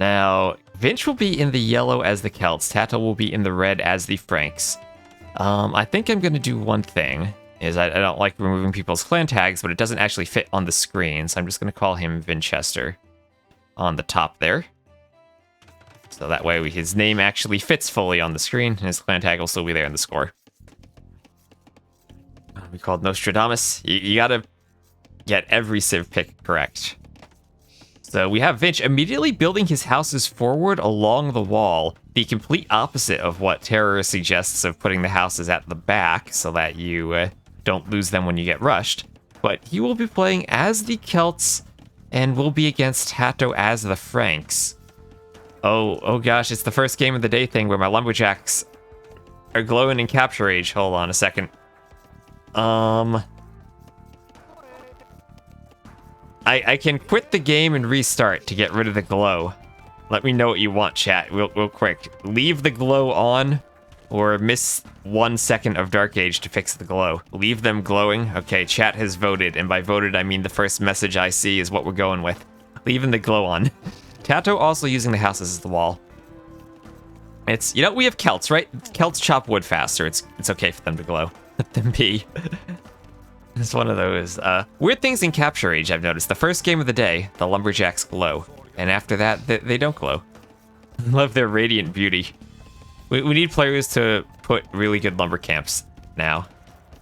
Now, Vinch will be in the yellow as the Celts. Tato will be in the red as the Franks. I think I'm going to do one thing. Is I don't like removing people's clan tags, but it doesn't actually fit on the screen, so I'm just going to call him Vinchester on the top there. So that way his name actually fits fully on the screen, and his clan tag will still be there in the score. We called Nostradamus. You gotta get every civ pick correct. So we have Vinch immediately building his houses forward along the wall, the complete opposite of what Terror suggests of putting the houses at the back so that you don't lose them when you get rushed. But he will be playing as the Celts and will be against Tato as the Franks. Oh gosh, it's the first game of the day thing where my lumberjacks are glowing in capture age. Hold on a second. I can quit the game and restart to get rid of the glow. Let me know what you want, chat, real quick. Leave the glow on, or miss 1 second of Dark Age to fix the glow. Leave them glowing. Okay, chat has voted, and by voted I mean the first message I see is what we're going with. Leaving the glow on. Tato also using the houses as the wall. It's, we have Celts, right? Celts chop wood faster. It's okay for them to glow. Let them be. It's one of those weird things in Capture Age, I've noticed. The first game of the day, the lumberjacks glow. And after that, they don't glow. Love their radiant beauty. We need players to put really good lumber camps now.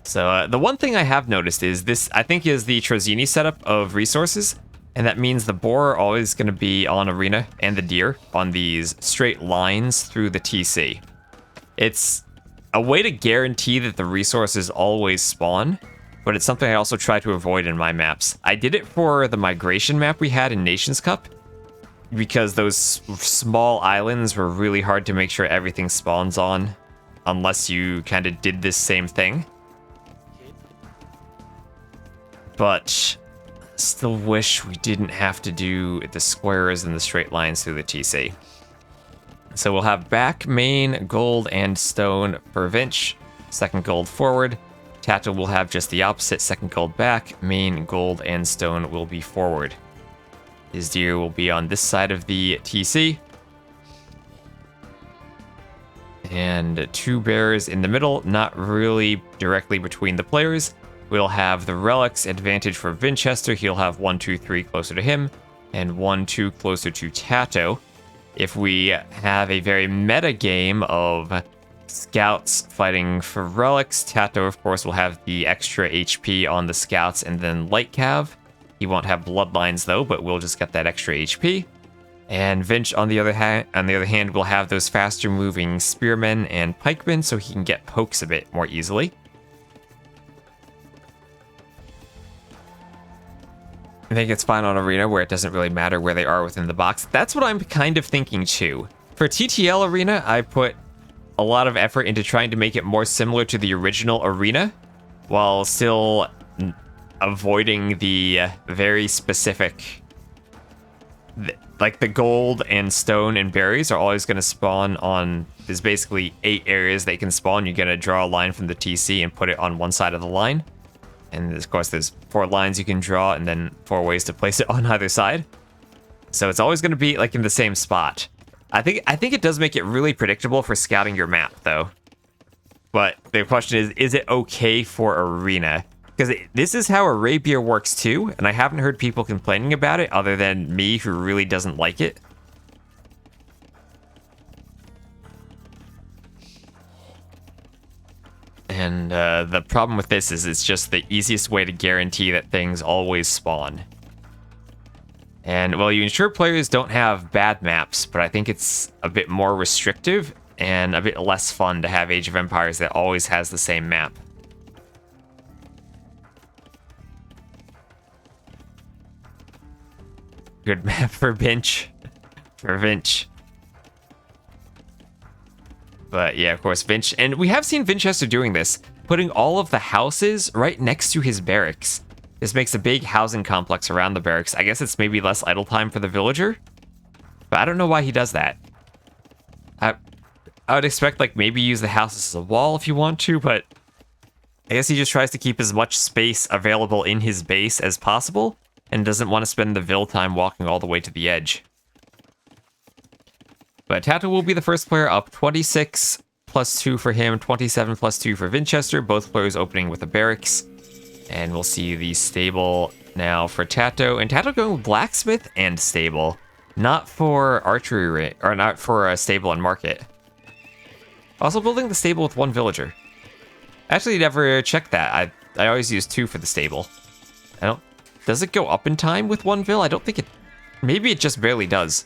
So the one thing I have noticed is this, I think, is the Trozini setup of resources. And that means the boar are always going to be on arena and the deer on these straight lines through the TC. It's a way to guarantee that the resources always spawn, but it's something I also try to avoid in my maps. I did it for the migration map we had in Nations Cup, because those small islands were really hard to make sure everything spawns on, unless you kind of did this same thing. But still wish we didn't have to do the squares and the straight lines through the TC. So we'll have back, main, gold, and stone for Vinch. Second gold forward. Tato will have just the opposite. Second gold back, main, gold, and stone will be forward. His deer will be on this side of the TC. And two bears in the middle, not really directly between the players. We'll have the relics advantage for Vinchester. He'll have 1, 2, 3 closer to him, and 1, 2 closer to Tato. If we have a very meta game of scouts fighting for relics, Tato, of course, will have the extra HP on the scouts and then light cav. He won't have bloodlines though, but we'll just get that extra HP. And Vinch, on the other hand, will have those faster moving spearmen and pikemen, so he can get pokes a bit more easily. I think it's fine on Arena, where it doesn't really matter where they are within the box. That's what I'm kind of thinking too. For TTL Arena, I put a lot of effort into trying to make it more similar to the original Arena, while still avoiding the very specific, like the gold and stone and berries are always going to spawn on, there's basically 8 areas they can spawn. You're going to draw a line from the TC and put it on one side of the line. And of course, there's 4 lines you can draw and then 4 ways to place it on either side. So it's always going to be like in the same spot. I think it does make it really predictable for scouting your map, though. But the question is it okay for Arena? Because this is how Arabia works too, and I haven't heard people complaining about it other than me, who really doesn't like it. And the problem with this is it's just the easiest way to guarantee that things always spawn. And, well, you ensure players don't have bad maps, but I think it's a bit more restrictive and a bit less fun to have Age of Empires that always has the same map. Good map for Vinch. For Vinch. But yeah, of course, Vinch. And we have seen Vinchester doing this, putting all of the houses right next to his barracks. This makes a big housing complex around the barracks. I guess it's maybe less idle time for the villager. But I don't know why he does that. I would expect, like, maybe use the houses as a wall if you want to, but I guess he just tries to keep as much space available in his base as possible, and doesn't want to spend the vill time walking all the way to the edge. But Tato will be the first player up. 26 plus 2 for him, 27 plus 2 for Winchester. Both players opening with a barracks. And we'll see the stable now for Tato. And Tato going with blacksmith and stable. Not for archery, or not for a stable and market. Also building the stable with 1 villager. Actually, never checked that. I always use 2 for the stable. Does it go up in time with 1 vill? I don't think it... Maybe it just barely does.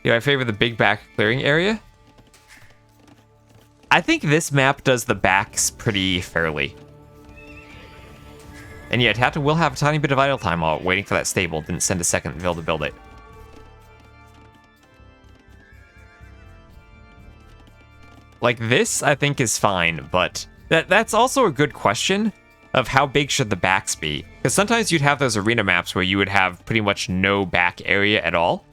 Yeah, I favor the big back clearing area. I think this map does the backs pretty fairly. And yeah, Tato will have a tiny bit of idle time while waiting for that stable. Didn't send a second vill to build it. Like this, I think is fine, but that's also a good question of how big should the backs be? Because sometimes you'd have those arena maps where you would have pretty much no back area at all.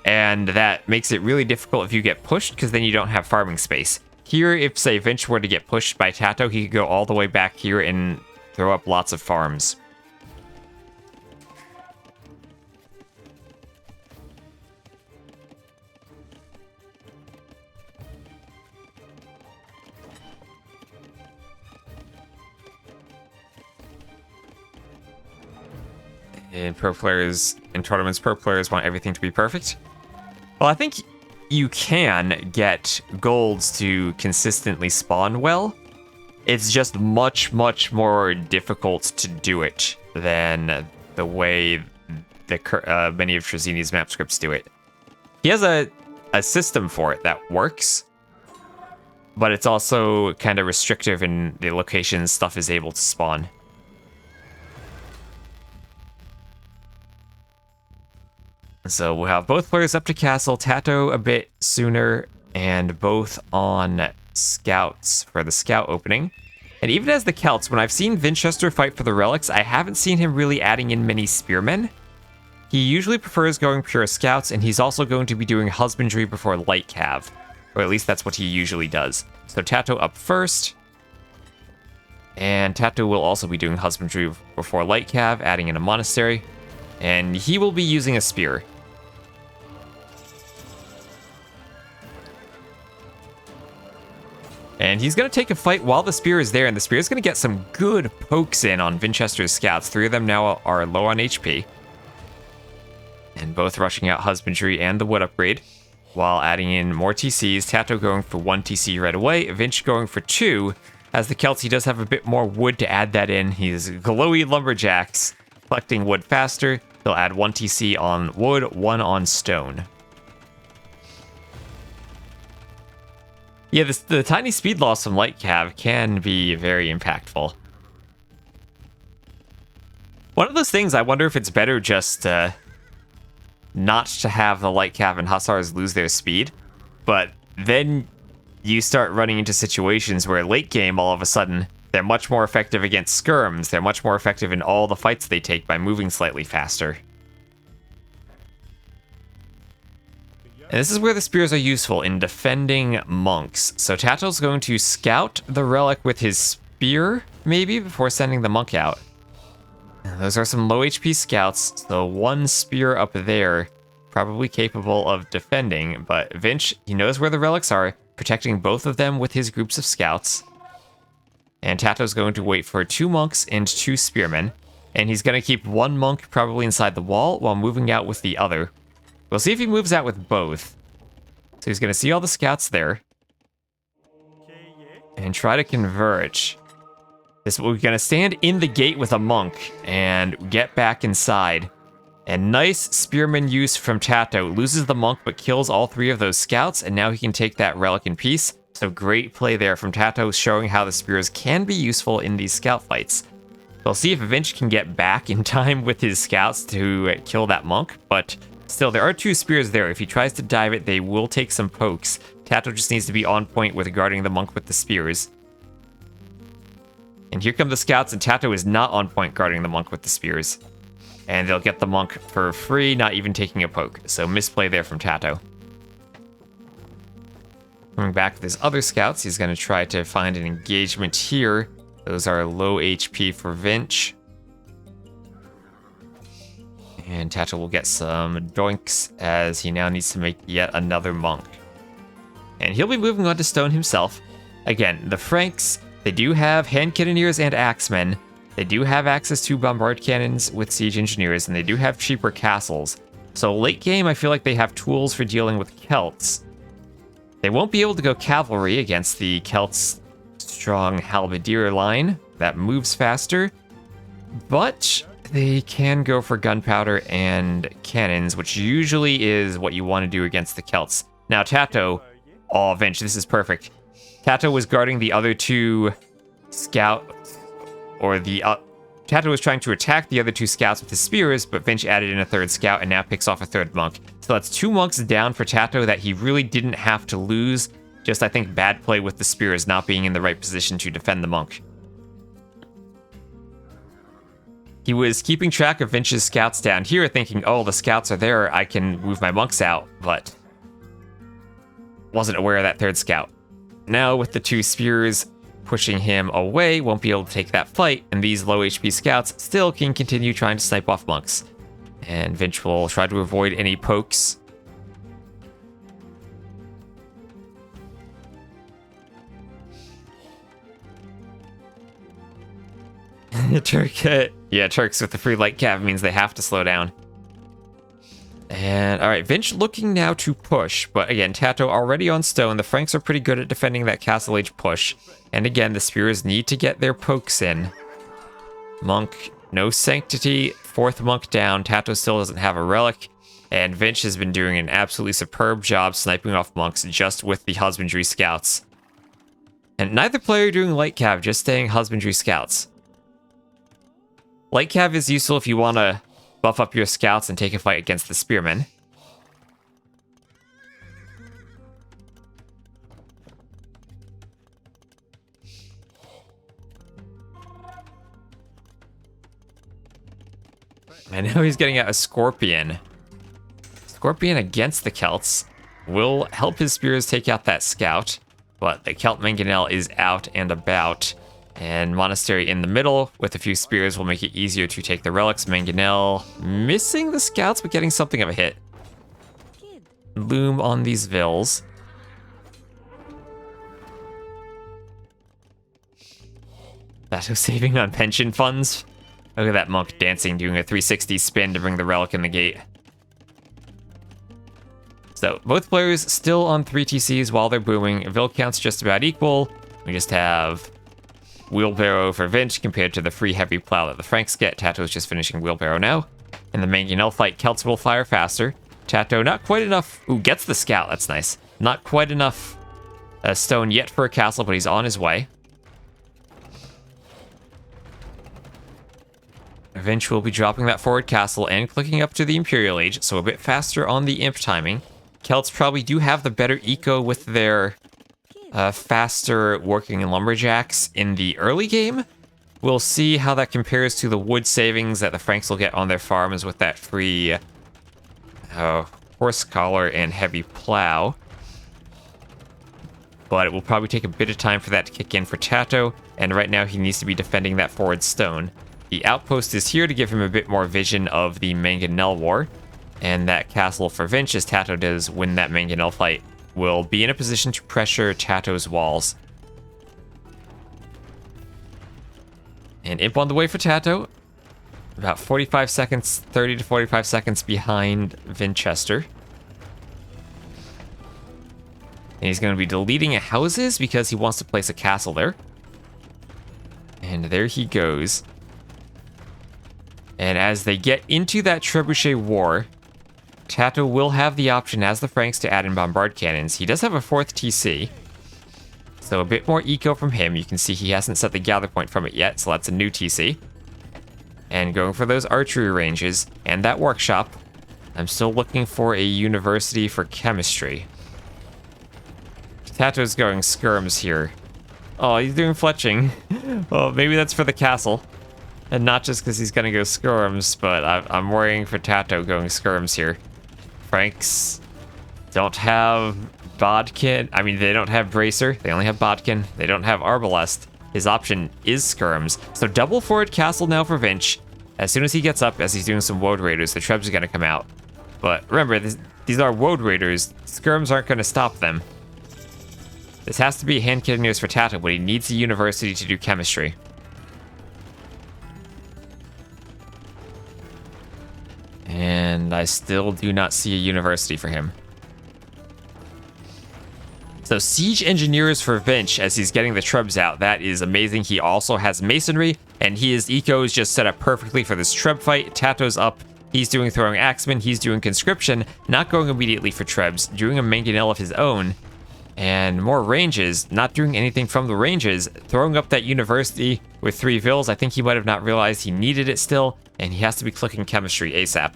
And that makes it really difficult if you get pushed, because then you don't have farming space. Here, if, say, Vinch were to get pushed by Tato, he could go all the way back here and throw up lots of farms. In pro players, in tournaments, pro players want everything to be perfect. Well, I think you can get golds to consistently spawn well. It's just much, much more difficult to do it than the way the many of Trezini's map scripts do it. He has a system for it that works, but it's also kind of restrictive in the locations stuff is able to spawn. So we'll have both players up to castle, Tato a bit sooner, and both on scouts for the scout opening. And even as the Celts, when I've seen Winchester fight for the relics, I haven't seen him really adding in many spearmen. He usually prefers going pure scouts, and he's also going to be doing husbandry before light cav. Or at least that's what he usually does. So Tato up first. And Tato will also be doing husbandry before light cav, adding in a monastery. And he will be using a spear. And he's going to take a fight while the spear is there, and the spear is going to get some good pokes in on Winchester's scouts. 3 of them now are low on HP. And both rushing out husbandry and the wood upgrade, while adding in more TCs. Tato going for 1 TC right away, Vinch going for 2. As the Celts, he does have a bit more wood to add that in. He's glowy lumberjacks, collecting wood faster. They'll add 1 TC on wood, 1 on stone. Yeah, the tiny speed loss from light cav can be very impactful. One of those things, I wonder if it's better just not to have the light cav and hussars lose their speed, but then you start running into situations where late game, all of a sudden, they're much more effective against skirms. They're much more effective in all the fights they take by moving slightly faster. And this is where the spears are useful in defending monks. So Tato's going to scout the relic with his spear, maybe, before sending the monk out. Those are some low HP scouts, so 1 spear up there, probably capable of defending. But Vinch, he knows where the relics are, protecting both of them with his groups of scouts. And Tato's going to wait for 2 monks and 2 spearmen. And he's going to keep 1 monk probably inside the wall while moving out with the other. We'll see if he moves out with both. So he's going to see all the scouts there. And try to converge. We're going to stand in the gate with a monk and get back inside. And nice spearman use from Tato. Loses the monk but kills all 3 of those scouts. And now he can take that relic in peace. So great play there from Tato, showing how the spears can be useful in these scout fights. We'll see if Vinch can get back in time with his scouts to kill that monk. But still, there are 2 spears there. If he tries to dive it, they will take some pokes. Tato just needs to be on point with guarding the monk with the spears. And here come the scouts, and Tato is not on point guarding the monk with the spears. And they'll get the monk for free, not even taking a poke. So misplay there from Tato. Coming back with his other scouts, he's going to try to find an engagement here. Those are low HP for Vinch. And Tato will get some doinks as he now needs to make yet another monk. And he'll be moving on to stone himself. Again, the Franks, they do have hand cannoneers and axemen. They do have access to bombard cannons with siege engineers, and they do have cheaper castles. So late game, I feel like they have tools for dealing with Celts. They won't be able to go cavalry against the Celts' strong halberdier line that moves faster, but they can go for gunpowder and cannons, which usually is what you want to do against the Celts. Now, Tato, oh, Vinch, this is perfect. Tato was guarding the other two scouts, or Tato was trying to attack the other two scouts with his spears, but Vinch added in a third scout and now picks off a third monk. So that's 2 monks down for Tato that he really didn't have to lose. Just, I think, bad play with the spears not being in the right position to defend the monk. He was keeping track of Vinch's scouts down here, thinking, oh, the scouts are there, I can move my monks out, but wasn't aware of that third scout. Now, with the 2 spears pushing him away, won't be able to take that fight, and these low HP scouts still can continue trying to snipe off monks. And Vinch will try to avoid any pokes. Turks with the free light cav means they have to slow down. And, alright, Vinch looking now to push, but again, Tato already on stone. The Franks are pretty good at defending that Castle Age push. And again, the spears need to get their pokes in. Monk, no sanctity, 4th monk down. Tato still doesn't have a relic. And Vinch has been doing an absolutely superb job sniping off monks just with the husbandry scouts. And neither player doing light cav, just staying husbandry scouts. Light cav is useful if you want to buff up your scouts and take a fight against the spearmen. And now he's getting out a Scorpion. Scorpion against the Celts will help his spears take out that scout, but the Celt Mangonel is out and about. And Monastery in the middle with a few spears will make it easier to take the relics. Mangonel missing the scouts, but getting something of a hit. Loom on these vills. Tato saving on pension funds. Look at that monk dancing, doing a 360 spin to bring the relic in the gate. So, both players still on 3 TCs while they're booming. Vill count's just about equal. We just have wheelbarrow for Vinch compared to the free heavy plow that the Franks get. Tato's just finishing wheelbarrow now. In the Mangonel fight, Celts will fire faster. Tato, not quite enough. Ooh, gets the scout. That's nice. Not quite enough stone yet for a castle, but he's on his way. Vinch will be dropping that forward castle and clicking up to the Imperial Age, so a bit faster on the imp timing. Celts probably do have the better eco with their faster working lumberjacks in the early game. We'll see how that compares to the wood savings that the Franks will get on their farms with that free horse collar and heavy plow. But it will probably take a bit of time for that to kick in for Tato, and right now he needs to be defending that forward stone. The outpost is here to give him a bit more vision of the Mangonel War, and that castle for Vinch, as Tato does win that Mangonel fight, will be in a position to pressure Tato's walls. And imp on the way for Tato. About 45 seconds, 30 to 45 seconds behind Vinchester. And he's going to be deleting houses because he wants to place a castle there. And there he goes. And as they get into that trebuchet war, Tato will have the option as the Franks to add in bombard cannons. He does have a 4th TC, so a bit more eco from him. You can see he hasn't set the gather point from it yet, so that's a new TC. And going for those archery ranges and that workshop, I'm still looking for a university for chemistry. Tato's going skirms here. Oh, he's doing fletching. Oh, maybe that's for the castle. And not just because he's going to go skirms, but I'm worrying for Tato going skirms here. Franks don't have Bodkin. I mean, they don't have Bracer. They only have Bodkin. They don't have Arbalest. His option is skirms. So double forward castle now for Vinch, As soon as he gets up, as he's doing some Woad Raiders, the Trebs are going to come out. But remember, these are Woad Raiders. Skirms aren't going to stop them. This has to be hand cannoneers for Tato, but he needs a university to do chemistry. And I still do not see a university for him. So siege engineers for Vinch as he's getting the Trebs out. That is amazing. He also has masonry, and his eco is just set up perfectly for this Treb fight. Tato's up. He's doing throwing axemen. He's doing conscription, not going immediately for Trebs, doing a mangonel of his own. And more ranges, not doing anything from the ranges, throwing up that university with 3 vills. I think he might have not realized he needed it still, and he has to be clicking chemistry ASAP.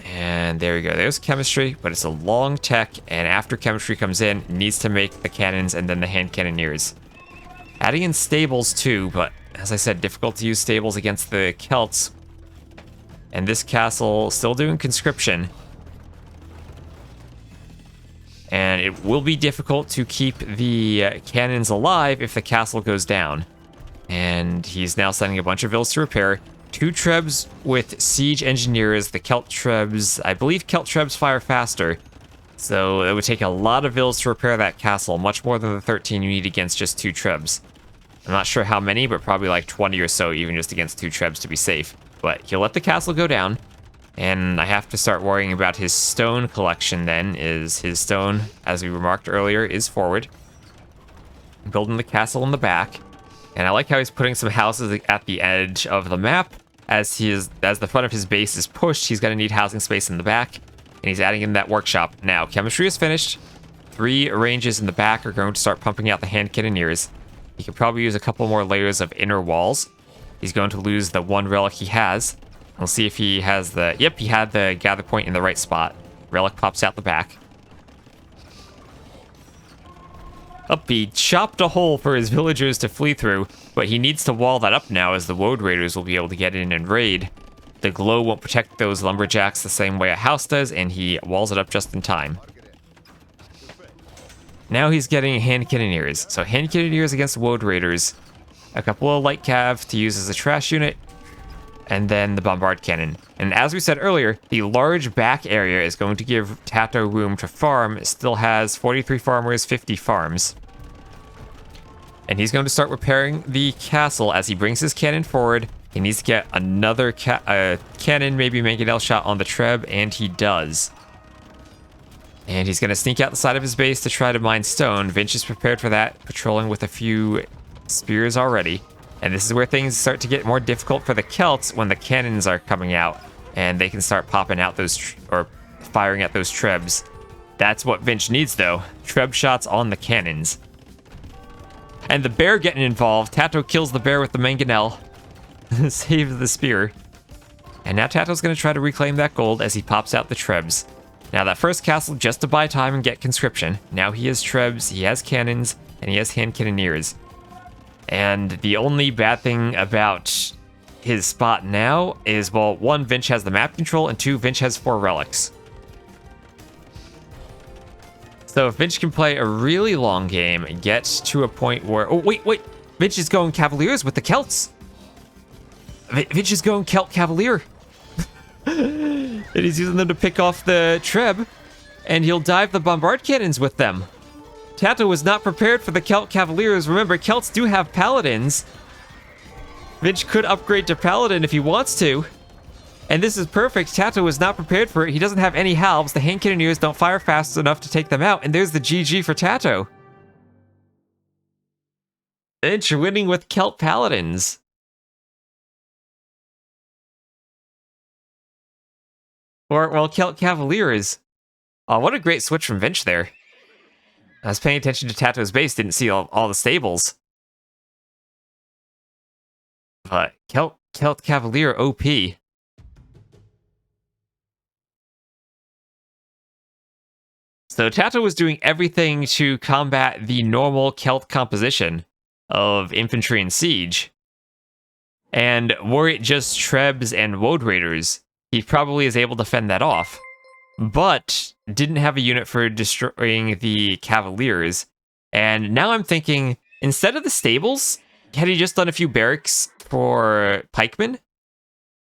And there we go, there's chemistry, but it's a long tech, and after chemistry comes in, it needs to make the cannons and then the hand cannoneers. Adding in stables too, but as I said, difficult to use stables against the Celts. And this castle still doing conscription. And it will be difficult to keep the cannons alive if the castle goes down. And he's now sending a bunch of vills to repair. 2 Trebs with siege engineers. The Celt Trebs, I believe Celt Trebs fire faster. So it would take a lot of vills to repair that castle, much more than the 13 you need against just 2 Trebs. I'm not sure how many, but probably like 20 or so, even just against 2 Trebs to be safe. But he'll let the castle go down. And I have to start worrying about his stone collection then, is his stone, as we remarked earlier, is forward. Building the castle in the back. And I like how he's putting some houses at the edge of the map. As the front of his base is pushed, he's going to need housing space in the back. And he's adding in that workshop. Now, chemistry is finished. 3 ranges in the back are going to start pumping out the hand cannoneers. He could probably use a couple more layers of inner walls. He's going to lose the 1 relic he has. We'll see if he has the... Yep, he had the gather point in the right spot. Relic pops out the back. Up, he chopped a hole for his villagers to flee through, but he needs to wall that up now as the Woad Raiders will be able to get in and raid. The glow won't protect those lumberjacks the same way a house does, and he walls it up just in time. Now he's getting hand cannoneers. So hand cannoneers against Woad Raiders. A couple of light cav to use as a trash unit. And then the bombard cannon. And as we said earlier, the large back area is going to give Tato room to farm. It still has 43 farmers, 50 farms. And he's going to start repairing the castle as he brings his cannon forward. He needs to get another cannon, maybe mangonel shot on the Treb, and he does. And he's going to sneak out the side of his base to try to mine stone. Vinch is prepared for that, patrolling with a few spears already. And this is where things start to get more difficult for the Celts when the cannons are coming out. And they can start popping out those, or firing at those Trebs. That's what Vinch needs though. Treb shots on the cannons. And the bear getting involved. Tato kills the bear with the mangonel. Saves the spear. And now Tato's going to try to reclaim that gold as he pops out the Trebs. Now that first castle just to buy time and get conscription. Now he has Trebs, he has cannons, and he has hand cannoneers. And the only bad thing about his spot now is, well, 1, Vinch has the map control, and 2, Vinch has 4 relics. So if Vinch can play a really long game and get to a point where... Oh, wait! Vinch is going Cavaliers with the Celts! Vinch is going Celt Cavalier! And he's using them to pick off the Treb, and he'll dive the bombard cannons with them. Tato was not prepared for the Celt Cavaliers. Remember, Celts do have paladins. Vinch could upgrade to paladin if he wants to. And this is perfect. Tato was not prepared for it. He doesn't have any halves. The hand cannoneers don't fire fast enough to take them out. And there's the GG for Tato. Vinch winning with Celt paladins. Or, well, Celt Cavaliers. Oh, what a great switch from Vinch there. I was paying attention to Tato's base, didn't see all the stables. But Celt Cavalier OP. So Tato was doing everything to combat the normal Celt composition of infantry and siege. And were it just Trebs and Woad Raiders, he probably is able to fend that off. But didn't have a unit for destroying the Cavaliers. And now I'm thinking, instead of the stables, had he just done a few barracks for pikemen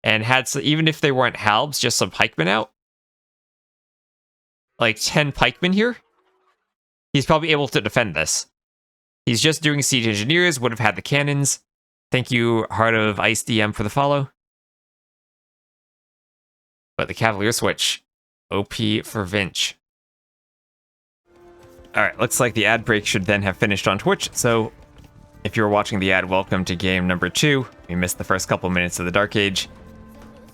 and had even if they weren't halbs, just some pikemen out, like 10 pikemen here, he's probably able to defend this. He's just doing siege engineers, would have had the cannons. Thank you, Heart of Ice DM, for the follow. But the Cavalier switch. OP for Vinch. Alright, looks like the ad break should then have finished on Twitch, so if you're watching the ad, welcome to game number 2. We missed the first couple minutes of the Dark Age,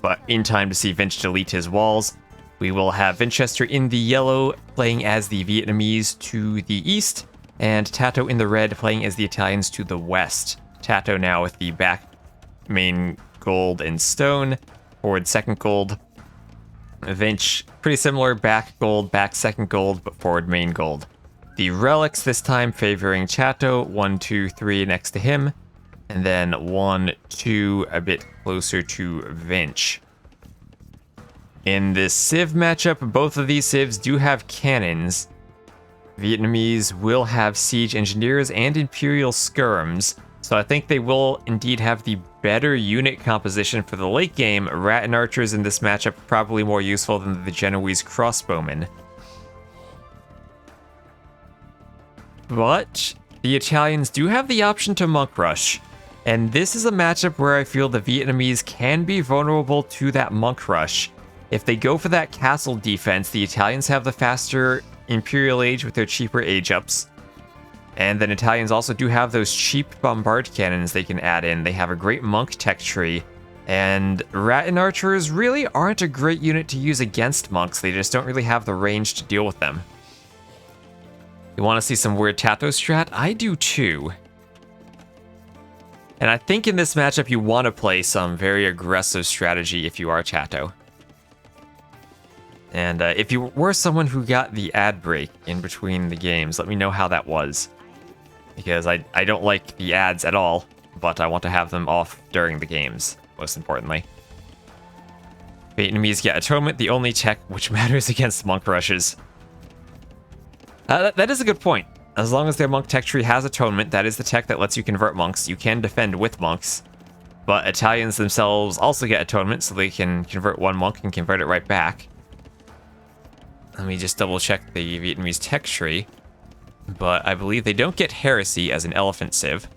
but in time to see Vinch delete his walls. We will have Winchester in the yellow, playing as the Vietnamese to the east, and Tato in the red, playing as the Italians to the west. Tato now with the back main gold and stone, forward second gold. Vinch, pretty similar, back gold, back second gold, but forward main gold. The relics this time favoring Tato, 1, 2, 3 next to him, and then 1, 2 a bit closer to Vinch. In this Civ matchup, both of these Civs do have cannons. Vietnamese will have siege engineers and imperial skirms, so I think they will indeed have the better unit composition for the late game. Rattan archers in this matchup are probably more useful than the Genoese crossbowmen. But the Italians do have the option to monk rush, and this is a matchup where I feel the Vietnamese can be vulnerable to that monk rush. If they go for that castle defense, the Italians have the faster Imperial Age with their cheaper age ups. And then Italians also do have those cheap bombard cannons they can add in. They have a great monk tech tree. And Rattan archers really aren't a great unit to use against monks. They just don't really have the range to deal with them. You want to see some weird Tato strat? I do too. And I think in this matchup you want to play some very aggressive strategy if you are Tato. And if you were someone who got the ad break in between the games, let me know how that was. Because I don't like the ads at all, but I want to have them off during the games, most importantly. Vietnamese get Atonement, the only tech which matters against monk rushes. That is a good point. As long as their monk tech tree has Atonement, that is the tech that lets you convert monks. You can defend with monks. But Italians themselves also get Atonement, so they can convert one monk and convert it right back. Let me just double check the Vietnamese tech tree. But I believe they don't get Heresy as an elephant civ.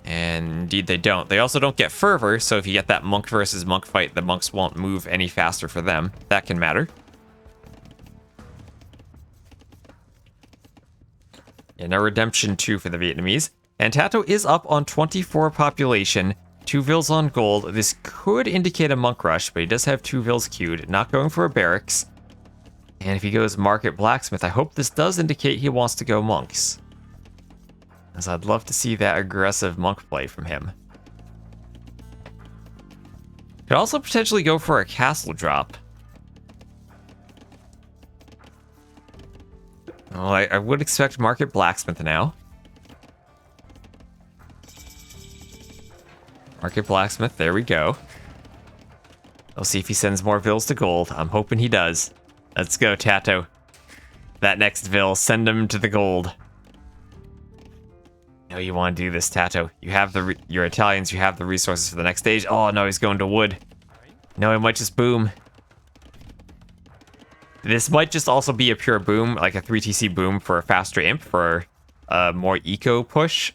And indeed they don't. They also don't get Fervor, so if you get that monk versus monk fight, the monks won't move any faster for them. That can matter. Yeah, no Redemption 2 for the Vietnamese. And Tato is up on 24 population, 2 vills on gold. This could indicate a monk rush, but he does have 2 vills queued, not going for a barracks. And if he goes Market Blacksmith, I hope this does indicate he wants to go monks. As I'd love to see that aggressive monk play from him. Could also potentially go for a castle drop. Well, I would expect Market Blacksmith now. Market Blacksmith, there we go. I'll see if he sends more vills to gold. I'm hoping he does. Let's go, Tato. That next vill, send him to the gold. No, you want to do this, Tato. You have you're Italians, you have the resources for the next stage. Oh, no, he's going to wood. No, it might just boom. This might just also be a pure boom, like a 3TC boom for a faster imp, for a more eco push.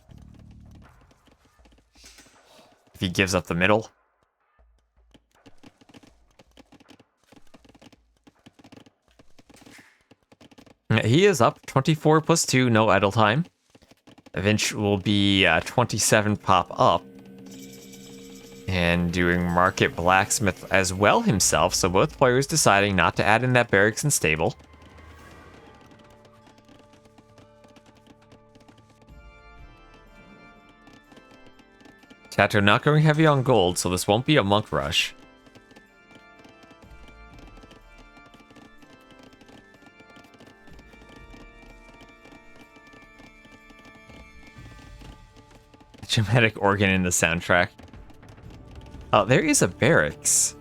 If he gives up the middle. He is up, 24 plus 2, no idle time. Vinch will be 27 pop up. And doing Market Blacksmith as well himself, so both players deciding not to add in that barracks and stable. Tato not going heavy on gold, so this won't be a monk rush. Dramatic organ in the soundtrack. Oh, there is a barracks.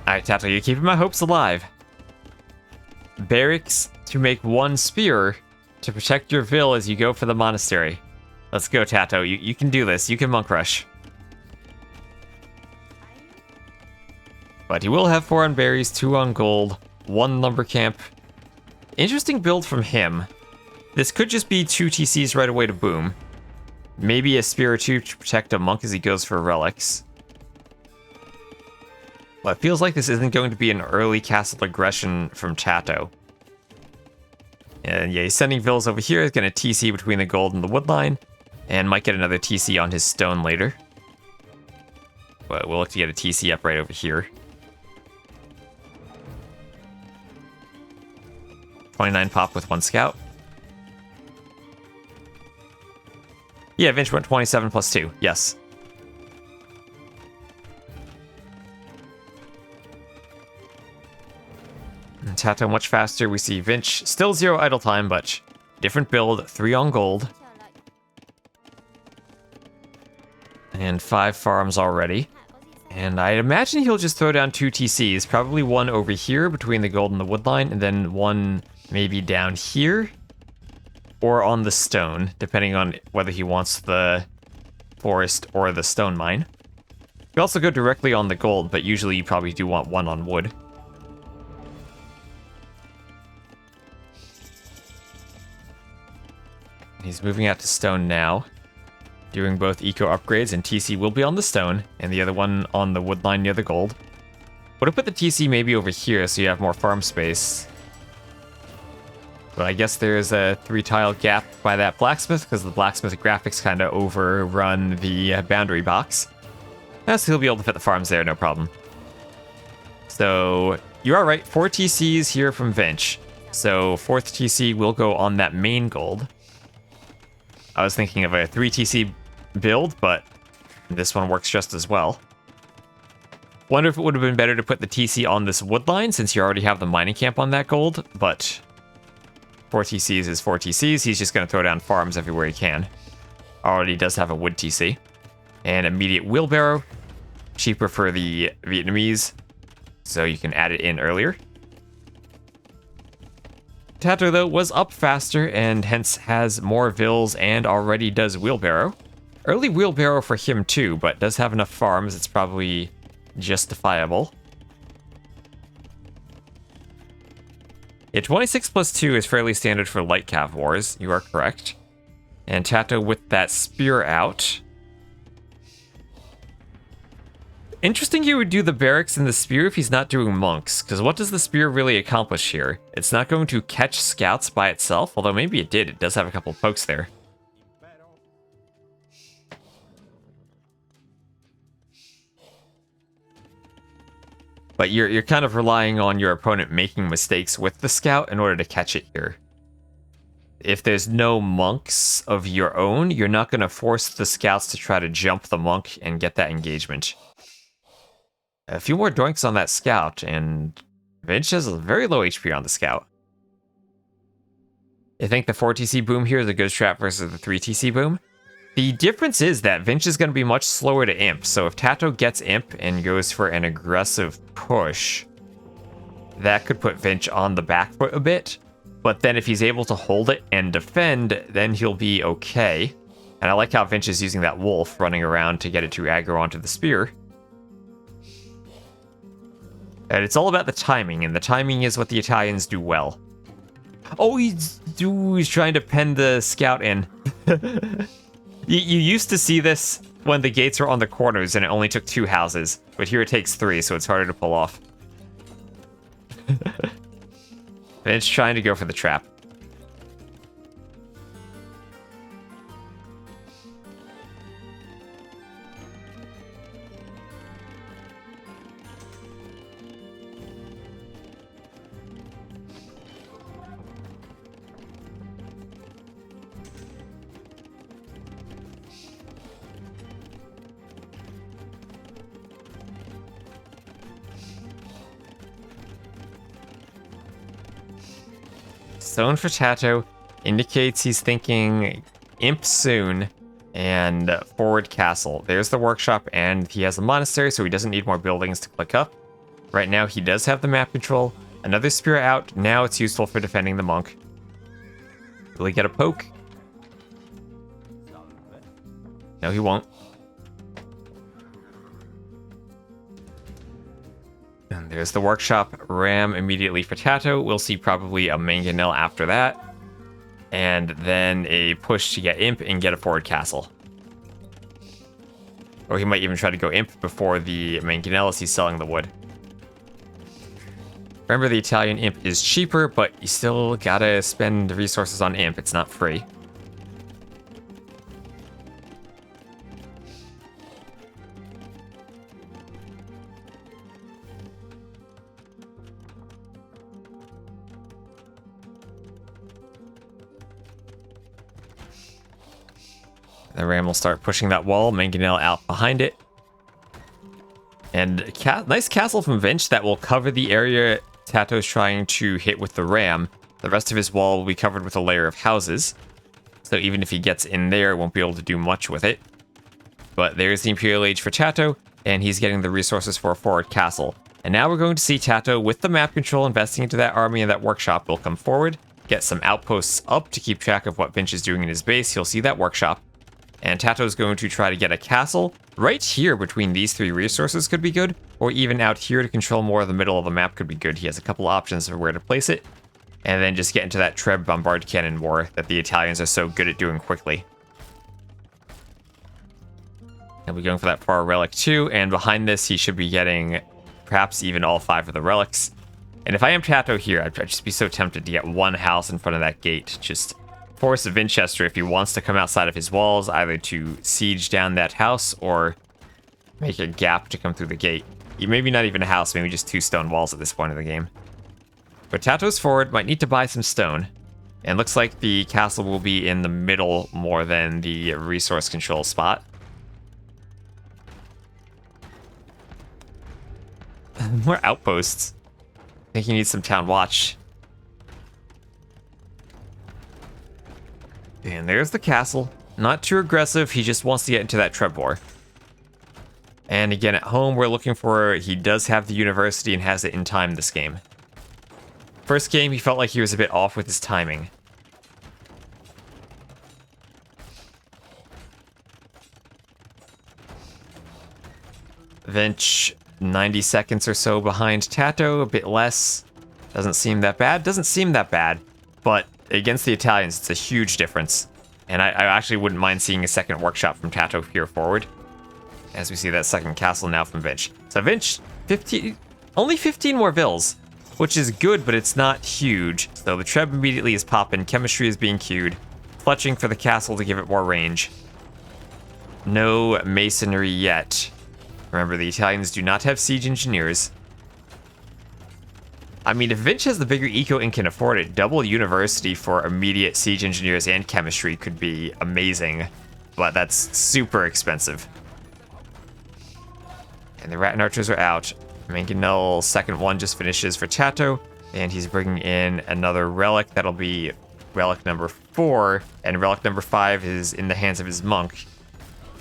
Alright, Tato, you're keeping my hopes alive. Barracks to make 1 spear to protect your vill as you go for the monastery. Let's go, Tato. You can do this. You can monk rush. But he will have 4 on berries, 2 on gold, 1 lumber camp. Interesting build from him. This could just be 2 TCs right away to boom. Maybe a spear or 2 to protect a monk as he goes for relics. Well, it feels like this isn't going to be an early castle aggression from Tato. And yeah, he's sending villas over here. He's going to TC between the gold and the wood line. And might get another TC on his stone later. But we'll look to get a TC up right over here. 29 pop with 1 scout. Yeah, Vinch went 27 plus 2. Yes. And Tato much faster. We see Vinch still 0 idle time, but different build. 3 on gold. And 5 farms already. And I imagine he'll just throw down 2 TCs. Probably 1 over here between the gold and the wood line, and then 1 maybe down here. Or on the stone, depending on whether he wants the forest or the stone mine. You can also go directly on the gold, but usually you probably do want 1 on wood. He's moving out to stone now. Doing both eco upgrades, and TC will be on the stone, and the other one on the wood line near the gold. Would have put the TC maybe over here so you have more farm space. But I guess there's a 3-tile gap by that blacksmith, because the blacksmith graphics kind of overrun the boundary box. So he'll be able to fit the farms there, no problem. So, you are right, 4 TCs here from Vinch. So, 4th TC will go on that main gold. I was thinking of a 3 TC build, but this one works just as well. Wonder if it would have been better to put the TC on this wood line, since you already have the mining camp on that gold, but 4 TCs is 4 TCs. He's just going to throw down farms everywhere he can. Already does have a wood TC. And immediate wheelbarrow. Cheaper for the Vietnamese, so you can add it in earlier. Tato, though, was up faster and hence has more vills and already does wheelbarrow. Early wheelbarrow for him too, but does have enough farms, it's probably justifiable. Yeah, 26 plus 2 is fairly standard for light cav wars, you are correct. And Tato with that spear out. Interesting he would do the barracks and the spear if he's not doing monks, because what does the spear really accomplish here? It's not going to catch scouts by itself, although maybe it did. It does have a couple of pokes there. But you're kind of relying on your opponent making mistakes with the scout in order to catch it here. If there's no monks of your own, you're not going to force the scouts to try to jump the monk and get that engagement. A few more doinks on that scout, and Vinch has a very low HP on the scout. I think the 4 TC boom here is a good strat versus the 3 TC boom. The difference is that Vinch is going to be much slower to imp, so if Tato gets imp and goes for an aggressive push, that could put Vinch on the back foot a bit. But then if he's able to hold it and defend, then he'll be okay. And I like how Vinch is using that wolf running around to get it to aggro onto the spear. And it's all about the timing, and the timing is what the Italians do well. Oh, he's trying to pen the scout in. You used to see this when the gates were on the corners and it only took 2 houses, but here it takes 3, so it's harder to pull off. Vinch trying to go for the trap. Stone for Tato indicates he's thinking imp soon and forward castle. There's the workshop and he has a monastery, so he doesn't need more buildings to click up. Right now he does have the map control. Another spear out. Now it's useful for defending the monk. Will he get a poke? No, he won't. And there's the workshop ram immediately for Tato. We'll see probably a mangonel after that. And then a push to get imp and get a forward castle. Or he might even try to go imp before the mangonel as he's selling the wood. Remember, the Italian imp is cheaper, but you still gotta spend resources on imp. It's not free. The ram will start pushing that wall, mangonel out behind it. And nice castle from Vinch that will cover the area Tato's trying to hit with the ram. The rest of his wall will be covered with a layer of houses. So even if he gets in there, won't be able to do much with it. But there's the Imperial Age for Tato, and he's getting the resources for a forward castle. And now we're going to see Tato, with the map control, investing into that army and that workshop, will come forward, get some outposts up to keep track of what Vinch is doing in his base. He'll see that workshop. And Tato's going to try to get a castle. Right here between these three resources could be good, or even out here to control more of the middle of the map could be good. He has a couple options for where to place it. And then just get into that Treb bombard cannon war that the Italians are so good at doing quickly. He'll be going for that far relic too, and behind this he should be getting perhaps even all 5 of the relics. And if I am Tato here, I'd just be so tempted to get one house in front of that gate. Just force a Winchester if he wants to come outside of his walls, either to siege down that house or make a gap to come through the gate. Maybe not even a house, maybe just 2 stone walls at this point of the game. But Tato's forward, might need to buy some stone. And looks like the castle will be in the middle more than the resource control spot. More outposts. I think he needs some town watch. And there's the castle. Not too aggressive, he just wants to get into that Trebor. And again, at home, we're looking for... He does have the university and has it in time this game. First game, he felt like he was a bit off with his timing. Vinch, 90 seconds or so behind Tato, a bit less. Doesn't seem that bad. Doesn't seem that bad, but against the Italians, it's a huge difference. And I actually wouldn't mind seeing a second workshop from Tato here forward. As we see that second castle now from Vinch. So Vinch, only 15 more vills, which is good, but it's not huge. So the Treb immediately is popping, chemistry is being queued, clutching for the castle to give it more range. No masonry yet. Remember, the Italians do not have siege engineers. I mean, if Vinch has the bigger eco and can afford it, double university for immediate siege engineers and chemistry could be amazing, but that's super expensive. And the Rat Archers are out. Mangonel's second one just finishes for Tato, and he's bringing in another relic. That'll be relic number 4, and relic number 5 is in the hands of his monk.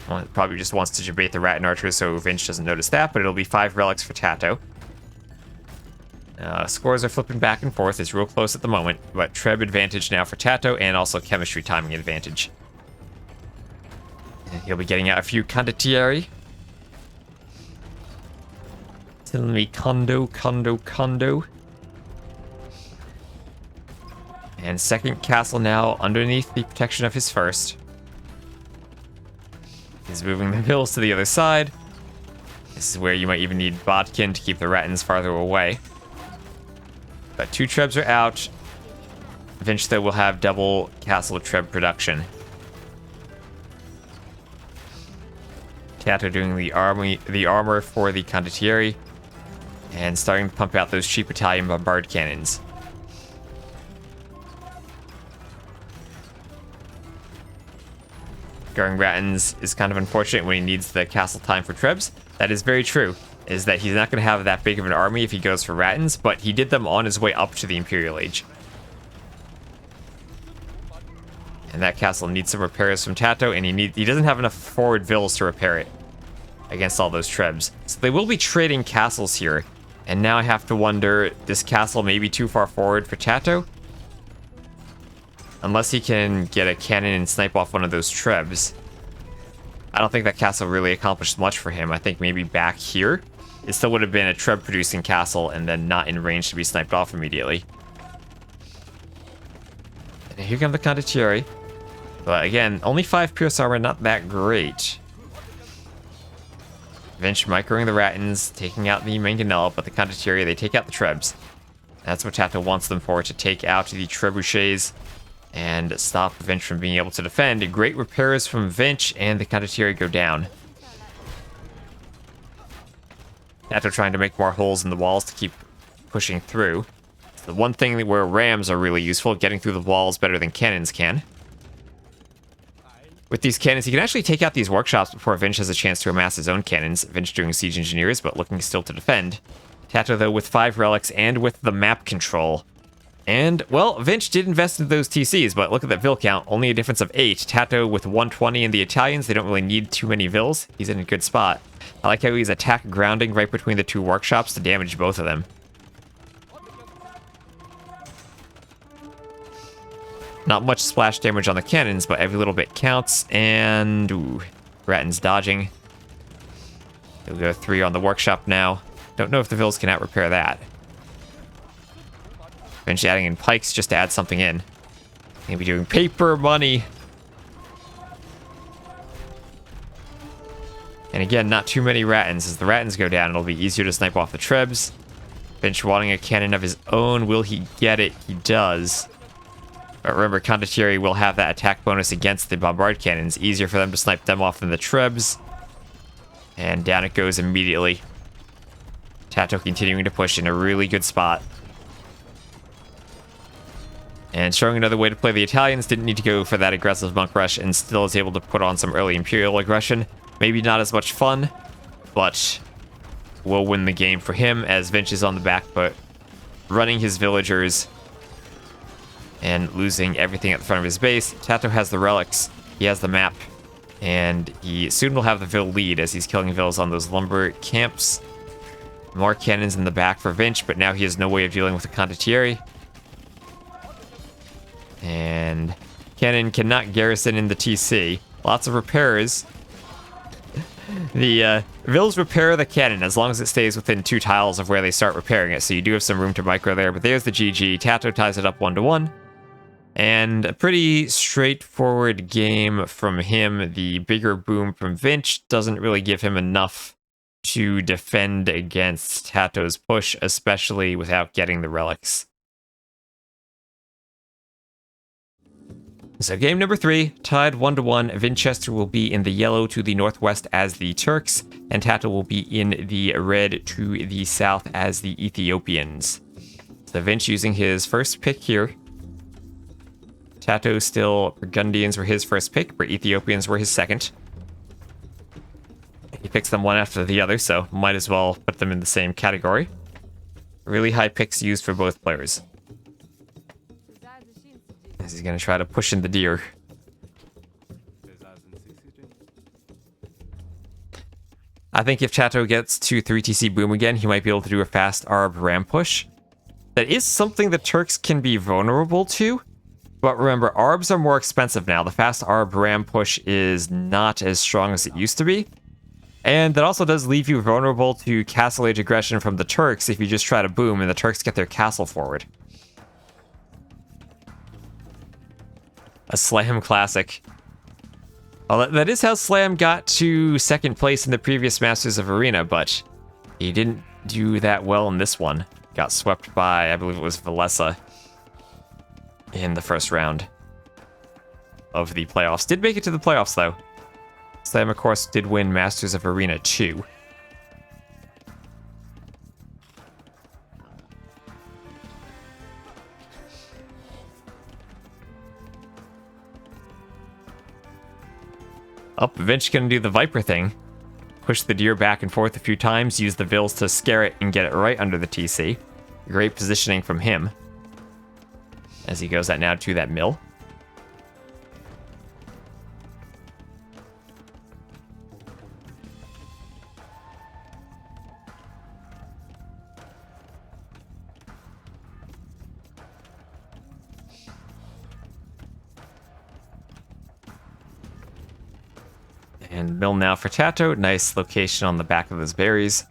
Well, probably just wants to debate the Rat Archers so Vinch doesn't notice that, but it'll be 5 relics for Tato. Scores are flipping back and forth. It's real close at the moment, but Treb advantage now for Tato, and also chemistry timing advantage. And he'll be getting out a few condottieri. Tell me condo. And second castle now underneath the protection of his first. He's moving the hills to the other side. This is where you might even need Bodkin to keep the Rattans farther away. But 2 Trebs are out. Vinch, though, will have double castle Treb production. Tato doing the armor for the condottieri. And starting to pump out those cheap Italian bombard cannons. Going Rattans is kind of unfortunate when he needs the castle time for Trebs. That is very true, is that he's not going to have that big of an army if he goes for Rattans, but he did them on his way up to the Imperial Age. And that castle needs some repairs from Tato, and he doesn't have enough forward vills to repair it against all those Trebs. So they will be trading castles here, and now I have to wonder, this castle may be too far forward for Tato? Unless he can get a cannon and snipe off one of those Trebs. I don't think that castle really accomplished much for him. I think maybe back here, it still would have been a Treb-producing castle and then not in range to be sniped off immediately. And here come the Condottieri. But again, only 5 pierce armor, not that great. Vinch microing the Ratans, taking out the Mangonel, but the Condottieri, they take out the Trebs. That's what Tato wants them for, to take out the Trebuchets and stop Vinch from being able to defend. Great repairs from Vinch, and the Condottieri go down. Tato trying to make more holes in the walls to keep pushing through. It's the one thing where rams are really useful, getting through the walls better than cannons can. With these cannons, he can actually take out these workshops before Vinch has a chance to amass his own cannons. Vinch doing siege engineers, but looking still to defend. Tato, though, with 5 relics and with the map control. And, well, Vinch did invest in those TCs, but look at that Vil count. Only a difference of 8. Tato with 120 in the Italians. They don't really need too many Vils. He's in a good spot. I like how he's attack grounding right between the 2 workshops to damage both of them. Not much splash damage on the cannons, but every little bit counts. And, ooh, Ratton's dodging. He'll go 3 on the workshop now. Don't know if the Vils can out-repair that. Vinch adding in pikes just to add something in. Maybe doing paper money. And again, not too many Rattans. As the Rattans go down, it'll be easier to snipe off the Trebs. Vinch wanting a cannon of his own. Will he get it? He does. But remember, Condottieri will have that attack bonus against the bombard cannons. Easier for them to snipe them off than the Trebs. And down it goes immediately. Tato continuing to push in a really good spot. And showing another way to play the Italians. Didn't need to go for that aggressive monk rush and still is able to put on some early Imperial aggression. Maybe not as much fun, but will win the game for him as Vinch is on the back foot, running his villagers and losing everything at the front of his base. Tato has the relics, he has the map, and he soon will have the Vil lead as he's killing Vils on those lumber camps. More cannons in the back for Vinch, but now he has no way of dealing with the Condottieri. And cannon cannot garrison in the TC. Lots of repairs. The Vils repair the cannon as long as it stays within 2 tiles of where they start repairing it, so you do have some room to micro there, but there's the GG. Tato ties it up 1-1. And a pretty straightforward game from him. The bigger boom from Vinch doesn't really give him enough to defend against Tato's push, especially without getting the relics. So game number 3, tied 1-1. Vinchester will be in the yellow to the northwest as the Turks, and Tato will be in the red to the south as the Ethiopians. So Vinch using his first pick here. Tato still, Burgundians were his first pick, but Ethiopians were his second. He picks them one after the other, so might as well put them in the same category. Really high picks used for both players. As he's going to try to push in the deer. I think if Tato gets to 3TC boom again, he might be able to do a fast Arab ram push. That is something the Turks can be vulnerable to. But remember, Arbs are more expensive now. The fast Arab ram push is not as strong as it used to be. And that also does leave you vulnerable to castle age aggression from the Turks if you just try to boom and the Turks get their castle forward. A Slam classic. Well, that is how Slam got to second place in the previous Masters of Arena, but he didn't do that well in this one. Got swept by, I believe it was Valessa in the first round of the playoffs. Did make it to the playoffs, though. Slam, of course, did win Masters of Arena 2. Up, Vinch gonna do the Viper thing. Push the deer back and forth a few times, use the Vils to scare it and get it right under the TC. Great positioning from him. As he goes out now to that mill. And mill now for Tato. Nice location on the back of those berries.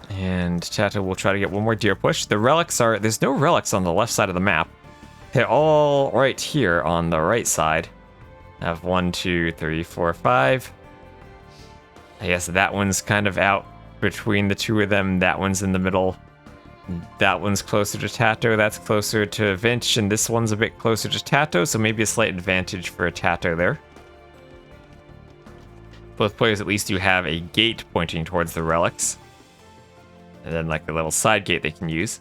And Tato will try to get one more deer push. The relics are... There's no relics on the left side of the map. They're all right here on the right side. I have 1, 2, 3, 4, 5. I guess that one's kind of out between the two of them. That one's in the middle. That one's closer to Tato. That's closer to Vinch. And this one's a bit closer to Tato. So maybe a slight advantage for a Tato there. Both players at least do have a gate pointing towards the relics. And then like a little side gate they can use.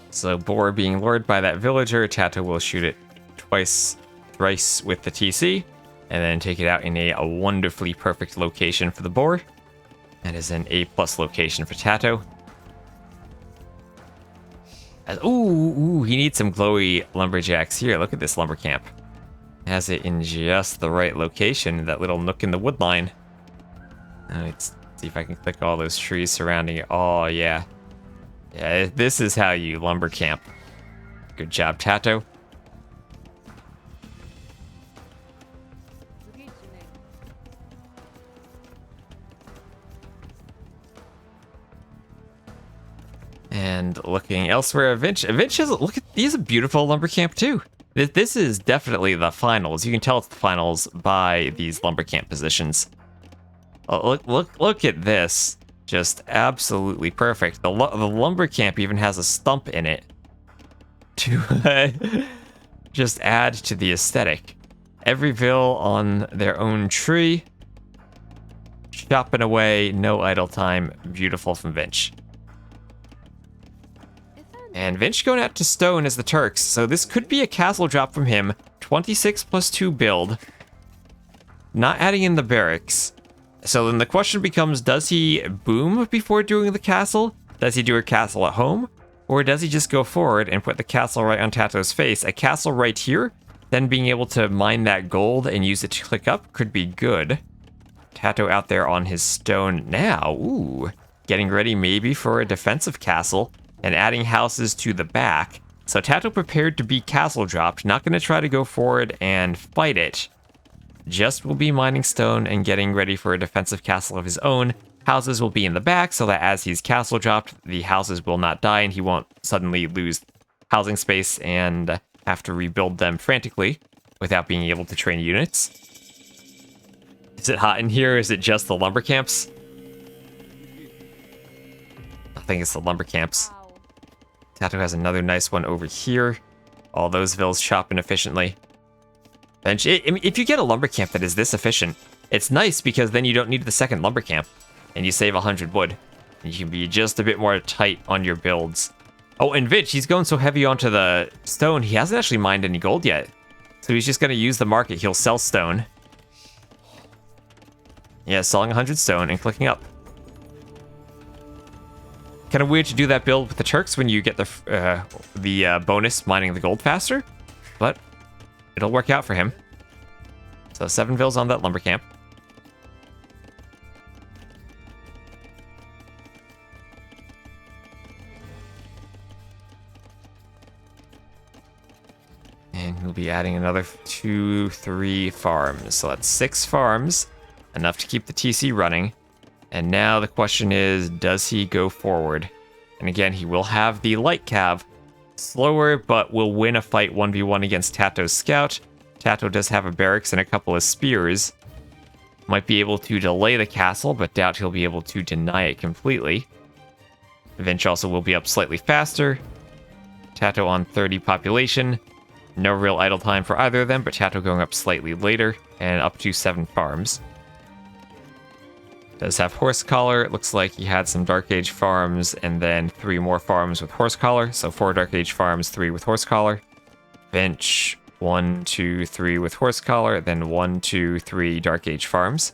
So boar being lured by that villager, Tato will shoot it thrice with the TC, and then take it out in a wonderfully perfect location for the boar. That is an A+ location for Tato. Ooh, he needs some glowy lumberjacks here. Look at this lumber camp. Has it in just the right location, that little nook in the wood line. Let's see if I can click all those trees surrounding it. Oh, yeah. Yeah, this is how you lumber camp. Good job, Tato. And looking elsewhere, Vinch has he's a beautiful lumber camp too. This is definitely the finals. You can tell it's the finals by these lumber camp positions. Oh, look at this. Just absolutely perfect. The lumber camp even has a stump in it to just add to the aesthetic. Every ville on their own tree. Chopping away, no idle time. Beautiful from Vinch. And Vinch going out to stone as the Turks, so this could be a castle drop from him. 26 plus 2 build. Not adding in the barracks. So then the question becomes, does he boom before doing the castle? Does he do a castle at home? Or does he just go forward and put the castle right on Tato's face? A castle right here, then being able to mine that gold and use it to click up could be good. Tato out there on his stone now. Ooh, getting ready maybe for a defensive castle. And adding houses to the back. So Tato prepared to be castle dropped, not going to try to go forward and fight it. Just will be mining stone and getting ready for a defensive castle of his own. Houses will be in the back so that as he's castle dropped, the houses will not die and he won't suddenly lose housing space and have to rebuild them frantically without being able to train units. Is it hot in here? Is it just the lumber camps? I think it's the lumber camps. Tato has another nice one over here. All those villas chopping efficiently. Bench. If you get a lumber camp that is this efficient, it's nice because then you don't need the second lumber camp. And you save 100 wood. And you can be just a bit more tight on your builds. Oh, and Vinch, he's going so heavy onto the stone, he hasn't actually mined any gold yet. So he's just going to use the market. He'll sell stone. Yeah, selling 100 stone and clicking up. Kind of weird to do that build with the Turks when you get the bonus mining the gold faster, but it'll work out for him. So 7 vills on that lumber camp. And we'll be adding another 2, 3 farms. So that's 6 farms, enough to keep the TC running. And now the question is, does he go forward? And again, he will have the light cav. Slower, but will win a fight 1v1 against Tato's scout. Tato does have a barracks and a couple of spears. Might be able to delay the castle, but doubt he'll be able to deny it completely. Vinch also will be up slightly faster. Tato on 30 population. No real idle time for either of them, but Tato going up slightly later and up to 7 farms. Does have horse collar. It looks like he had some Dark Age farms and then 3 more farms with horse collar. So 4 Dark Age farms, 3 with horse collar. Bench 1, 2, 3 with horse collar, then 1, 2, 3 Dark Age farms.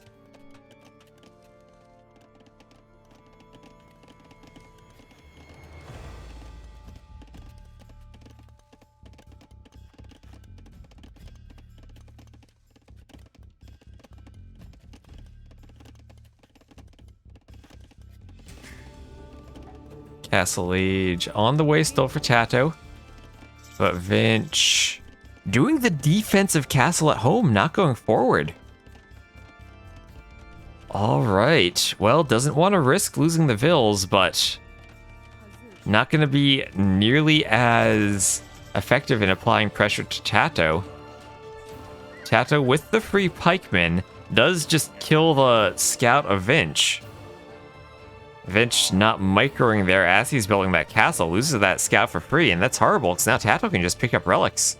Castle Age on the way still for Tato. But Vinch doing the defensive castle at home, not going forward. Alright. Well, doesn't want to risk losing the Vills, but not going to be nearly as effective in applying pressure to Tato. Tato with the free pikeman does just kill the scout of Vinch. Vinch not microing there as he's building that castle, loses that scout for free, and that's horrible because now Tato can just pick up relics.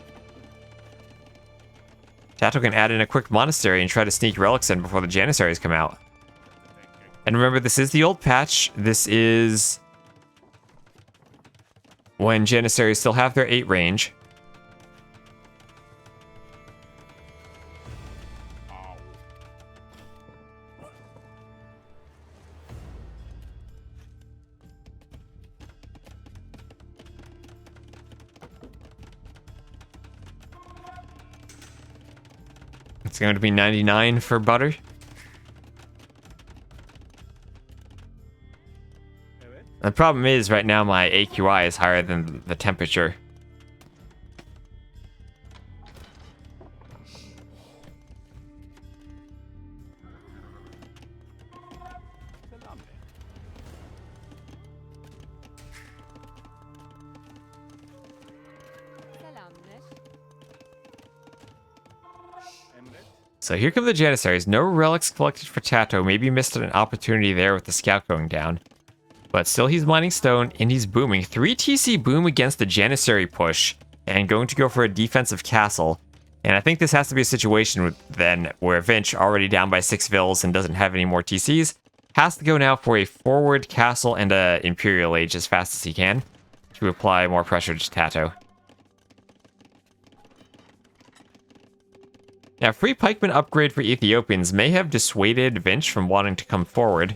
Tato can add in a quick monastery and try to sneak relics in before the Janissaries come out. And remember, this is the old patch. This is when Janissaries still have their 8 range. It's going to be 99 for butter. The problem is, right now my AQI is higher than the temperature. So here come the Janissaries. No relics collected for Tato. Maybe missed an opportunity there with the scout going down. But still he's mining stone and he's booming. 3 TC boom against the Janissary push and going to go for a defensive castle. And I think this has to be a situation then where Vinch, already down by 6 Vills and doesn't have any more TCs, has to go now for a forward castle and a Imperial Age as fast as he can to apply more pressure to Tato. Now, free pikeman upgrade for Ethiopians may have dissuaded Vinch from wanting to come forward.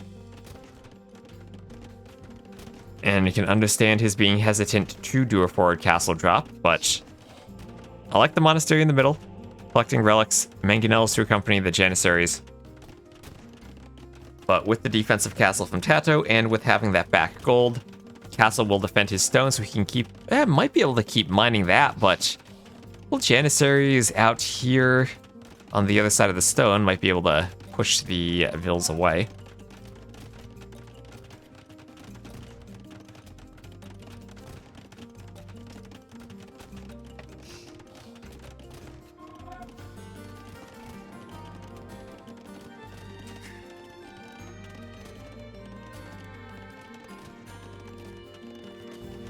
And you can understand his being hesitant to do a forward castle drop, but I like the monastery in the middle, collecting relics, mangonels to accompany the Janissaries. But with the defensive castle from Tato, and with having that back gold, castle will defend his stone, so he can keep, might be able to keep mining that, but well, Janissaries out here on the other side of the stone might be able to push the Vills away.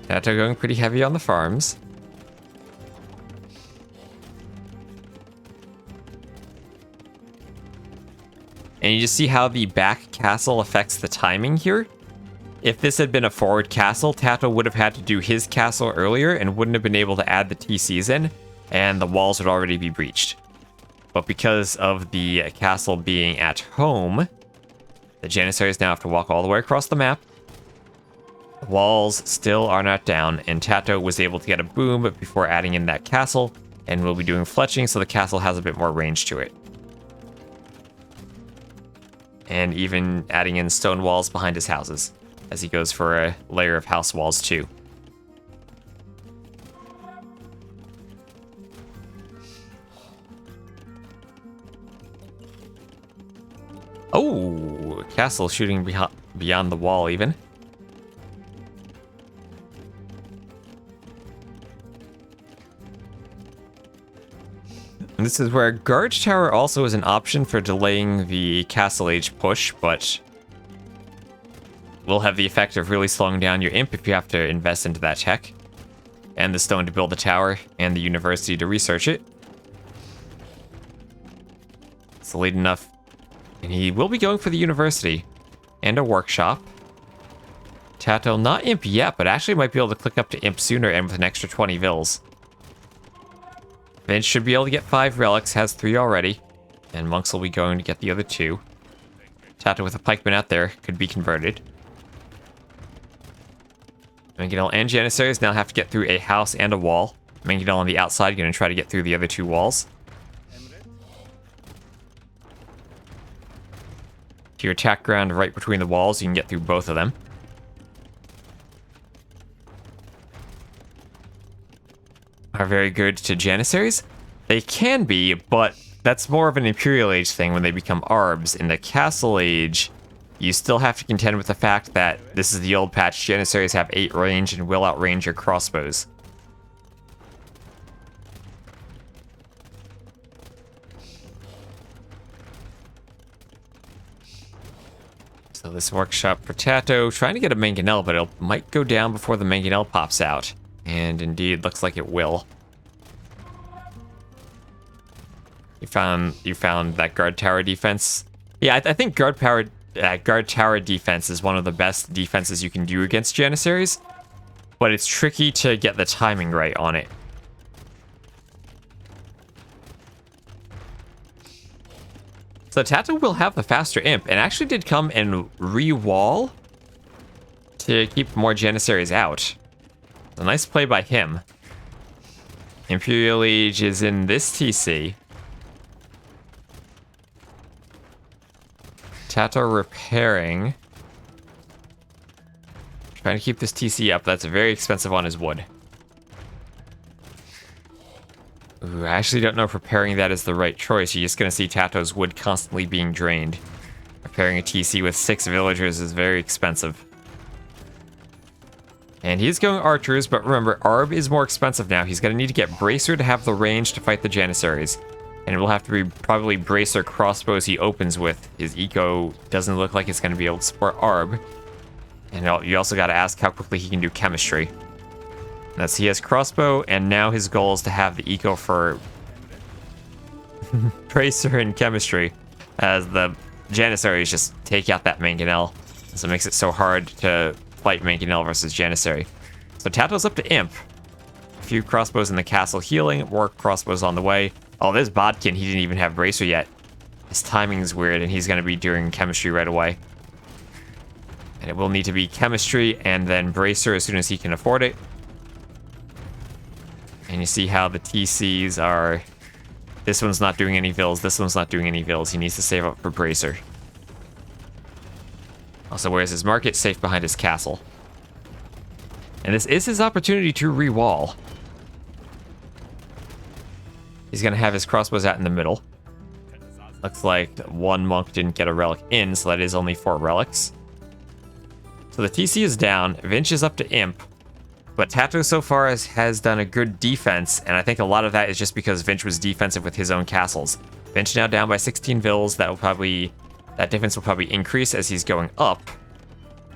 Tato going pretty heavy on the farms. And you just see how the back castle affects the timing here. If this had been a forward castle, Tato would have had to do his castle earlier and wouldn't have been able to add the TCs in, and the walls would already be breached. But because of the castle being at home, the Janissaries now have to walk all the way across the map. The walls still are not down, and Tato was able to get a boom before adding in that castle, and will be doing fletching so the castle has a bit more range to it. And even adding in stone walls behind his houses, as he goes for a layer of house walls too. Oh, castle shooting beyond the wall even. And this is where Guard Tower also is an option for delaying the Castle Age push, but will have the effect of really slowing down your imp if you have to invest into that tech. And the stone to build the tower, and the university to research it. It's late enough. And he will be going for the university. And a workshop. Tato, not imp yet, but actually might be able to click up to imp sooner and with an extra 20 Vills. Vince should be able to get 5 relics, has 3 already. And Monks will be going to get the other 2. Tato with a pikeman out there could be converted. Mangonel and Janissaries now have to get through a house and a wall. Mangonel on the outside going to try to get through the other 2 walls. To your attack ground right between the walls, you can get through both of them. Are very good to Janissaries? They can be, but that's more of an Imperial Age thing when they become Arbs. In the Castle Age, you still have to contend with the fact that this is the old patch. Janissaries have 8 range and will outrange your crossbows. So this workshop for Tato, trying to get a Mangonel, but it might go down before the Mangonel pops out. And indeed, looks like it will. You found that guard tower defense. Yeah, I think guard tower defense is one of the best defenses you can do against Janissaries, but it's tricky to get the timing right on it. So Tato will have the faster imp, and actually did come and re-wall to keep more Janissaries out. A nice play by him. Imperial Age is in this TC. Tato repairing. Trying to keep this TC up. That's very expensive on his wood. Ooh, I actually don't know if repairing that is the right choice. You're just going to see Tato's wood constantly being drained. Repairing a TC with 6 villagers is very expensive. And he's going archers, but remember, Arb is more expensive now. He's going to need to get Bracer to have the range to fight the Janissaries. And it will have to be probably Bracer crossbows he opens with. His eco doesn't look like it's going to be able to support Arb. And you also got to ask how quickly he can do chemistry. That's he has crossbow, and now his goal is to have the eco for Bracer and chemistry, as the Janissaries just take out that Mangonel. So it makes it so hard to fight Mangonel versus Janissary. So Tato's up to Imp. A few crossbows in the castle healing, more crossbows on the way. Oh, there's Bodkin. He didn't even have Bracer yet. His timing's weird, and he's going to be doing chemistry right away. And it will need to be chemistry and then Bracer as soon as he can afford it. And you see how the TCs are... This one's not doing any vills, this one's not doing any vills. He needs to save up for Bracer. Also, where's his market? Safe behind his castle. And this is his opportunity to re-wall. He's going to have his crossbows out in the middle. Looks like one monk didn't get a relic in, so that is only 4 relics. So the TC is down, Vinch is up to Imp. But Tato so far has done a good defense, and I think a lot of that is just because Vinch was defensive with his own castles. Vinch now down by 16 vills. That difference will probably increase as he's going up.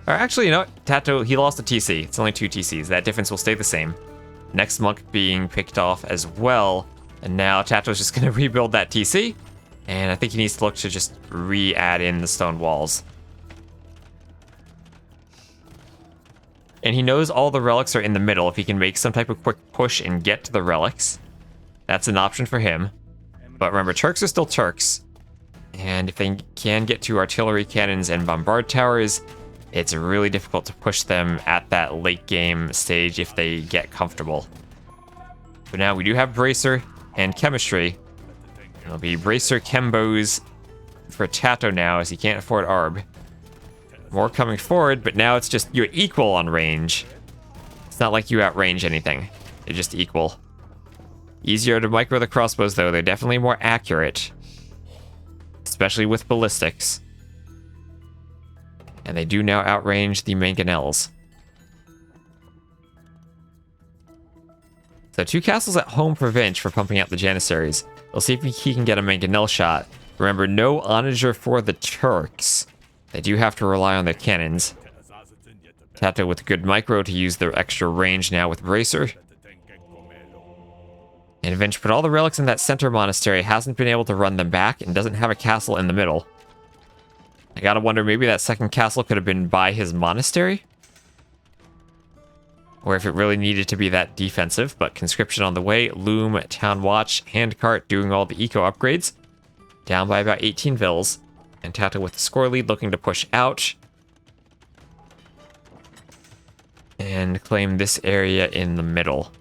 Or actually, you know what? Tato, he lost a TC. It's only 2 TCs. That difference will stay the same. Next monk being picked off as well. And now Tato's just going to rebuild that TC. And I think he needs to look to just re-add in the stone walls. And he knows all the relics are in the middle. If he can make some type of quick push and get to the relics, that's an option for him. But remember, Turks are still Turks. And if they can get to artillery cannons and bombard towers, it's really difficult to push them at that late game stage if they get comfortable. But now we do have Bracer and Chemistry. It'll be Bracer Chembos for Tato now, as he can't afford Arb. More coming forward, but now it's just you're equal on range. It's not like you outrange anything. They're just equal. Easier to micro the crossbows, though. They're definitely more accurate. Especially with ballistics. And they do now outrange the mangonels. So 2 castles at home for Vinch for pumping out the Janissaries. We'll see if he can get a mangonel shot. Remember, no onager for the Turks. They do have to rely on their cannons. Tato with a good micro to use their extra range now with Bracer. And Vinch put all the relics in that center monastery, hasn't been able to run them back, and doesn't have a castle in the middle. I gotta wonder, maybe that second castle could have been by his monastery? or if it really needed to be that defensive, but conscription on the way, loom, town watch, handcart doing all the eco upgrades. Down by about 18 vills, and Tato with the score lead looking to push out. And claim this area in the middle.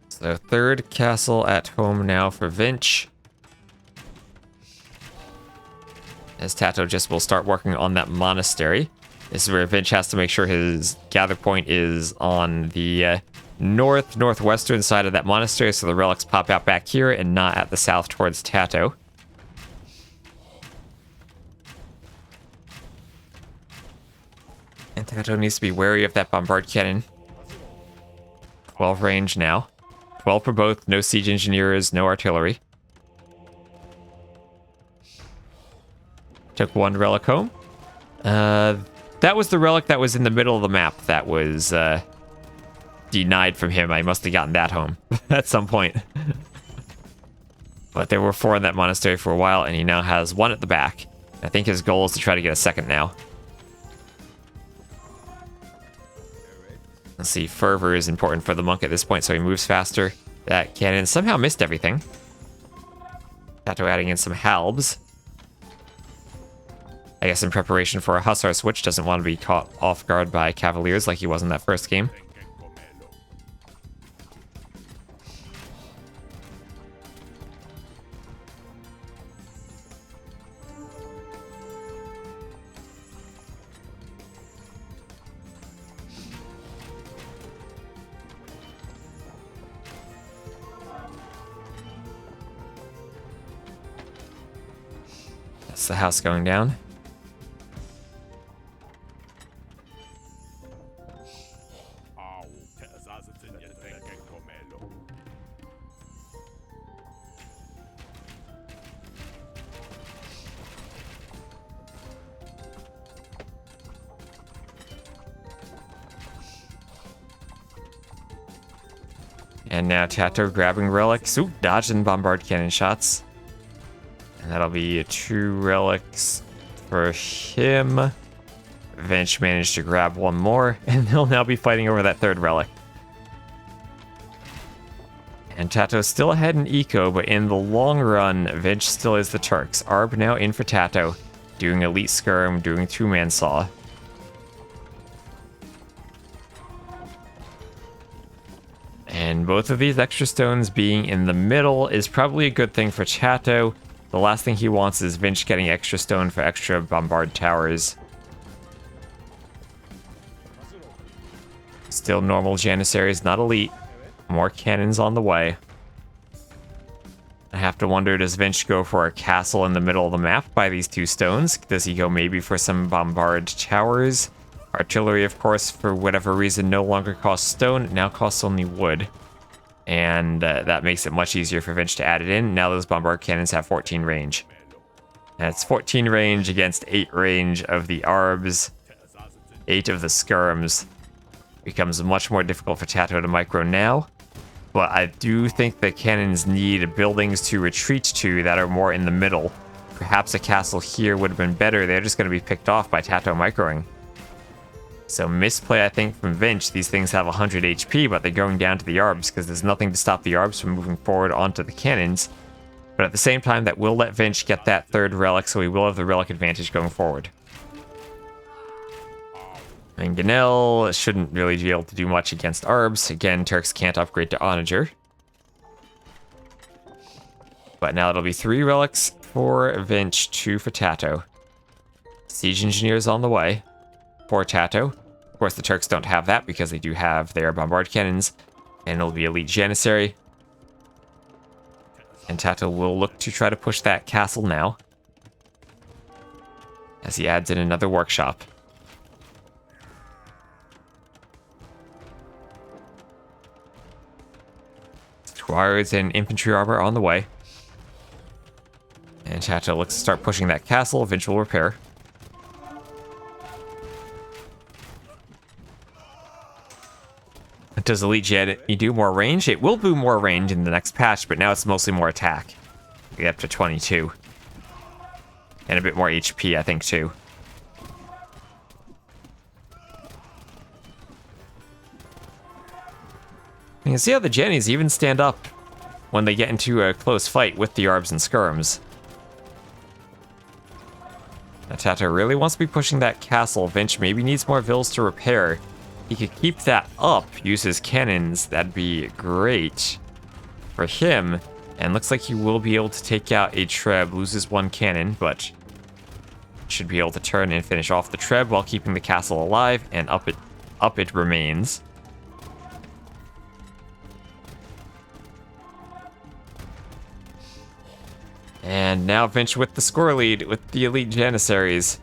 So third castle at home now for Vinch. As Tato just will start working on that monastery. This is where Vinch has to make sure his gather point is on the northwestern side of that monastery, so the relics pop out back here and not at the south towards Tato. And Tato needs to be wary of that bombard cannon. 12 range now. 12 for both, no siege engineers, no artillery. Took one relic home. That was the relic that was in the middle of the map that was denied from him. I must have gotten that home at some point. But there were 4 in that monastery for a while, and he now has 1 at the back. I think his goal is to try to get a second now. Let's see, fervor is important for the monk at this point, so he moves faster. That cannon somehow missed everything. Tato adding in some halbs. I guess in preparation for a hussar switch, doesn't want to be caught off guard by cavaliers like he was in that first game. That's the house going down. And now Tato grabbing relics. Ooh, dodging bombard cannon shots. And that'll be 2 relics for him. Vinch managed to grab 1 more, and he'll now be fighting over that 3rd relic. And Tato's still ahead in eco, but in the long run, Vinch still is the Turks. Arb now in for Tato, doing elite skirm, doing 2-man saw. And both of these extra stones being in the middle is probably a good thing for Tato. The last thing he wants is Vinch getting extra stone for extra bombard towers. Still normal Janissaries, not elite. More cannons on the way. I have to wonder, does Vinch go for a castle in the middle of the map by these 2 stones? Does he go maybe for some bombard towers? Artillery, of course, for whatever reason, no longer costs stone. It now costs only wood. And that makes it much easier for Vinch to add it in. Now those bombard cannons have 14 range. That's 14 range against 8 range of the Arbs. 8 of the skirms. Becomes much more difficult for Tato to micro now. But I do think the cannons need buildings to retreat to that are more in the middle. Perhaps a castle here would have been better. They're just going to be picked off by Tato microing. So misplay, I think, from Vinch. These things have 100 HP, but they're going down to the Arbs because there's nothing to stop the Arbs from moving forward onto the cannons. But at the same time, that will let Vinch get that 3rd relic, so he will have the relic advantage going forward. And Ganel shouldn't really be able to do much against Arbs. Again, Turks can't upgrade to Onager. But now it'll be 3 relics for Vinch, 2 for Tato. Siege Engineers on the way for Tato. Of course, the Turks don't have that because they do have their bombard cannons. And it'll be elite Janissary. And Tato will look to try to push that castle now, as he adds in another workshop. Squires and infantry armor on the way. And Tato looks to start pushing that castle, eventual repair. Does Elite Jet do more range? It will do more range in the next patch, but now it's mostly more attack. We get up to 22. And a bit more HP, I think, too. You can see how the Jennies even stand up when they get into a close fight with the Arbs and Skirms. Now, Tato really wants to be pushing that castle. Vinch maybe needs more vills to repair. He could keep that up, use his cannons. That'd be great for him. And looks like he will be able to take out a Treb. Loses one cannon, but should be able to turn and finish off the Treb while keeping the castle alive, and up it remains. And now Vinch with the score lead with the elite Janissaries.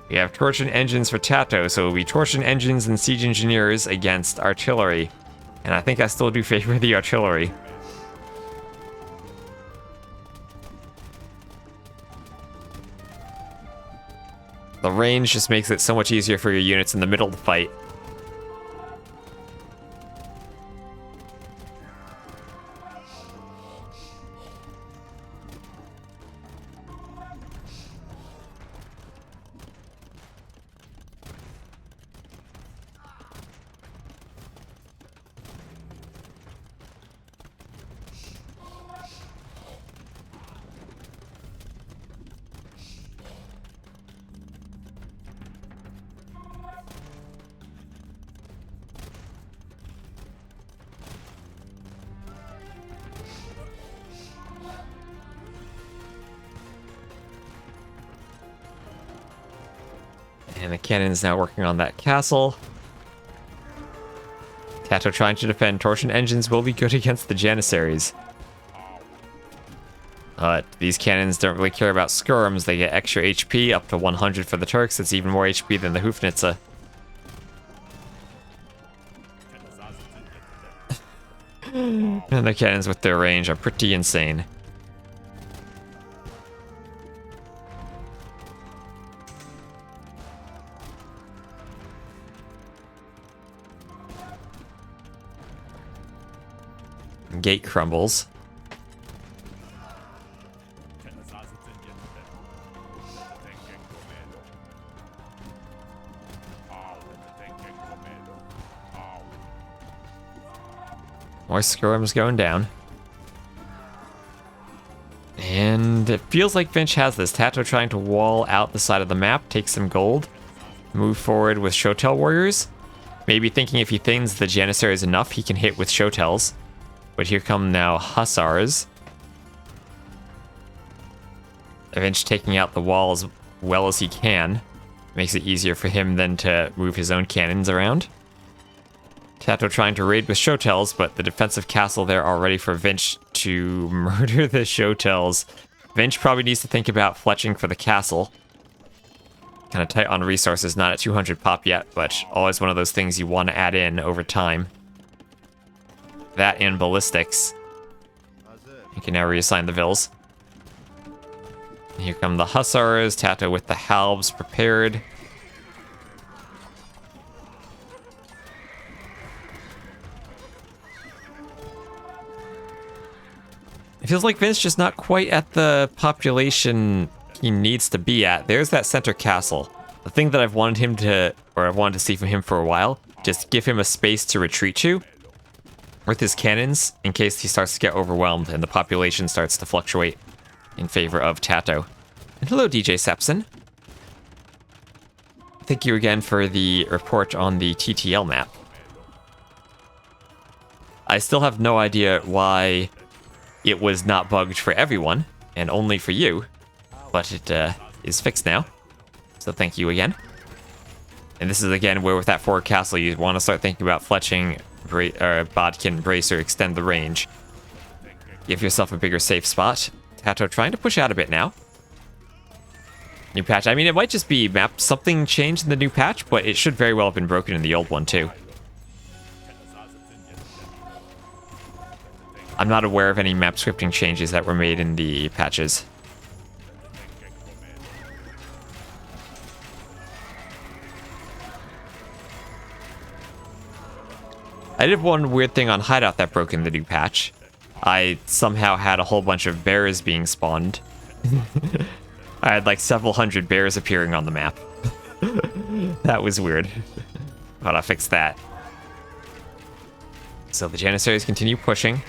We have torsion engines for Tato, so it'll be torsion engines and siege engineers against artillery. And I think I still do favor the artillery. The range just makes it so much easier for your units in the middle of the fight. And the cannon's now working on that castle. Tato trying to defend. Torsion engines will be good against the Janissaries. But these cannons don't really care about skirms. They get extra HP, up to 100 for the Turks. It's even more HP than the Hufnitze. And the cannons with their range are pretty insane. Gate crumbles. More skirms going down. And it feels like Vinch has this. Tato trying to wall out the side of the map, take some gold, move forward with Shotel warriors. Maybe thinking if he thins the Janissaries enough, he can hit with Shotels. But here come now Hussars. Vinch taking out the wall as well as he can. Makes it easier for him then to move his own cannons around. Tato trying to raid with Shotels, but the defensive castle there are ready for Vinch to murder the Shotels. Vinch probably needs to think about fletching for the castle. Kind of tight on resources, not at 200 pop yet, but always one of those things you want to add in over time. That and ballistics. You can now reassign the vills. Here come the Hussars. Tato with the halbs prepared. It feels like Vince just not quite at the population he needs to be at. There's that center castle. The thing that I've wanted him to, or I've wanted to see from him for a while, just give him a space to retreat to with his cannons in case he starts to get overwhelmed and the population starts to fluctuate in favor of Tato. And hello, DJ Sepson. Thank you again for the report on the TTL map. I still have no idea why it was not bugged for everyone and only for you, but it is fixed now. So thank you again. And this is again where with that forward castle you want to start thinking about fletching, Bodkin, Bracer, extend the range. Give yourself a bigger safe spot. Tato trying to push out a bit now. New patch. I mean, it might just be map. Something changed in the new patch, but it should very well have been broken in the old one too. I'm not aware of any map scripting changes that were made in the patches. I did one weird thing on Hideout that broke in the new patch. I somehow had a whole bunch of bears being spawned I had like several hundred bears appearing on the map. That was weird. But I'll fix that. So the Janissaries continue pushing.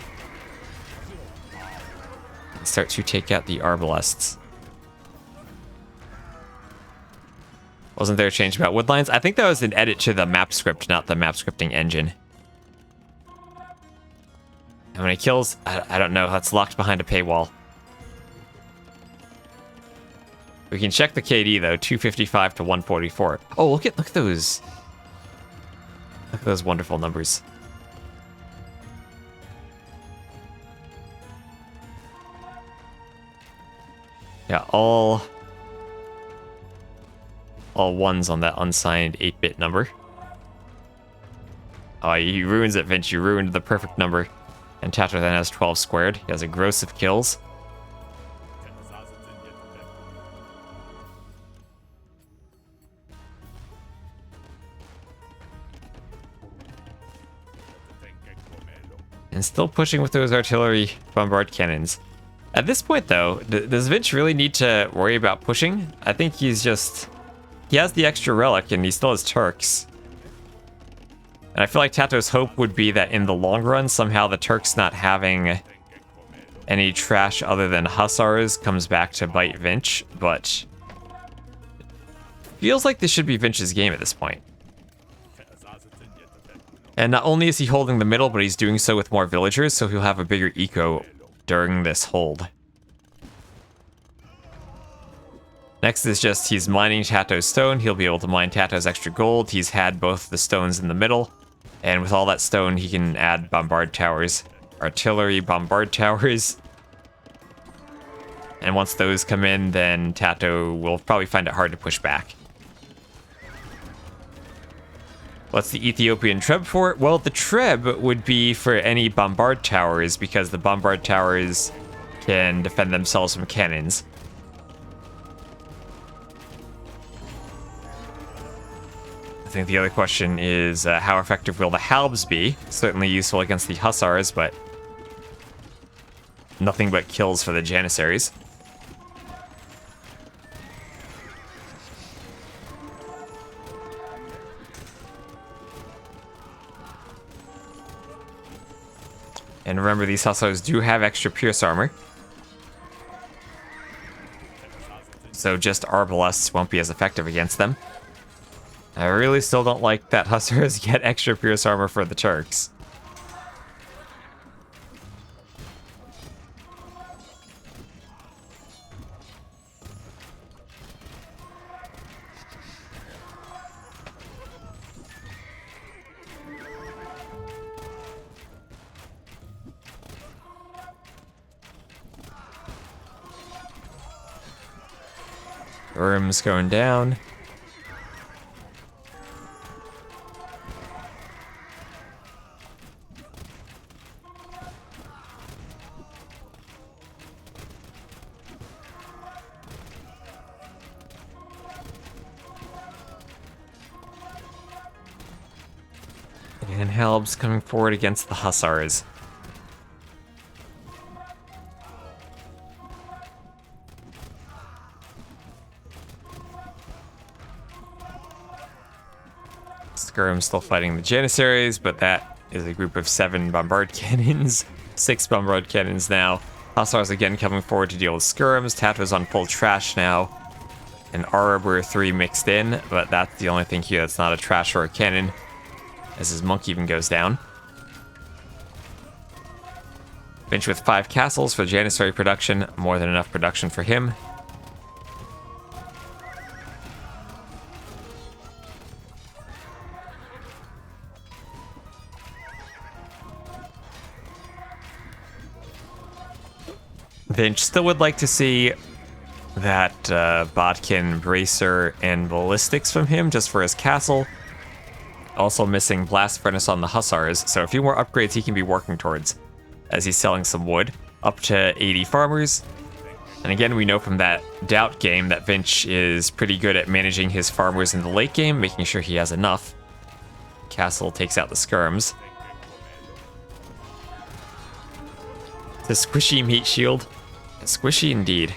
Start to take out the Arbalests. Wasn't there a change about woodlines? I think that was an edit to the map script, not the map scripting engine. How many kills? I don't know. That's locked behind a paywall. We can check the KD though. 255 to 144. Oh, look at those. Look at those wonderful numbers. Yeah, all ones on that unsigned 8-bit number. Oh, he ruins it, Vince. You ruined the perfect number. And Tato then has 12 squared. He has a gross of kills. And still pushing with those artillery bombard cannons. At this point, though, does Vince really need to worry about pushing? I think he's just... He has the extra relic, and he still has Turks. And I feel like Tato's hope would be that in the long run, somehow the Turks not having any trash other than Hussars comes back to bite Vinch, but... Feels like this should be Vinch's game at this point. And not only is he holding the middle, but he's doing so with more villagers, so he'll have a bigger eco during this hold. Next is just he's mining Tato's stone. He'll be able to mine Tato's extra gold. He's had both the stones in the middle, and with all that stone, he can add bombard towers, artillery bombard towers. And once those come in, then Tato will probably find it hard to push back. What's the Ethiopian Treb for? Well, the Treb would be for any bombard towers, because the bombard towers can defend themselves from cannons. I think the other question is how effective will the Halbs be? Certainly useful against the Hussars, but nothing but kills for the Janissaries. And remember, these Hussars do have extra pierce armor. So just Arbalests won't be as effective against them. I really still don't like that Hussars get extra pierce armor for the Turks. Worms going down. And Halb's coming forward against the Hussars. Skirm's still fighting the Janissaries, but that is a group of 7 bombard cannons. 6 bombard cannons now. Hussars again coming forward to deal with Skirms. Tato's on full trash now. And Arbor 3 mixed in, but that's the only thing here that's not a trash or a cannon, as his monk even goes down. Finch with 5 castles for Janissary production, more than enough production for him. Finch still would like to see that Bodkin, Bracer, and Ballistics from him just for his castle. Also missing Blast Furnace on the Hussars, so a few more upgrades he can be working towards as he's selling some wood. Up to 80 farmers. And again, we know from that Doubt game that Vinch is pretty good at managing his farmers in the late game, making sure he has enough. Castle takes out the Skirms. The squishy meat shield. Squishy indeed.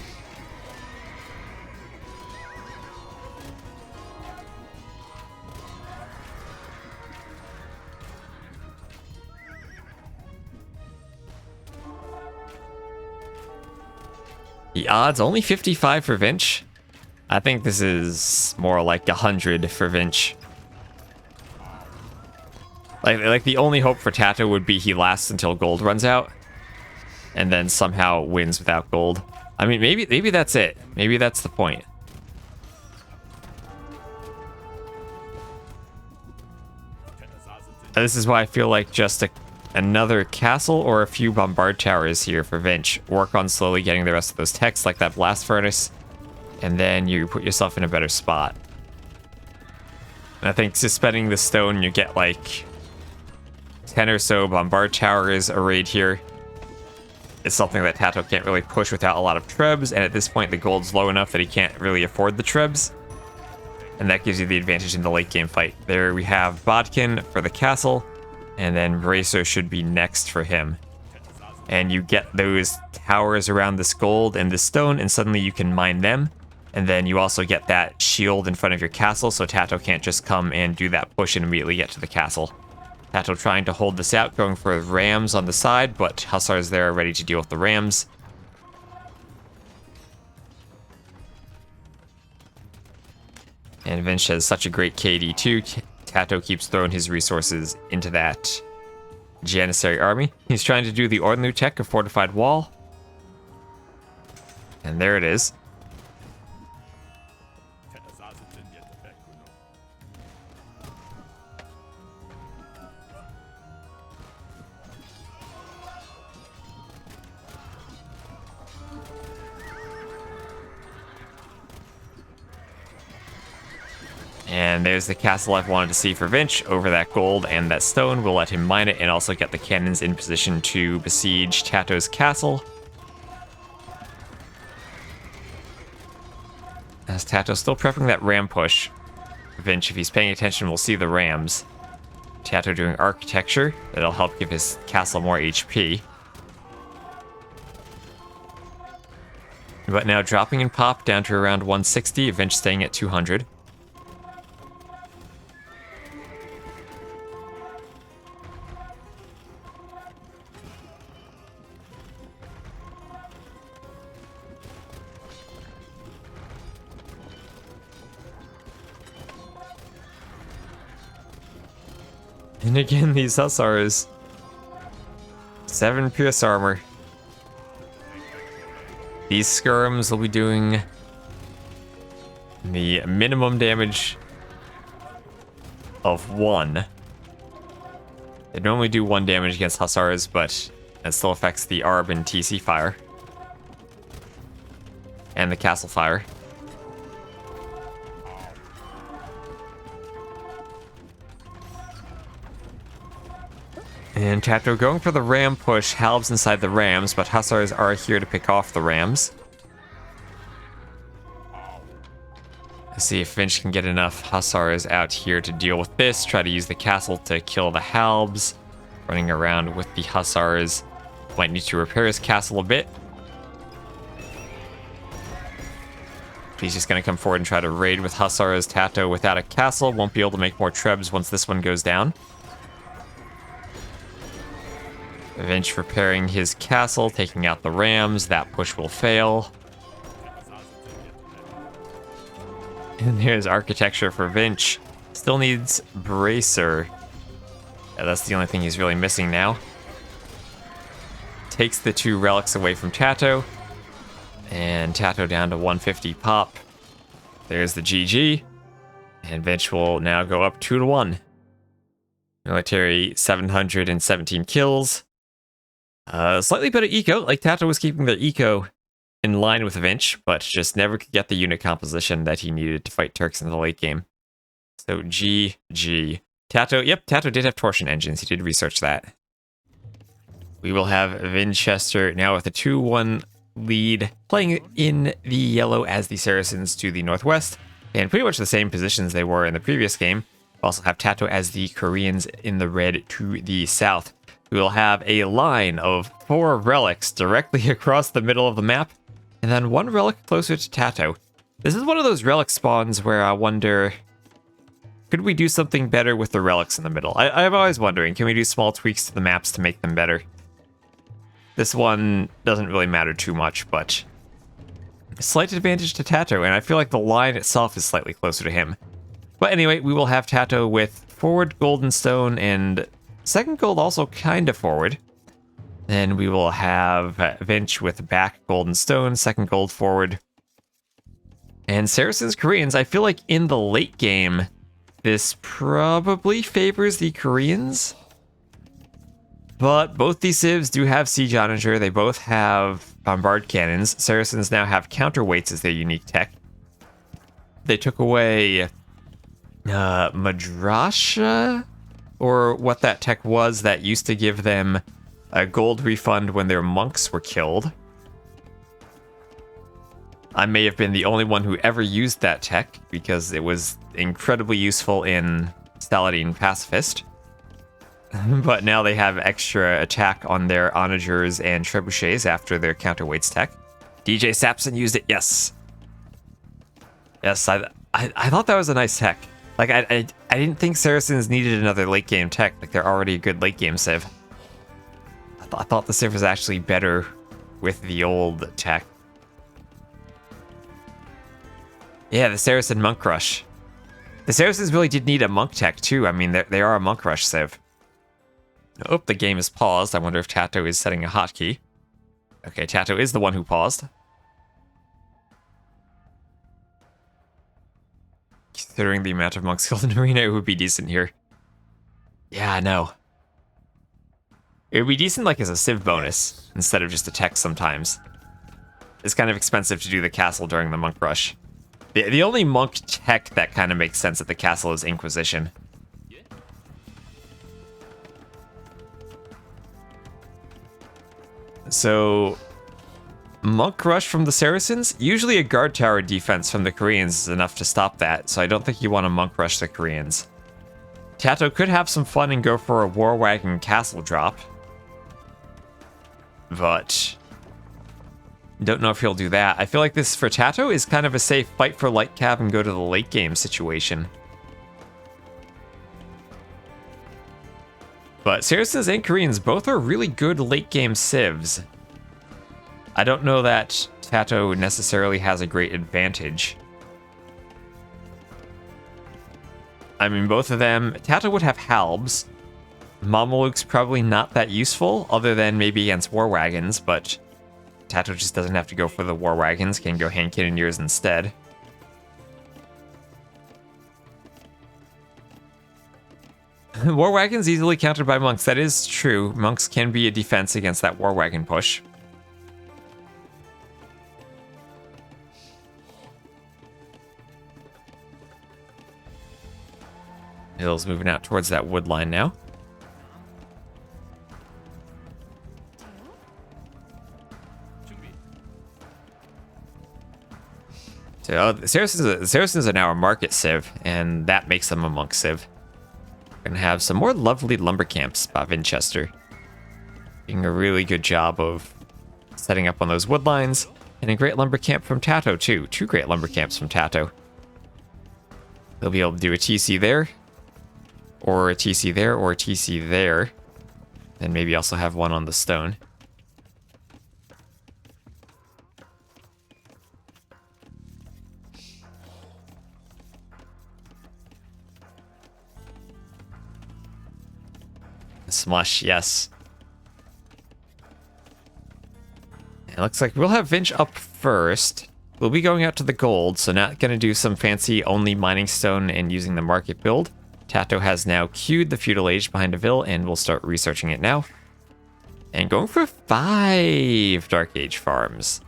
The odds only 55 for Vinch. I think this is more like 100 for Vinch. Like the only hope for Tato would be he lasts until gold runs out, and then somehow wins without gold. I mean, maybe that's it. Maybe that's the point. This is why I feel like just another castle or a few bombard towers here for Vinch. Work on slowly getting the rest of those techs, like that blast furnace, and then you put yourself in a better spot. And I think just spending the stone, you get like 10 or so bombard towers arrayed here. It's something that Tato can't really push without a lot of trebs, and at this point the gold's low enough that he can't really afford the trebs. And that gives you the advantage in the late game fight. There we have Bodkin for the castle, and then Bracer should be next for him. And you get those towers around this gold and this stone, and suddenly you can mine them. And then you also get that shield in front of your castle, so Tato can't just come and do that push and immediately get to the castle. Tato trying to hold this out, going for rams on the side, but Hussars there ready to deal with the rams. And Vinch has such a great KD too. Tato keeps throwing his resources into that Janissary army. He's trying to do the Ordenlu tech of fortified wall. And there it is. And there's the castle I've wanted to see for Vinch over that gold and that stone. We'll let him mine it and also get the cannons in position to besiege Tato's castle. As Tato's still prepping that ram push. Vinch, if he's paying attention, will see the rams. Tato doing architecture. That'll help give his castle more HP. But now dropping in pop down to around 160. Vinch staying at 200. And again, these Hussars. 7 pierce armor. These skirms will be doing the minimum damage of 1. They normally do 1 damage against Hussars, but it still affects the ARB and TC fire. And the castle fire. And Tato going for the ram push, halves inside the rams, but Hussars are here to pick off the rams. Let's see if Vinch can get enough Hussars out here to deal with this. Try to use the castle to kill the halbs. Running around with the Hussars. Might need to repair his castle a bit. He's just going to come forward and try to raid with Hussars. Tato without a castle won't be able to make more trebs once this one goes down. Vinch repairing his castle, taking out the rams. That push will fail. And there's architecture for Vinch. Still needs Bracer. Yeah, that's the only thing he's really missing now. Takes the 2 relics away from Tato. And Tato down to 150 pop. There's the GG. And Vinch will now go up 2-1. Military 717 kills. Slightly better eco, like Tato was keeping their eco in line with Vinch, but just never could get the unit composition that he needed to fight Turks in the late game. So GG. Tato, yep, Tato did have torsion engines, he did research that. We will have Vinchester now with a 2-1 lead, playing in the yellow as the Saracens to the northwest, and pretty much the same positions they were in the previous game. We also have Tato as the Koreans in the red to the south. We will have a line of 4 relics directly across the middle of the map, and then 1 relic closer to Tato. This is one of those relic spawns where I wonder, could we do something better with the relics in the middle? I'm always wondering, can we do small tweaks to the maps to make them better? This one doesn't really matter too much, but slight advantage to Tato, and I feel like the line itself is slightly closer to him. But anyway, we will have Tato with forward golden stone and second gold also kind of forward. Then we will have Vinch with back golden stone, second gold forward. And Saracens Koreans, I feel like in the late game, this probably favors the Koreans. But both these civs do have siege onager. They both have bombard cannons. Saracens now have counterweights as their unique tech. They took away Madrasha, or what that tech was that used to give them a gold refund when their monks were killed. I may have been the only one who ever used that tech because it was incredibly useful in Saladin Pacifist. But now they have extra attack on their onagers and trebuchets after their counterweights tech. DJ Sapson used it, yes. Yes, I thought that was a nice tech. Like, I didn't think Saracens needed another late game tech. Like, they're already a good late game civ. I thought the civ was actually better with the old tech. Yeah, the Saracen Monk Rush. The Saracens really did need a monk tech too. I mean, they are a Monk Rush civ. Oh, the game is paused. I wonder if Tato is setting a hotkey. Okay, Tato is the one who paused. Considering the amount of monks killed in Arena, it would be decent here. Yeah, I know. It would be decent like as a civ bonus, instead of just a tech sometimes. It's kind of expensive to do the castle during the Monk Rush. The only monk tech that kind of makes sense at the castle is Inquisition. So, Monk Rush from the Saracens? Usually a guard tower defense from the Koreans is enough to stop that, so I don't think you want to Monk Rush the Koreans. Tato could have some fun and go for a War Wagon castle drop. But don't know if he'll do that. I feel like this for Tato is kind of a safe fight for light cav and go to the late game situation. But Saracens and Koreans both are really good late game civs. I don't know that Tato necessarily has a great advantage. I mean, both of them, Tato would have halbs. Mamelukes probably not that useful, other than maybe against war wagons, but Tato just doesn't have to go for the war wagons, can go hand cannoneers instead. War wagons easily countered by monks, that is true. Monks can be a defense against that war wagon push. Hill's moving out towards that wood line now. So the Saracens are now a market civ, and that makes them a monk civ. Gonna have some more lovely lumber camps by Winchester. Doing a really good job of setting up on those wood lines, and a great lumber camp from Tato too. Two great lumber camps from Tato. They'll be able to do a TC there, or a TC there, or a TC there. Then maybe also have one on the stone. Smush, yes. It looks like we'll have Vinch up first. We'll be going out to the gold, so not going to do some fancy only mining stone and using the market build. Tato has now queued the feudal age behind a Ville, and we'll start researching it now. And going for 5 Dark Age farms.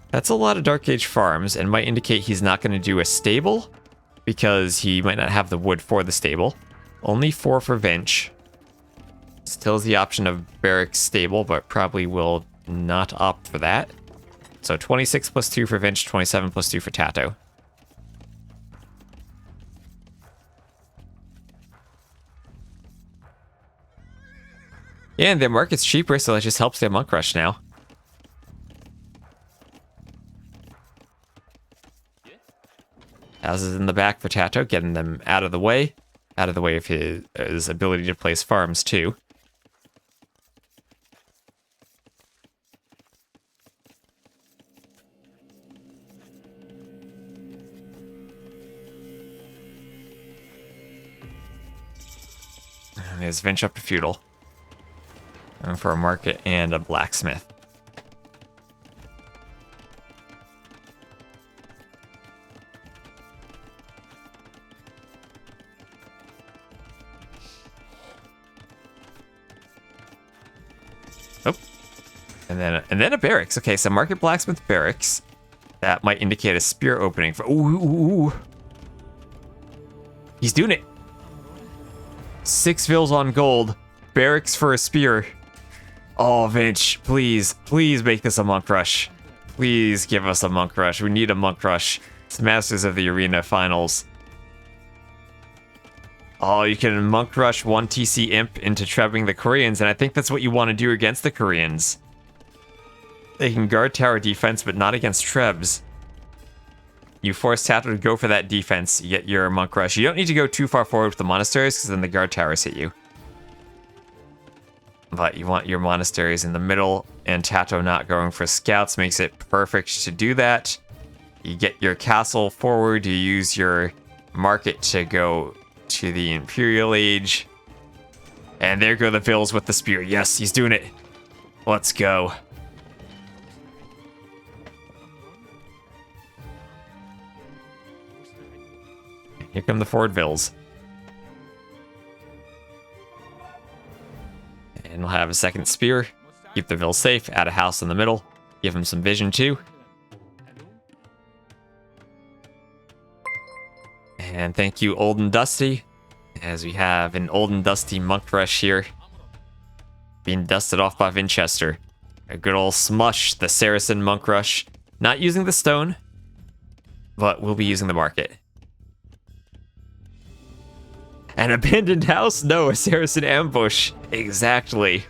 That's a lot of Dark Age farms, and might indicate he's not going to do a stable, because he might not have the wood for the stable. Only 4 for Vinch. Still has the option of barracks stable, but probably will not opt for that. So 26 plus 2 for Vinch, 27 plus 2 for Tato. Yeah, and their market's cheaper, so that just helps their monk rush now. Houses in the back for Tato, getting them out of the way. Out of the way of his ability to place farms, too. And there's Vinch up to feudal. And for a market and a blacksmith. Oh. And then a barracks. Okay, so market blacksmith barracks. That might indicate a spear opening for ooh. He's doing it. 6 vills on gold. Barracks for a spear. Oh, Vinch, please make this a monk rush. Please give us a monk rush. We need a monk rush. It's Masters of the Arena finals. Oh, you can monk rush 1 TC imp into trebbing the Koreans, and I think that's what you want to do against the Koreans. They can guard tower defense, but not against trebs. You force Tato to go for that defense, you get your monk rush. You don't need to go too far forward with the monasteries, because then the guard towers hit you. But you want your monasteries in the middle, and Tato not going for scouts makes it perfect to do that. You get your castle forward, you use your market to go to the Imperial Age. And there go the vills with the spear. Yes, he's doing it. Let's go. Here come the forward vills. And we'll have a second spear. Keep the vills safe. Add a house in the middle. Give him some vision too. And thank you, Old and Dusty. As we have an Old and Dusty monk rush here. Being dusted off by Winchester. A good old smush, the Saracen monk rush. Not using the stone, but we'll be using the market. An abandoned house? No, a Saracen ambush. Exactly.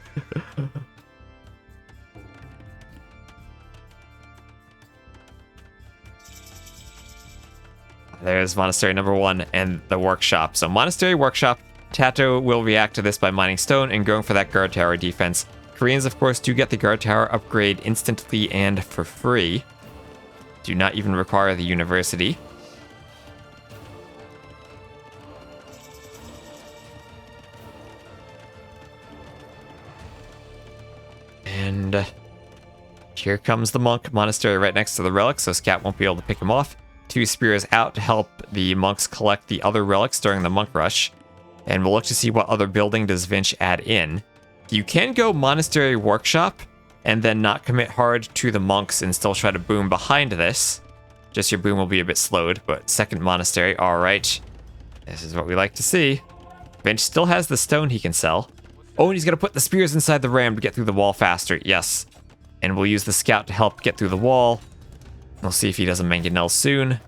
There's monastery number 1 and the workshop. So monastery workshop. Tato will react to this by mining stone and going for that guard tower defense. Koreans, of course, do get the guard tower upgrade instantly and for free. Do not even require the university. And here comes the monk monastery right next to the relic, so Scout won't be able to pick him off. 2 spears out to help the monks collect the other relics during the monk rush. And we'll look to see what other building does Vinch add in. You can go monastery workshop and then not commit hard to the monks and still try to boom behind this. Just your boom will be a bit slowed, but second monastery, alright. This is what we like to see. Vinch still has the stone he can sell. Oh, and he's going to put the spears inside the ram to get through the wall faster. Yes. And we'll use the scout to help get through the wall. We'll see if he does a mangonel soon.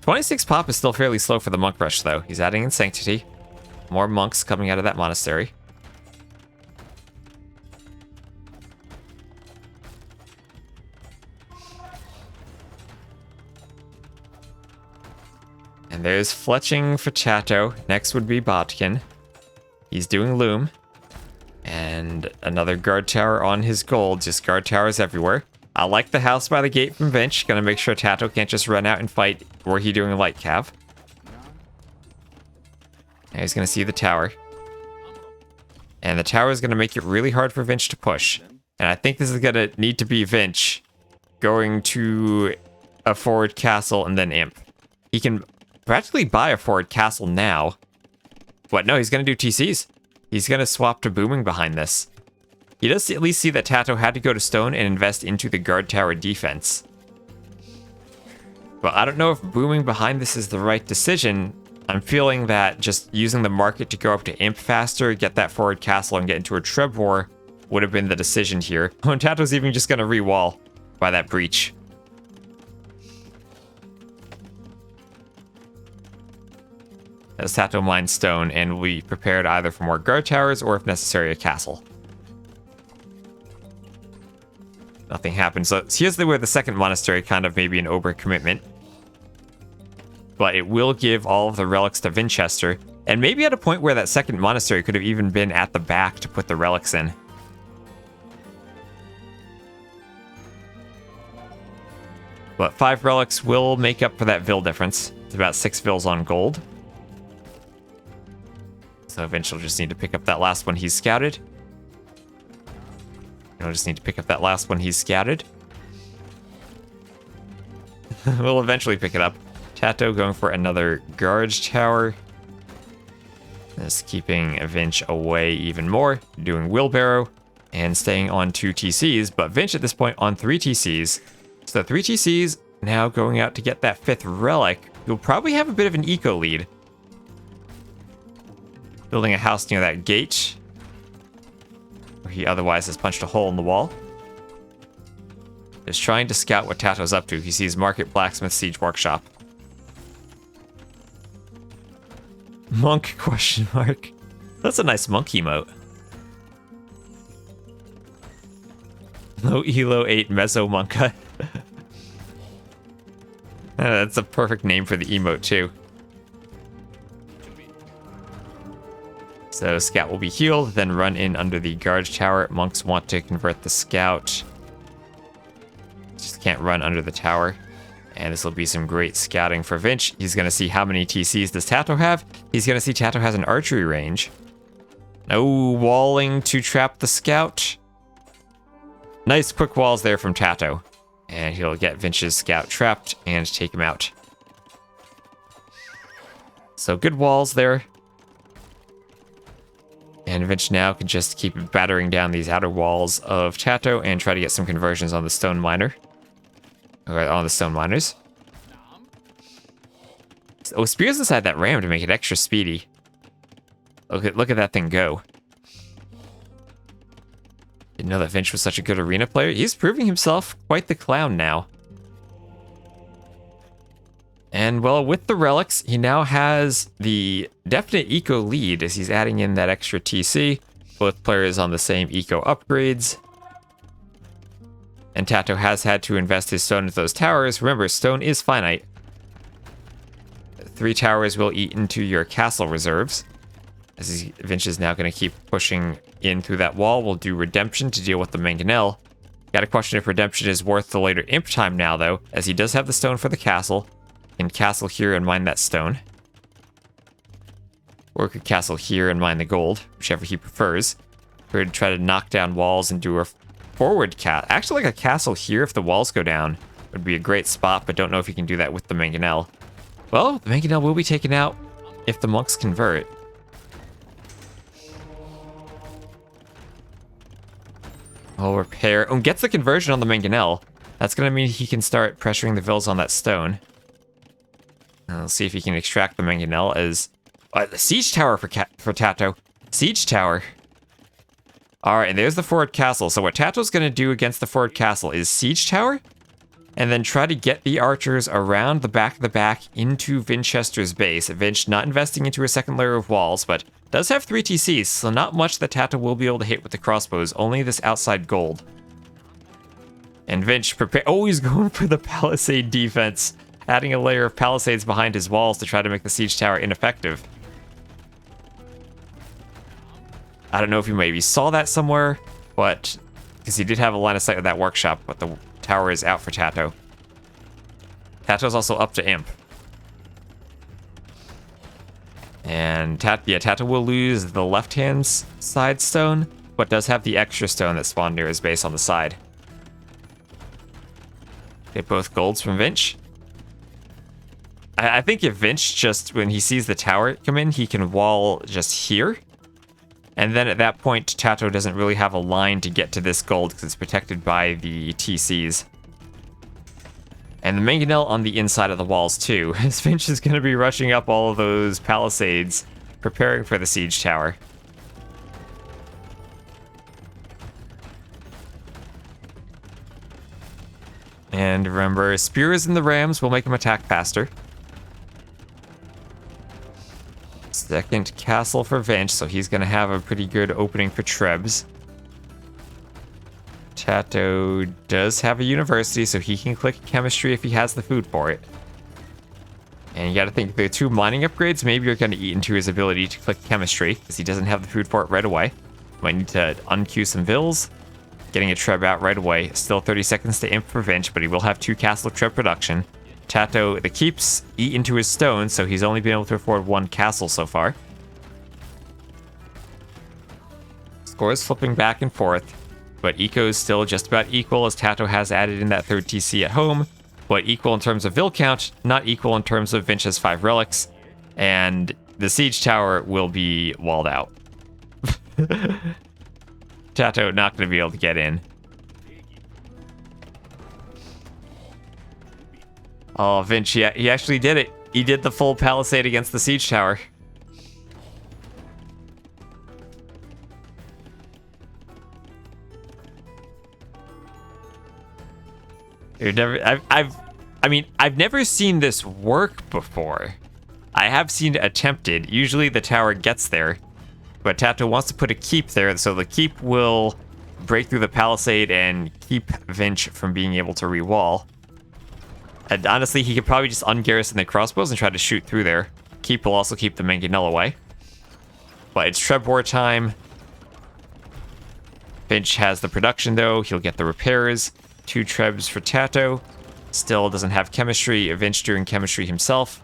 .26 pop is still fairly slow for the monk rush, though. He's adding in sanctity. More monks coming out of that monastery. And there's fletching for Tato. Next would be Botkin. He's doing loom. And another guard tower on his gold. Just guard towers everywhere. I like the house by the gate from Vinch. Gonna make sure Tato can't just run out and fight. Were he doing a light cav? And he's gonna see the tower. And the tower is gonna make it really hard for Vinch to push. And I think this is gonna need to be Vinch going to a forward castle and then imp. He can practically buy a forward castle now. What? No, he's gonna do TCs. He's gonna swap to booming behind this. He does at least see that Tato had to go to stone and invest into the guard tower defense. But I don't know if booming behind this is the right decision. I'm feeling that just using the market to go up to imp faster, get that forward castle, and get into a treb war would have been the decision here. Oh, and Tato's even just gonna re-wall by that breach. As Tato mines stone, and we prepared either for more guard towers or, if necessary, a castle. Nothing happens. So here's where the second monastery kind of maybe an over-commitment. But it will give all of the relics to Winchester. And maybe at a point where that second monastery could have even been at the back to put the relics in. But 5 relics will make up for that Vil difference. It's about 6 Vils on gold. So eventually we'll just need to pick up that last one he's scouted. We'll just need to pick up that last one he's scouted. We'll eventually pick it up. Tato going for another guard tower. Just keeping Vinch away even more. Doing wheelbarrow and staying on 2 TCs. But Vinch at this point on 3 TCs. So 3 TCs now going out to get that 5th relic. You'll probably have a bit of an eco lead. Building a house near that gate, where he otherwise has punched a hole in the wall. Is trying to scout what Tato's up to. He sees Market, Blacksmith, Siege Workshop. Monk, question mark. That's a nice monk emote. Low Elo 8 Meso Monka. That's a perfect name for the emote, too. So scout will be healed, then run in under the guard tower. Monks want to convert the scout. Just can't run under the tower. And this will be some great scouting for Vinch. He's going to see how many TCs does Tato have. He's going to see Tato has an archery range. No walling to trap the scout. Nice quick walls there from Tato. And he'll get Vinch's scout trapped and take him out. So good walls there. And Vinch now can just keep battering down these outer walls of Tato and try to get some conversions on the stone miner. Or on the stone miners. Oh, spears inside that ram to make it extra speedy. Look at that thing go. Didn't know that Vinch was such a good arena player. He's proving himself quite the clown now. And well, with the relics, he now has the definite eco lead as he's adding in that extra TC. Both players on the same eco upgrades. And Tato has had to invest his stone into those towers. Remember, stone is finite. 3 towers will eat into your castle reserves. As Vinch is now going to keep pushing in through that wall. We'll do Redemption to deal with the Mangonel. Gotta question if Redemption is worth the later imp time now, though, as he does have the stone for the castle. Can castle here and mine that stone. Or could castle here and mine the gold, whichever he prefers. Or try to knock down walls and do a forward cat. Actually, like a castle here if the walls go down would be a great spot, but don't know if he can do that with the Mangonel. Well, the Mangonel will be taken out if the monks convert. I'll repair. Oh, gets the conversion on the Mangonel. That's going to mean he can start pressuring the Vils on that stone. Let's see if he can extract the Mangonel as... the Siege Tower for Tato. Siege Tower. Alright, and there's the forward castle. So what Tato's going to do against the forward castle is Siege Tower, and then try to get the archers around the back into Vinchester's base. Vinch not investing into a second layer of walls, but does have 3 TCs, so not much that Tato will be able to hit with the crossbows, only this outside gold. And Vinch always going for the palisade defense, adding a layer of palisades behind his walls to try to make the siege tower ineffective. I don't know if you maybe saw that somewhere, but because he did have a line of sight of that workshop, but the tower is out for Tato. Tato's also up to imp. And Tato will lose the left-hand side stone, but does have the extra stone that spawned near his base on the side. Get both golds from Vinch. I think if Vinch just, when he sees the tower come in, he can wall just here. And then at that point, Tato doesn't really have a line to get to this gold because it's protected by the TCs. And the Mangonel on the inside of the walls too. As Vinch is going to be rushing up all of those palisades, preparing for the siege tower. And remember, spears in the rams will make him attack faster. Second castle for Vinch, so he's going to have a pretty good opening for Trebs. Tato does have a university, so he can click chemistry if he has the food for it. And you got to think, the 2 mining upgrades maybe are going to eat into his ability to click chemistry, because he doesn't have the food for it right away. Might need to unqueue some Vils. getting a Treb out right away. Still 30 seconds to imp for Vinch, but he will have 2 castle Treb production. Tato, the keeps eat into his stone, so he's only been able to afford 1 castle so far. Scores flipping back and forth, but eco is still just about equal as Tato has added in that 3rd TC at home, but equal in terms of Vil count, not equal in terms of Vinch's 5 relics, and the siege tower will be walled out. Tato not going to be able to get in. Oh, Vinch, he actually did it. He did the full palisade against the siege tower. I've never seen this work before. I have seen it attempted. Usually the tower gets there, but Tato wants to put a keep there, so the keep will break through the palisade and keep Vinch from being able to re-wall. And honestly, he could probably just ungarrison the crossbows and try to shoot through there. Keep will also keep the mangonel away. But it's Treb war time. Vinch has the production though. He'll get the repairs. 2 Trebs for Tato. Still doesn't have chemistry. Vinch doing chemistry himself.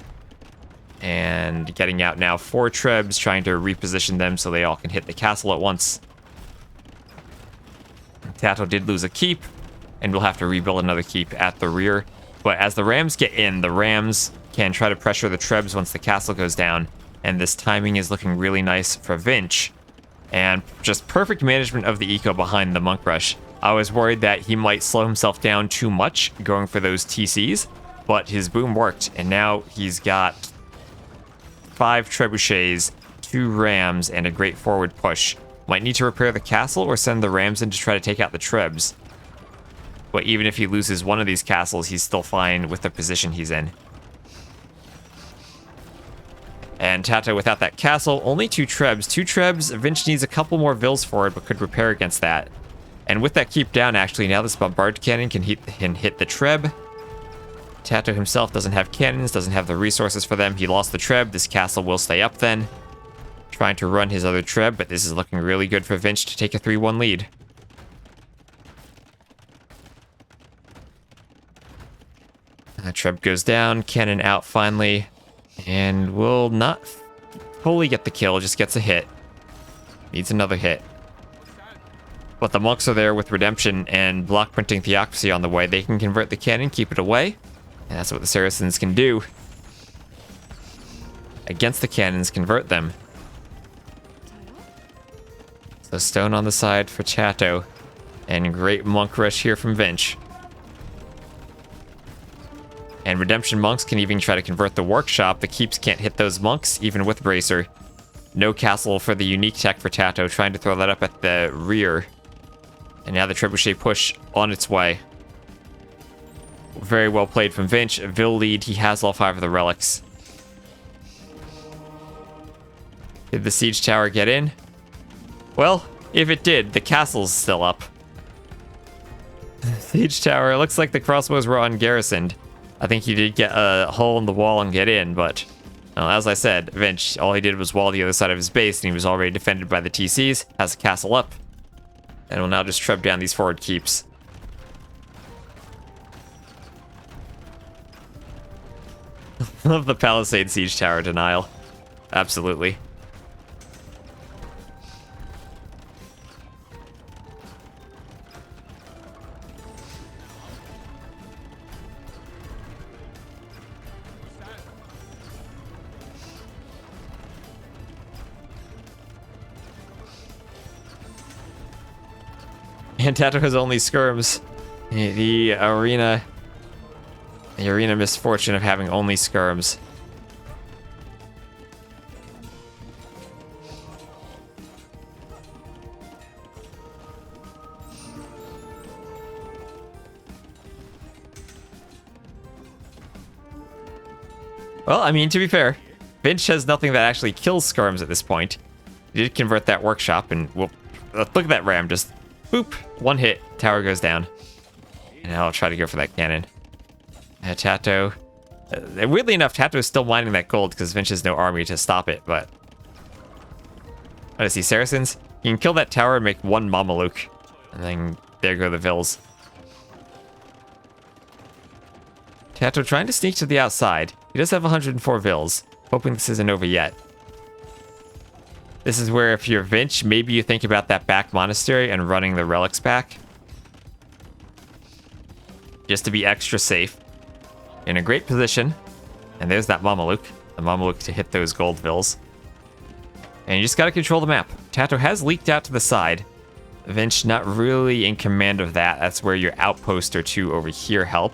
And getting out now 4 Trebs, trying to reposition them so they all can hit the castle at once. Tato did lose a keep, and we'll have to rebuild another keep at the rear. But as the Rams get in, the Rams can try to pressure the Trebs once the castle goes down. And this timing is looking really nice for Vinch. And just perfect management of the eco behind the Monk Rush. I was worried that he might slow himself down too much going for those TCs, but his boom worked, and now he's got 5 trebuchets, 2 Rams, and a great forward push. Might need to repair the castle or send the Rams in to try to take out the Trebs. But even if he loses one of these castles, he's still fine with the position he's in. And Tato without that castle, only 2 Trebs. 2 Trebs, Vinch needs a couple more Vils forward, but could repair against that. And with that keep down, actually, now this bombard cannon can hit the Treb. Tato himself doesn't have cannons, doesn't have the resources for them. He lost the Treb. This castle will stay up then. Trying to run his other Treb, but this is looking really good for Vinch to take a 3-1 lead. Treb goes down, cannon out finally, and will not fully get the kill, just gets a hit. Needs another hit. But the monks are there with Redemption and block printing Theocracy on the way. They can convert the cannon, keep it away, and that's what the Saracens can do. Against the cannons, convert them. So stone on the side for Tato, and great monk rush here from Vinch. And Redemption monks can even try to convert the workshop. The keeps can't hit those monks, even with Bracer. No castle for the unique tech for Tato, trying to throw that up at the rear. And now the trebuchet push on its way. Very well played from Vinch. Vil lead, he has all 5 of the relics. Did the siege tower get in? Well, if it did, the castle's still up. Siege tower, it looks like the crossbows were ungarrisoned. I think he did get a hole in the wall and get in, but as I said, Vinch, all he did was wall the other side of his base, and he was already defended by the TCs, has a castle up, and will now just treb down these forward keeps. Love the Palisade Siege Tower denial. Absolutely. And Tato has only skirms. The arena misfortune of having only skirms. Well, I mean, to be fair, Vinch has nothing that actually kills skirms at this point. He did convert that workshop, and well, look at that ram, just boop, one hit, tower goes down. And I'll try to go for that cannon. Tato. Weirdly enough, Tato is still mining that gold because Vinch has no army to stop it, but... What is he, Saracens? You can kill that tower and make one Mameluke. And then there go the Vills. Tato trying to sneak to the outside. He does have 104 Vills. Hoping this isn't over yet. This is where if you're Vinch, maybe you think about that back monastery and running the relics back. Just to be extra safe. In a great position. And there's that Mameluke. The Mameluke to hit those gold Vills. And you just gotta control the map. Tato has leaked out to the side. Vinch not really in command of that. That's where your outpost or two over here help.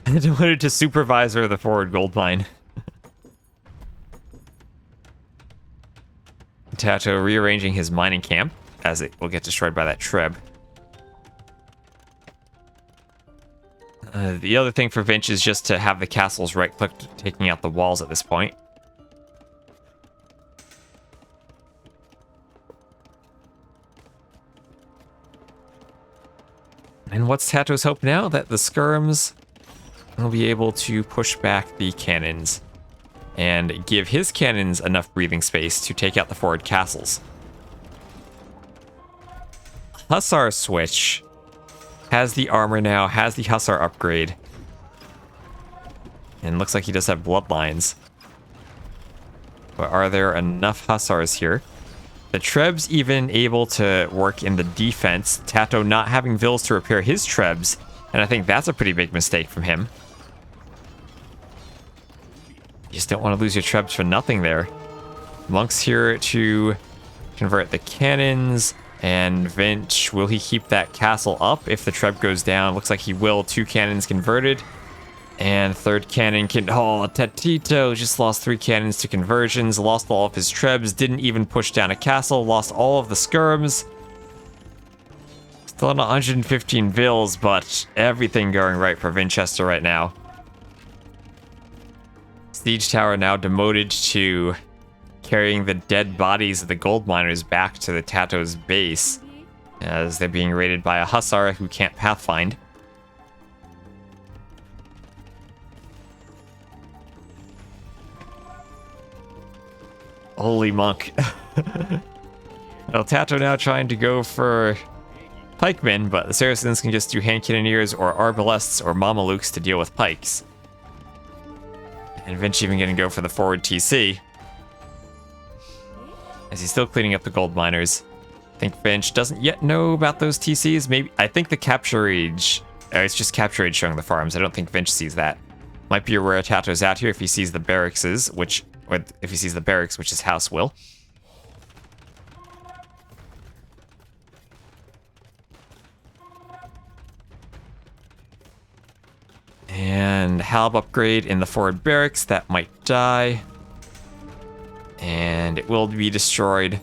Demoted to supervisor of the forward gold mine. Tato rearranging his mining camp as it will get destroyed by that Treb. The other thing for Vinch is just to have the castles right-clicked, taking out the walls at this point. And what's Tato's hope now? That the skirms will be able to push back the cannons and give his cannons enough breathing space to take out the forward castles. Hussar switch. Has the armor now, has the Hussar upgrade. And looks like he does have bloodlines. But are there enough Hussars here? The Treb's even able to work in the defense. Tato not having Vills to repair his Trebs. And I think that's a pretty big mistake from him. You just don't want to lose your Trebs for nothing there. Monks here to convert the cannons. And Vinch, will he keep that castle up if the Treb goes down? Looks like he will. 2 cannons converted. And third cannon can... Oh, Tato just lost 3 cannons to conversions. Lost all of his Trebs. Didn't even push down a castle. Lost all of the skirms. Still on 115 Vills, but everything going right for Winchester right now. Siege tower now demoted to carrying the dead bodies of the gold miners back to the Tato's base as they're being raided by a Hussar who can't pathfind. Holy monk. Well, Tato now trying to go for pikemen, but the Saracens can just do hand cannoneers or arbalests or Mamelukes to deal with pikes. And Vinch even gonna go for the forward TC. As he's still cleaning up the gold miners. I think Vinch doesn't yet know about those TCs. Maybe I think the capture age, it's just capture age showing the farms. I don't think Vinch sees that. Might be where Tato's out here if he sees the barracks, or if he sees the barracks, which his house will. And Halb upgrade in the forward barracks, that might die. And it will be destroyed.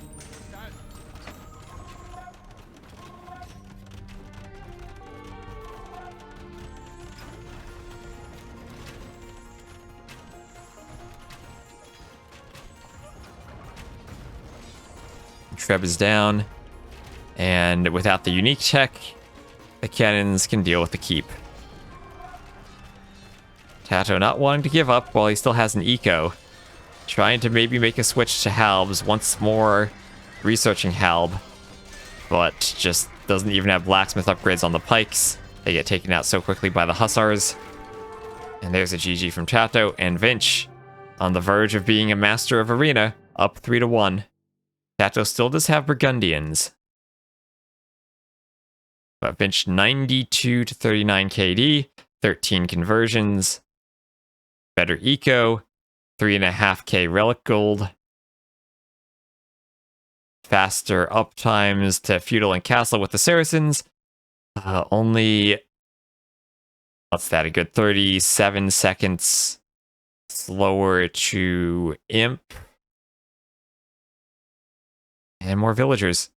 Treb is down. And without the unique tech, the cannons can deal with the keep. Tato not wanting to give up while he still has an eco. Trying to maybe make a switch to Halbs, once more researching Halb, but just doesn't even have blacksmith upgrades on the pikes. They get taken out so quickly by the Hussars. And there's a GG from Tato, and Vinch on the verge of being a master of arena, up 3-1. Tato still does have Burgundians. But Vinch 92 to 39 KD, 13 conversions, better eco, 3.5k relic gold, faster up times to feudal and castle with the Saracens. Only, what's that, a good 37 seconds slower to imp. And more villagers.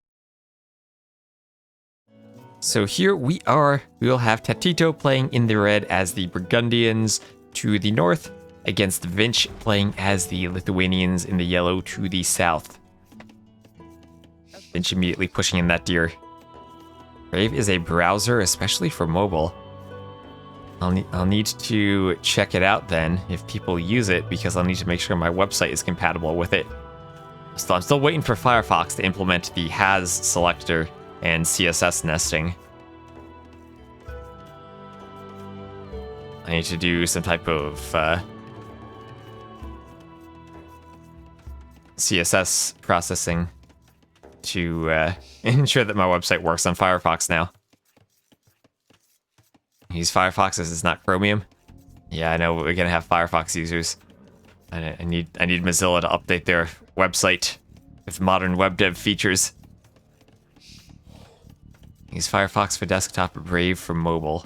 So here we are. We will have Tatito playing in the red as the Burgundians to the north, against Vinch playing as the Lithuanians in the yellow to the south. Vinch immediately pushing in that deer. Brave is a browser, especially for mobile. I'll need to check it out then, if people use it, because I'll need to make sure my website is compatible with it. So I'm still waiting for Firefox to implement the has selector and CSS nesting. I need to do some type of CSS processing to ensure that my website works on Firefox now. Use Firefox as it's not Chromium. Yeah, I know we're gonna have Firefox users. I need Mozilla to update their website with modern web dev features. Use Firefox for desktop, Brave for mobile.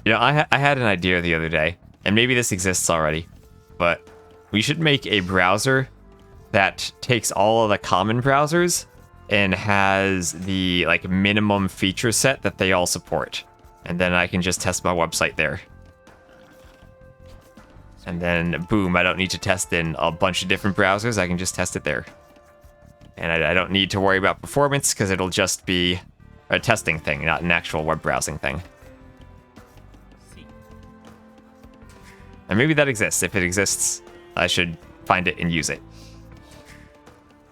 You know, I had an idea the other day, and maybe this exists already, but we should make a browser that takes all of the common browsers and has the like minimum feature set that they all support. And then I can just test my website there. And then boom, I don't need to test in a bunch of different browsers, I can just test it there. And I don't need to worry about performance because it'll just be a testing thing, not an actual web browsing thing. And maybe that exists. If it exists, I should find it and use it.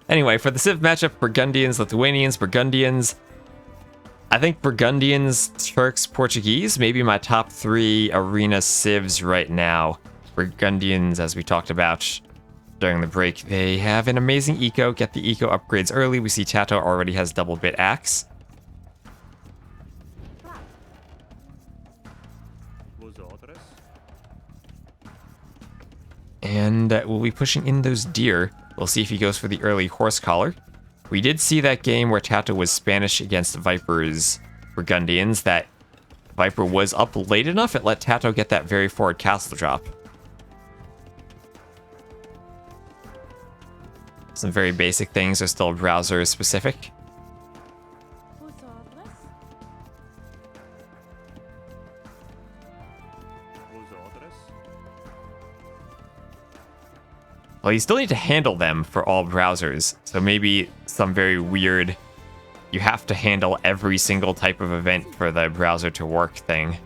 Anyway, for the Civ matchup, Burgundians, Lithuanians, Burgundians. I think Burgundians, Turks, Portuguese, maybe my top 3 arena civs right now. Burgundians, as we talked about during the break, they have an amazing eco. Get the eco upgrades early. We see Tato already has double bit axe. And we'll be pushing in those deer. We'll see if he goes for the early horse collar. We did see that game where Tato was Spanish against Viper's Burgundians. That Viper was up late enough, it let Tato get that very forward castle drop. Some very basic things are still browser specific. Well, you still need to handle them for all browsers, so maybe some very weird, you have to handle every single type of event for the browser to work thing.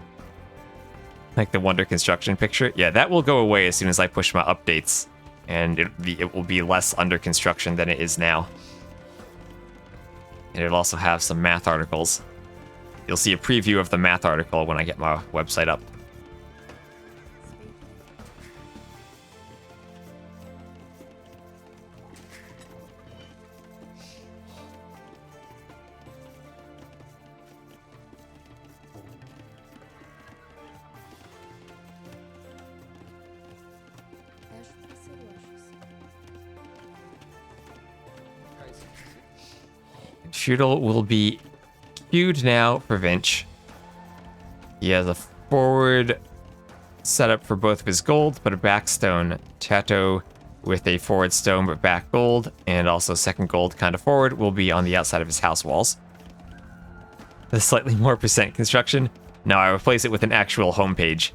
Like the Wonder Construction picture. Yeah, that will go away as soon as I push my updates, and it will be less under construction than it is now. And it'll also have some math articles. You'll see a preview of the math article when I get my website up. Feudal will be queued now for Vinch. He has a forward setup for both of his gold, but a back stone. Tato with a forward stone but back gold, and also second gold kind of forward will be on the outside of his house walls. The slightly more percent construction. Now I replace it with an actual homepage.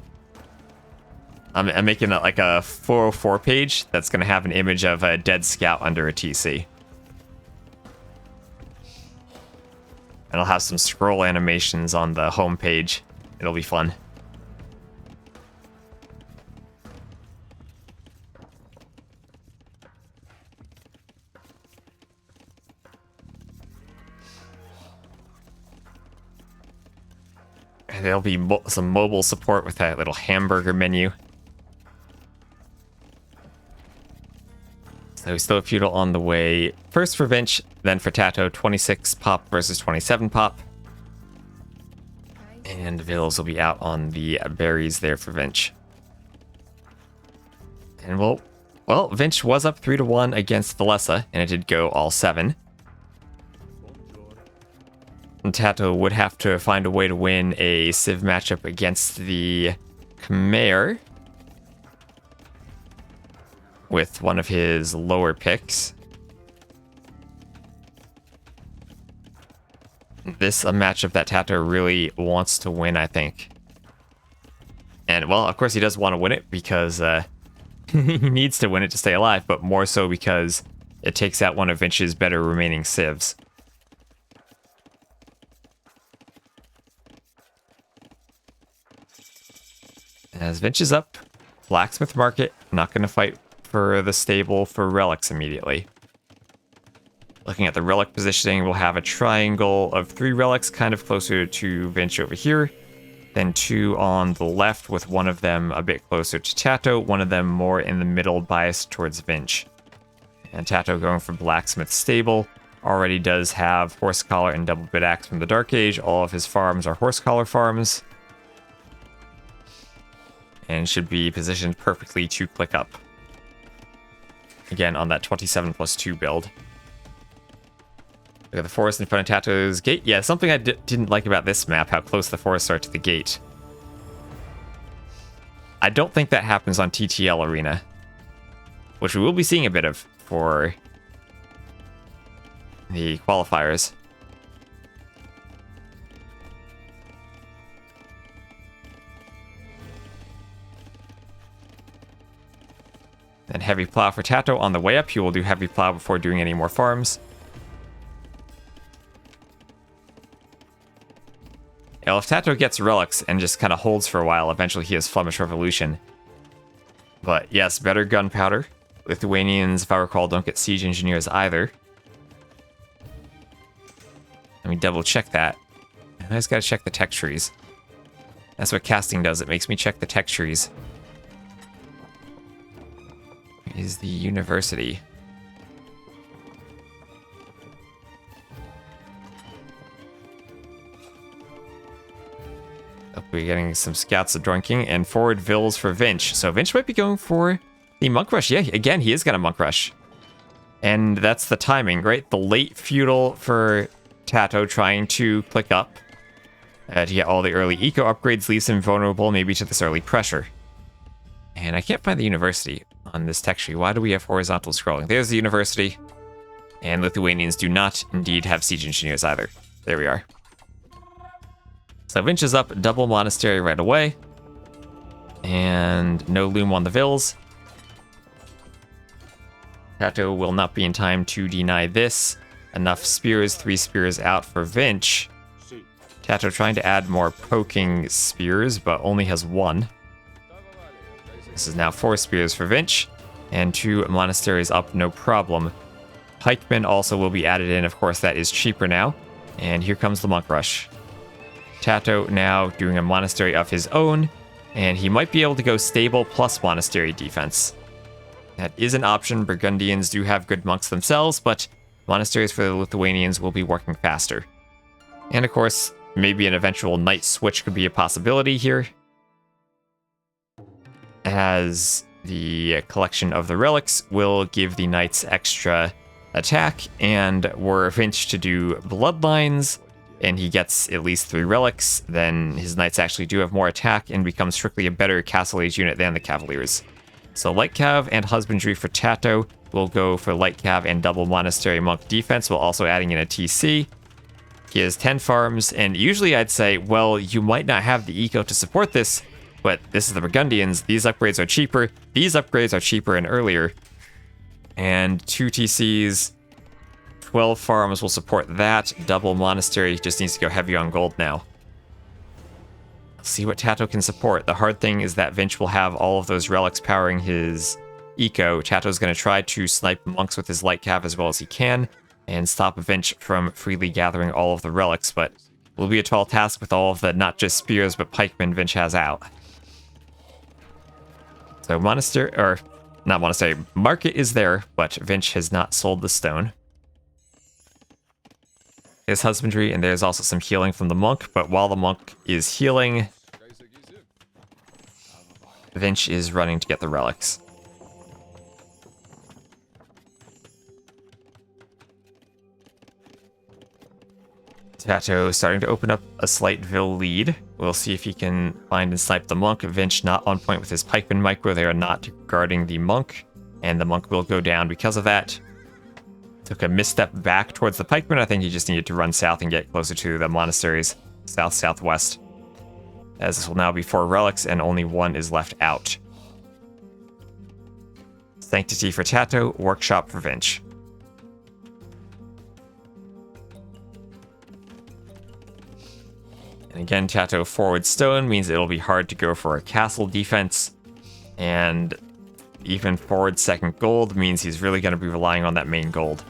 I'm making it like a 404 page that's going to have an image of a dead scout under a TC. And I'll have some scroll animations on the home page. It'll be fun. And there'll be some mobile support with that little hamburger menu. So still a feudal on the way. First for Vinch, then for Tato, 26 pop versus 27 pop. And Vills will be out on the berries there for Vinch. And well, Vinch was up 3-1 against Valessa, and it did go all 7. And Tato would have to find a way to win a Civ matchup against the Khmer with one of his lower picks. This is a matchup that Tato really wants to win, I think. And, well, of course he does want to win it because he needs to win it to stay alive, but more so because it takes out one of Vinch's better remaining civs. As Vinch is up, Blacksmith Market, not going to fight for the stable for relics immediately. Looking at the relic positioning, we'll have a triangle of 3 relics kind of closer to Vinch over here. Then 2 on the left with one of them a bit closer to Tato, one of them more in the middle biased towards Vinch. And Tato going for Blacksmith Stable. Already does have Horse Collar and Double Bit Axe from the Dark Age. All of his farms are Horse Collar farms. And should be positioned perfectly to click up. Again, on that 27+2 build. Look at the forest in front of Tato's gate. Yeah, something I didn't like about this map, how close the forests are to the gate. I don't think that happens on TTL Arena, which we will be seeing a bit of for the qualifiers. And heavy plow for Tato on the way up. He will do heavy plow before doing any more farms. Now, if Tato gets relics and just kind of holds for a while, eventually he has Flemish Revolution. But yes, better gunpowder. Lithuanians, if I recall, don't get siege engineers either. Let me double check that. I just gotta check the tech trees. That's what casting does, it makes me check the tech trees. Is the university. We're getting some scouts drinking and forward vills for Vinch. So Vinch might be going for the Monk Rush. Yeah, again, he is going to Monk Rush. And that's the timing, right? The late feudal for Tato trying to click up to get all the early eco upgrades leaves him vulnerable maybe to this early pressure. And I can't find the university on this tech tree. Why do we have horizontal scrolling? There's the university. And Lithuanians do not indeed have siege engineers either. There we are. So Vinch is up, double monastery right away. And no loom on the vills. Tato will not be in time to deny this. Enough spears, 3 spears out for Vinch. Tato trying to add more poking spears, but only has 1. This is now 4 spears for Vinch. And 2 monasteries up, no problem. Pikemen also will be added in, of course, that is cheaper now. And here comes the Monk Rush. Tato now doing a monastery of his own, and he might be able to go stable plus monastery defense. That is an option. Burgundians do have good monks themselves, but monasteries for the Lithuanians will be working faster. And of course, maybe an eventual knight switch could be a possibility here, as the collection of the relics will give the knights extra attack, and were Vinch to do bloodlines, and he gets at least 3 relics, then his knights actually do have more attack and become strictly a better Castle Age unit than the Cavaliers. So Light Cav and Husbandry for Tato will go for Light Cav and double Monastery Monk defense, while also adding in a TC. He has 10 farms, and usually I'd say, well, you might not have the eco to support this, but this is the Burgundians. These upgrades are cheaper. These upgrades are cheaper and earlier. And 2 TCs, 12 farms will support that. Double Monastery just needs to go heavy on gold now. Let's see what Tato can support. The hard thing is that Vinch will have all of those relics powering his eco. Tato's going to try to snipe monks with his light cav as well as he can, and stop Vinch from freely gathering all of the relics, but it will be a tall task with all of the not just spears but pikemen Vinch has out. So monastery, or not monastery, market is there, but Vinch has not sold the stone. There's husbandry, and there's also some healing from the monk, but while the monk is healing, Vinch is running to get the relics. Tato starting to open up a slight Vil lead. We'll see if he can find and snipe the monk. Vinch not on point with his pikeman micro. They are not guarding the monk, and the monk will go down because of that. Took a misstep back towards the pikeman. I think he just needed to run south and get closer to the monasteries, south-southwest. As this will now be 4 relics, and only 1 is left out. Sanctity for Tato, Workshop for Vinch. And again, Tato forward stone means it'll be hard to go for a castle defense. And even forward second gold means he's really going to be relying on that main gold.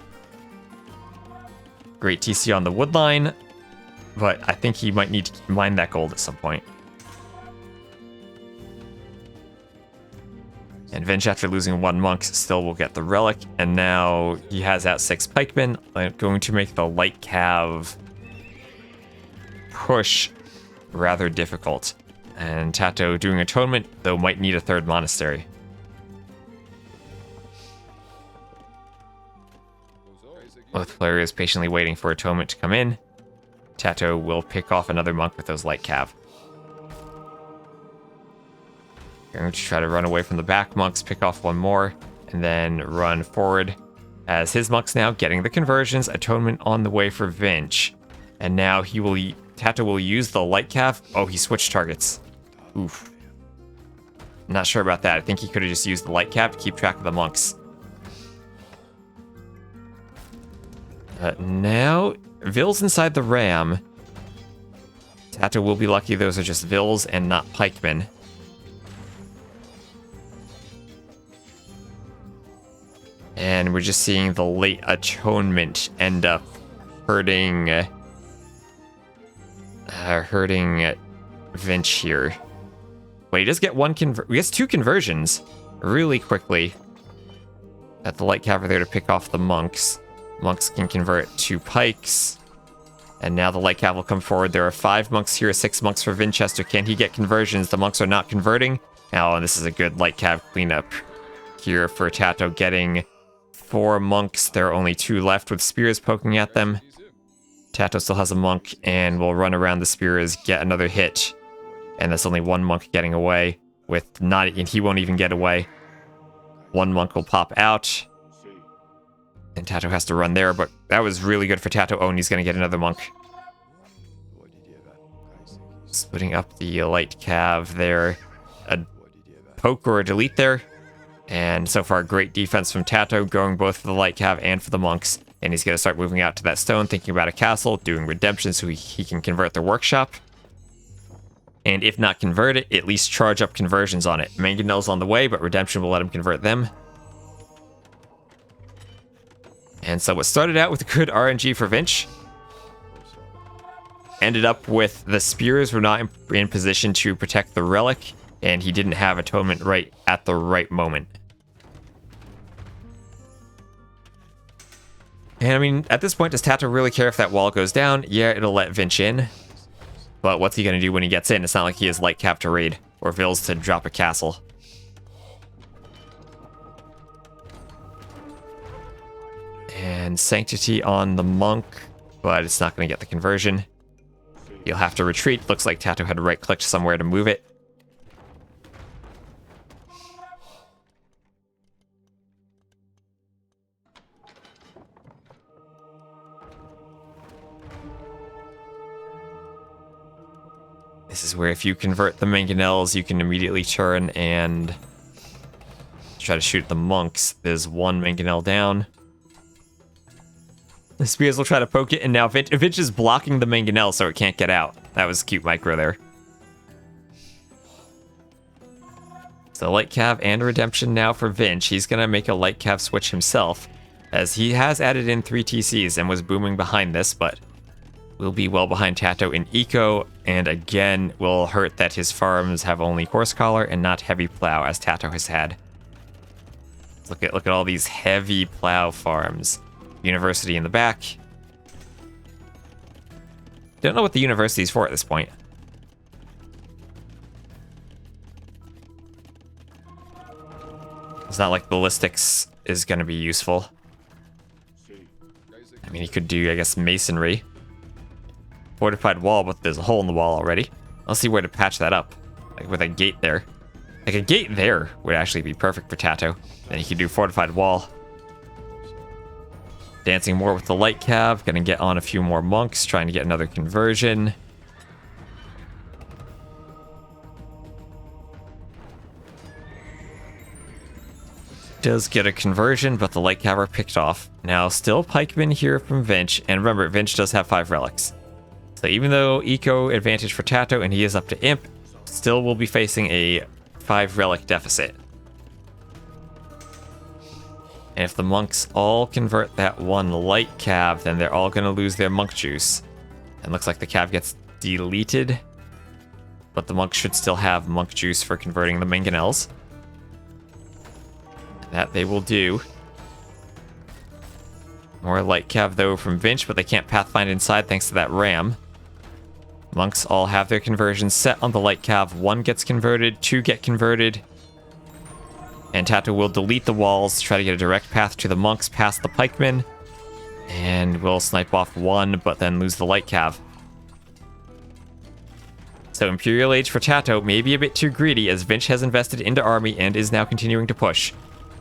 Great TC on the wood line, but I think he might need to mine that gold at some point. And Vinch, after losing 1 monk, still will get the relic. And now he has out 6 pikemen, going to make the light cav push rather difficult. And Tato doing atonement, though, might need a 3rd monastery. Both players patiently waiting for atonement to come in. Tato will pick off another monk with those light cav. Going to try to run away from the back monks, pick off 1 more, and then run forward as his monks now getting the conversions. Atonement on the way for Vinch. And now Tato will use the light cav. Oh, he switched targets. Oof. Not sure about that. I think he could have just used the light cav to keep track of the monks. Now, Vills inside the ram. Tato will be lucky those are just Vills and not pikemen. And we're just seeing the late atonement end up hurting Vinch here. Wait, he does get he gets 2 conversions really quickly. Got the light cav there to pick off the monks. Monks can convert to pikes. And now the light cav will come forward. There are 5 monks here, 6 monks for Vinchester. Can he get conversions? The monks are not converting. Now, this is a good light cav cleanup here for Tato, getting 4 monks. There are only 2 left with spears poking at them. Tato still has a monk and will run around the spears, get another hit. And that's only 1 monk getting away and he won't even get away. 1 monk will pop out. And Tato has to run there, but that was really good for Tato. Oh, and he's going to get another monk. Splitting up the light cav there. A poke or a delete there. And so far, great defense from Tato, going both for the light cav and for the monks. And he's going to start moving out to that stone, thinking about a castle, doing redemption so he can convert the workshop. And if not convert it, at least charge up conversions on it. Mangonel's on the way, but redemption will let him convert them. And so what started out with good RNG for Vinch ended up with the spears were not in position to protect the relic, and he didn't have atonement right at the right moment. And I mean, at this point, does Tato really care if that wall goes down? Yeah, it'll let Vinch in. But what's he going to do when he gets in? It's not like he has light cav to raid or Vills to drop a castle. And Sanctity on the monk, but it's not going to get the conversion. You'll have to retreat. Looks like Tato had right-clicked somewhere to move it. This is where if you convert the mangonels, you can immediately turn and try to shoot the monks. There's 1 mangonel down. The spears will try to poke it, and now Vinch is blocking the mangonel so it can't get out. That was cute micro there. So light cav and redemption now for Vinch. He's going to make a light cav switch himself, as he has added in 3 TCs and was booming behind this, but will be well behind Tato in eco, and again will hurt that his farms have only horse collar and not heavy plow as Tato has had. Look at all these heavy plow farms. University in the back. Don't know what the university's for at this point. It's not like ballistics is going to be useful. I mean, he could do, I guess, masonry. Fortified wall, but there's a hole in the wall already. I'll see where to patch that up. Like with a gate there. Like a gate there would actually be perfect for Tato. Then he could do fortified wall. Dancing more with the light cav. Gonna get on a few more monks. Trying to get another conversion. Does get a conversion, but the light cav are picked off. Now, still pikemen here from Vinch. And remember, Vinch does have 5 relics. So even though eco advantage for Tato and he is up to Imp, still will be facing a 5 relic deficit. And if the monks all convert that one light cav, then they're all going to lose their monk juice. And looks like the cav gets deleted. But the monks should still have monk juice for converting the mangonels. That they will do. More light cav though from Vinch, but they can't pathfind inside thanks to that ram. Monks all have their conversions set on the light cav. 1 gets converted, 2 get converted. And Tato will delete the walls to try to get a direct path to the monks past the pikemen. And will snipe off 1, but then lose the light cav. So Imperial Age for Tato may be a bit too greedy as Vinch has invested into army and is now continuing to push.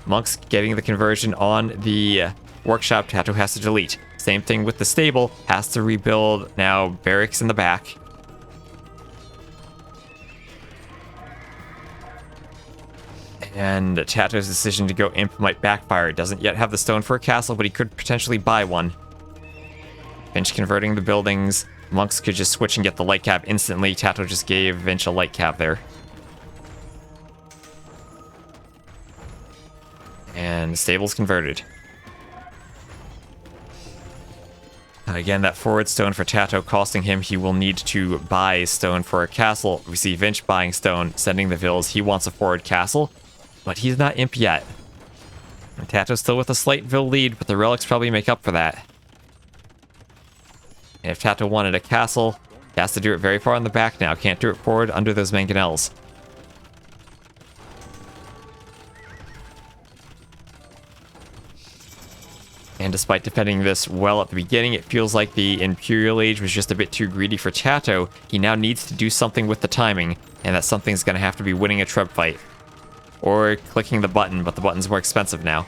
Monks getting the conversion on the workshop, Tato has to delete. Same thing with the stable, has to rebuild now barracks in the back. And Tato's decision to go Imp might backfire. Doesn't yet have the stone for a castle, but he could potentially buy one. Vinch converting the buildings. Monks could just switch and get the light cav instantly. Tato just gave Vinch a light cav there. And the stable's converted. Again, that forward stone for Tato costing him, he will need to buy stone for a castle. We see Vinch buying stone, sending the vills. He wants a forward castle, but he's not Imp yet. And Tato's still with a slight vill lead, but the relics probably make up for that. And if Tato wanted a castle, he has to do it very far in the back now. Can't do it forward under those mangonels. And despite defending this well at the beginning, it feels like the Imperial Age was just a bit too greedy for Tato. He now needs to do something with the timing, and that something's going to have to be winning a treb fight. Or clicking the button, but the button's more expensive now.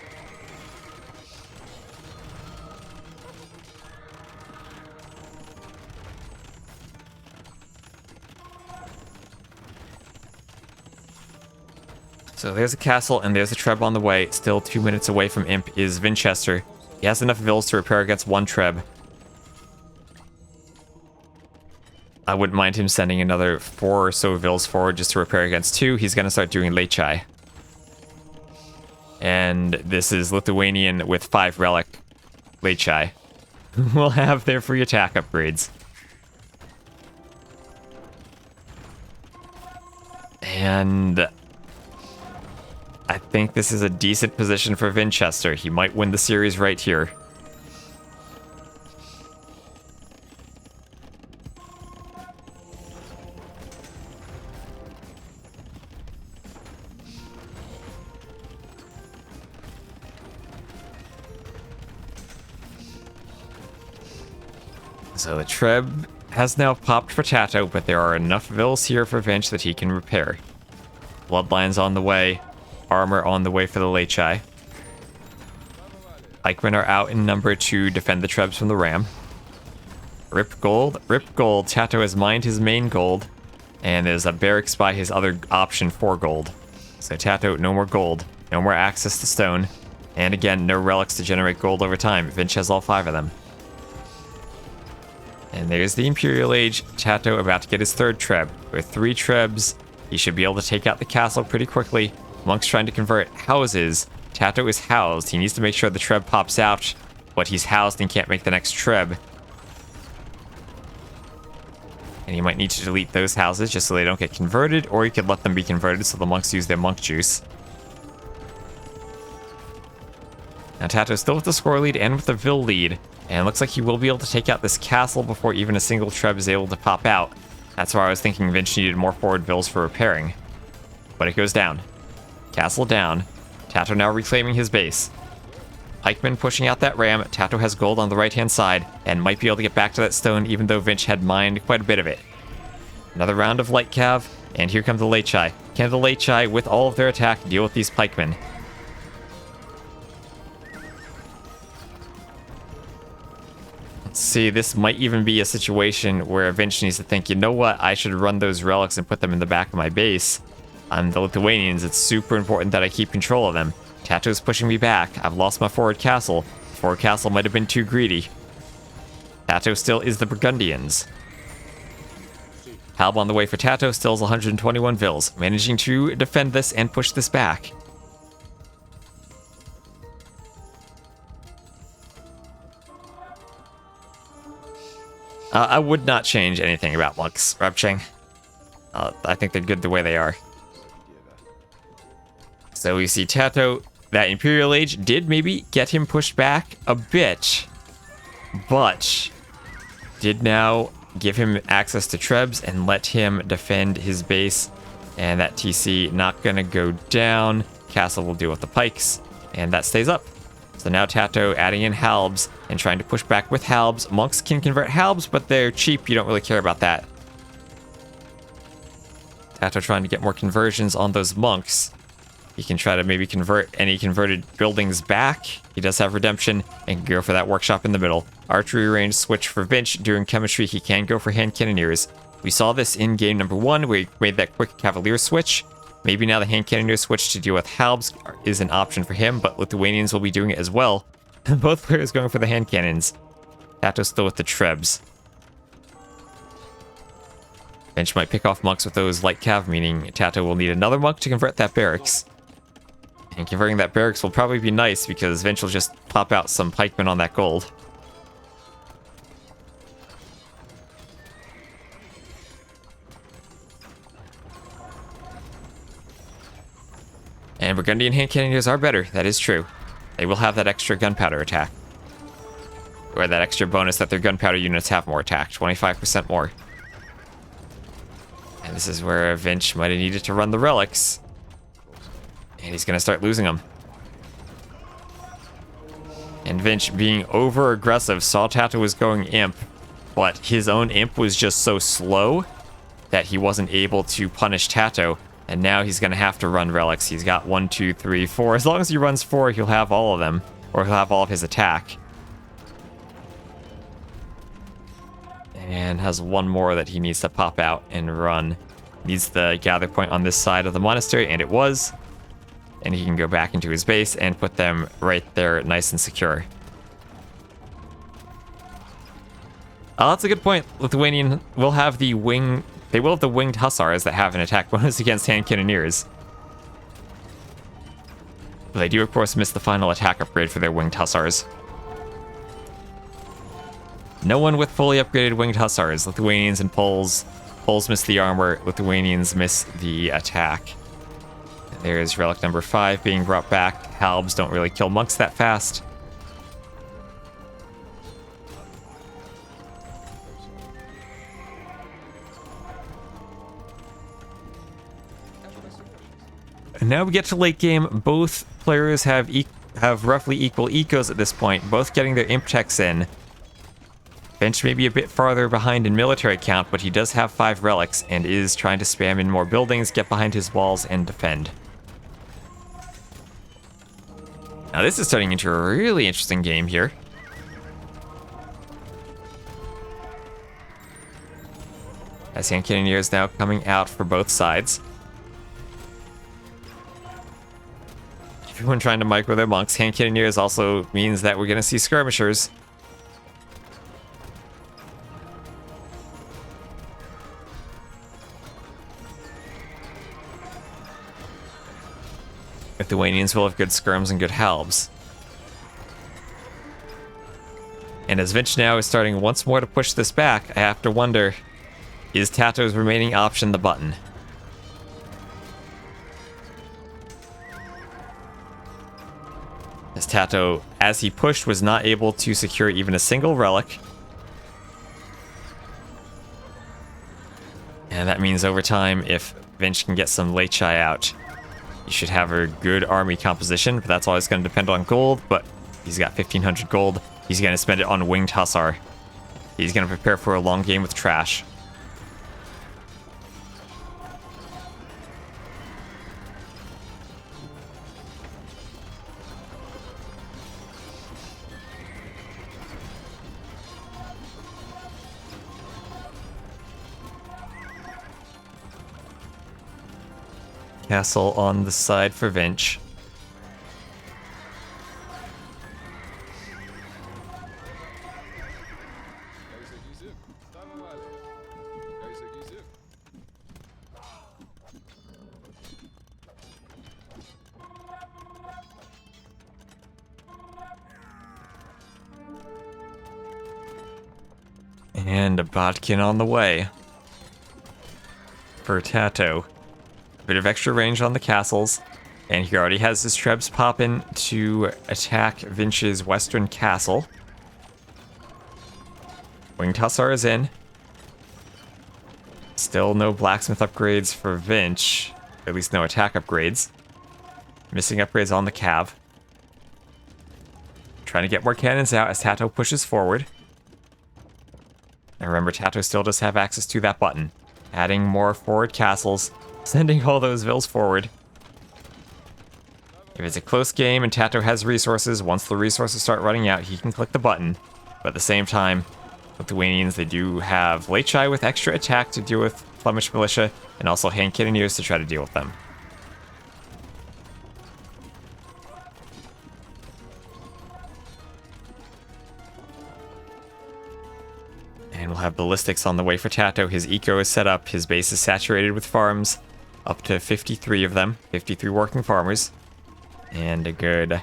So there's a castle, and there's a treb on the way. Still 2 minutes away from Imp is Vinchester. He has enough vills to repair against 1 treb. I wouldn't mind him sending another 4 or so vills forward just to repair against 2. He's going to start doing Lechai. And this is Lithuanian with 5 relic Lechai. We'll have their free attack upgrades. And I think this is a decent position for Vinchester. He might win the series right here. So the treb has now popped for Tato, but there are enough vills here for Vinch that he can repair. Bloodlines on the way. Armor on the way for the Lechai. Pikemen are out in number to defend the trebs from the ram. Rip gold. Rip gold. Tato has mined his main gold. And there's a barracks by his other option for gold. So Tato, no more gold. No more access to stone. And again, no relics to generate gold over time. Vinch has all 5 of them. And there's the Imperial Age. Tato about to get his 3rd treb. With 3 trebs, he should be able to take out the castle pretty quickly. Monk's trying to convert houses. Tato is housed. He needs to make sure the treb pops out, but he's housed and can't make the next treb. And he might need to delete those houses just so they don't get converted, or he could let them be converted so the monks use their monk juice. Now Tato's still with the score lead and with the vill lead, and it looks like he will be able to take out this castle before even a single treb is able to pop out. That's why I was thinking Vinch needed more forward vills for repairing. But it goes down. Castle down. Tato now reclaiming his base. Pikemen pushing out that ram. Tato has gold on the right-hand side and might be able to get back to that stone even though Vinch had mined quite a bit of it. Another round of light cav, and here comes the Lechai. Can the Lechai, with all of their attack, deal with these pikemen? Let's see, this might even be a situation where Vinch needs to think, you know what, I should run those relics and put them in the back of my base. I'm the Lithuanians, it's super important that I keep control of them. Tato's pushing me back. I've lost my forward castle. Forward castle might have been too greedy. Tato still is the Burgundians. Halb on the way for Tato, stills 121 vils, managing to defend this and push this back. I would not change anything about monks, Rabcheng. I think they're good the way they are. So we see Tato, that Imperial Age did maybe get him pushed back a bit, but did now give him access to Trebs and let him defend his base. And that TC not gonna go down. Castle will deal with the pikes, and that stays up. So now Tato adding in halbs and trying to push back with halbs. Monks can convert halbs, but they're cheap. You don't really care about that. Tato trying to get more conversions on those monks. He can try to maybe convert any converted buildings back. He does have redemption and can go for that workshop in the middle. Archery range switch for Vinch. During chemistry, he can go for hand cannoneers. We saw this in game number 1 where he made that quick Cavalier switch. Maybe now the hand cannoneer switch to deal with halbs is an option for him, but Lithuanians will be doing it as well. Both players going for the hand cannons. Tato still with the Trebs. Vinch might pick off monks with those light cav, meaning Tato will need another monk to convert that barracks. And converting that barracks will probably be nice because Vinch will just pop out some pikemen on that gold. And Burgundian hand cannoneers are better, that is true. They will have that extra gunpowder attack. Or that extra bonus that their gunpowder units have more attack, 25% more. And this is where Vinch might have needed to run the relics. And he's going to start losing them. And Vinch, being over-aggressive, saw Tato was going imp, but his own imp was just so slow that he wasn't able to punish Tato. And now he's going to have to run relics. He's got 1, 2, 3, 4. As long as he runs 4, he'll have all of them. Or he'll have all of his attack. And has one more that he needs to pop out and run. Needs the gather point on this side of the monastery, and it was. And he can go back into his base and put them right there nice and secure. Oh, that's a good point. Lithuanian will have the wing... They will have the winged hussars that have an attack bonus against hand cannoneers. But they do, of course, miss the final attack upgrade for their winged hussars. No one with fully upgraded winged hussars. Lithuanians and Poles. Poles miss the armor. Lithuanians miss the attack. There's relic number 5 being brought back. Halbs don't really kill monks that fast. And now we get to late game. Both players have roughly equal ecos at this point, both getting their imp checks in. Vinch may be a bit farther behind in military count, but he does have 5 relics and is trying to spam in more buildings, get behind his walls, and defend. Now this is turning into a really interesting game here. As hand cannoneers now coming out for both sides. Everyone trying to micro their monks. Hand cannoneers also means that we're going to see skirmishers. Lithuanians will have good skirms and good halbs. And as Vinch now is starting once more to push this back, I have to wonder, is Tato's remaining option the button? As Tato, as he pushed, was not able to secure even a single relic. And that means over time, if Vinch can get some late shy out, you should have a good army composition, but that's always going to depend on gold, but he's got 1,500 gold. He's going to spend it on winged hussar. He's going to prepare for a long game with trash. Castle on the side for Vinch. And a Bodkin on the way. For Tato. A bit of extra range on the castles. And he already has his trebs popping to attack Vinch's western castle. Winged Hussar is in. Still no blacksmith upgrades for Vinch. At least no attack upgrades. Missing upgrades on the Cav. Trying to get more cannons out as Tato pushes forward. And remember, Tato still does have access to that button. Adding more forward castles. Sending all those vills forward. If it's a close game and Tato has resources, once the resources start running out, he can click the button. But at the same time, Lithuanians, they do have Lechai with extra attack to deal with Flemish militia, and also hand cannoneers to try to deal with them. And we'll have ballistics on the way for Tato. His eco is set up, his base is saturated with farms, up to 53 of them, 53 working farmers. And a good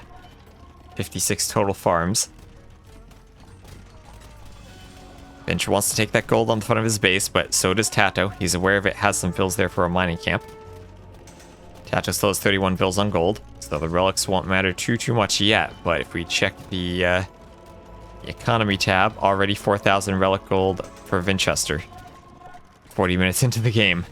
56 total farms. Finch wants to take that gold on the front of his base, but so does Tato. He's aware of it, has some vills there for a mining camp. Tato still has 31 vills on gold, so the relics won't matter too much yet. But if we check the economy tab, already 4,000 relic gold for Winchester. 40 minutes into the game.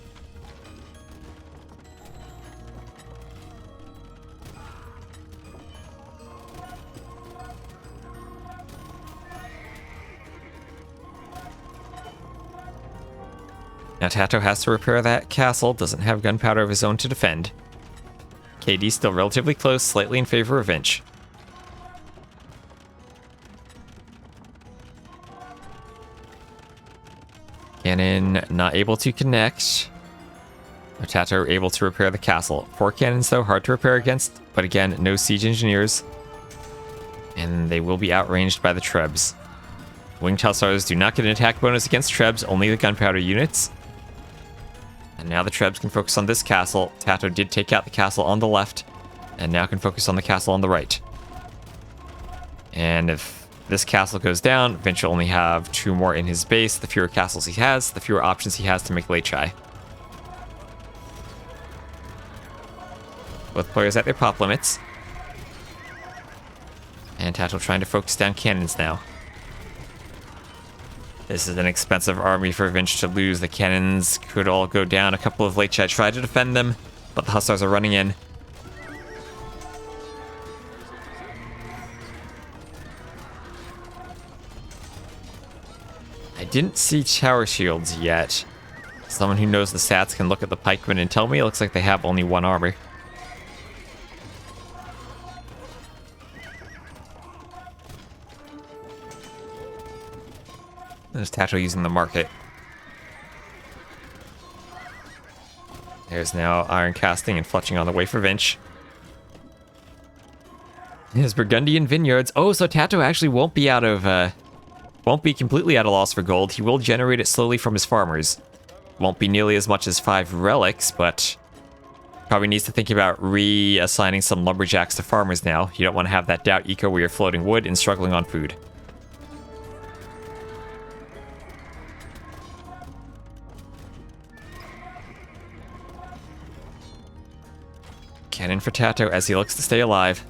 Now Tato has to repair that castle, doesn't have gunpowder of his own to defend. KD still relatively close, slightly in favor of Vinch. Cannon not able to connect. Tato able to repair the castle. 4 cannons though, hard to repair against, but again, no siege engineers. And they will be outranged by the Trebs. Winged Hussars do not get an attack bonus against Trebs, only the gunpowder units. And now the Trebs can focus on this castle. Tato did take out the castle on the left, and now can focus on the castle on the right. And if this castle goes down, Vinch will only have 2 more in his base. The fewer castles he has, the fewer options he has to make Lechai. Both players at their pop limits. And Tato trying to focus down cannons now. This is an expensive army for Vinch to lose. The cannons could all go down. A couple of Lechai try to defend them, but the Hussars are running in. I didn't see tower shields yet. Someone who knows the stats can look at the pikemen and tell me. It looks like they have only 1 armor. There's Tato using the market. There's now iron casting and fletching on the way for Vinch. His Burgundian vineyards. Oh, so Tato actually won't be completely out of loss for gold. He will generate it slowly from his farmers. Won't be nearly as much as 5 relics, but probably needs to think about reassigning some lumberjacks to farmers now. You don't want to have that doubt eco where you're floating wood and struggling on food. Cannon for Tato as he looks to stay alive.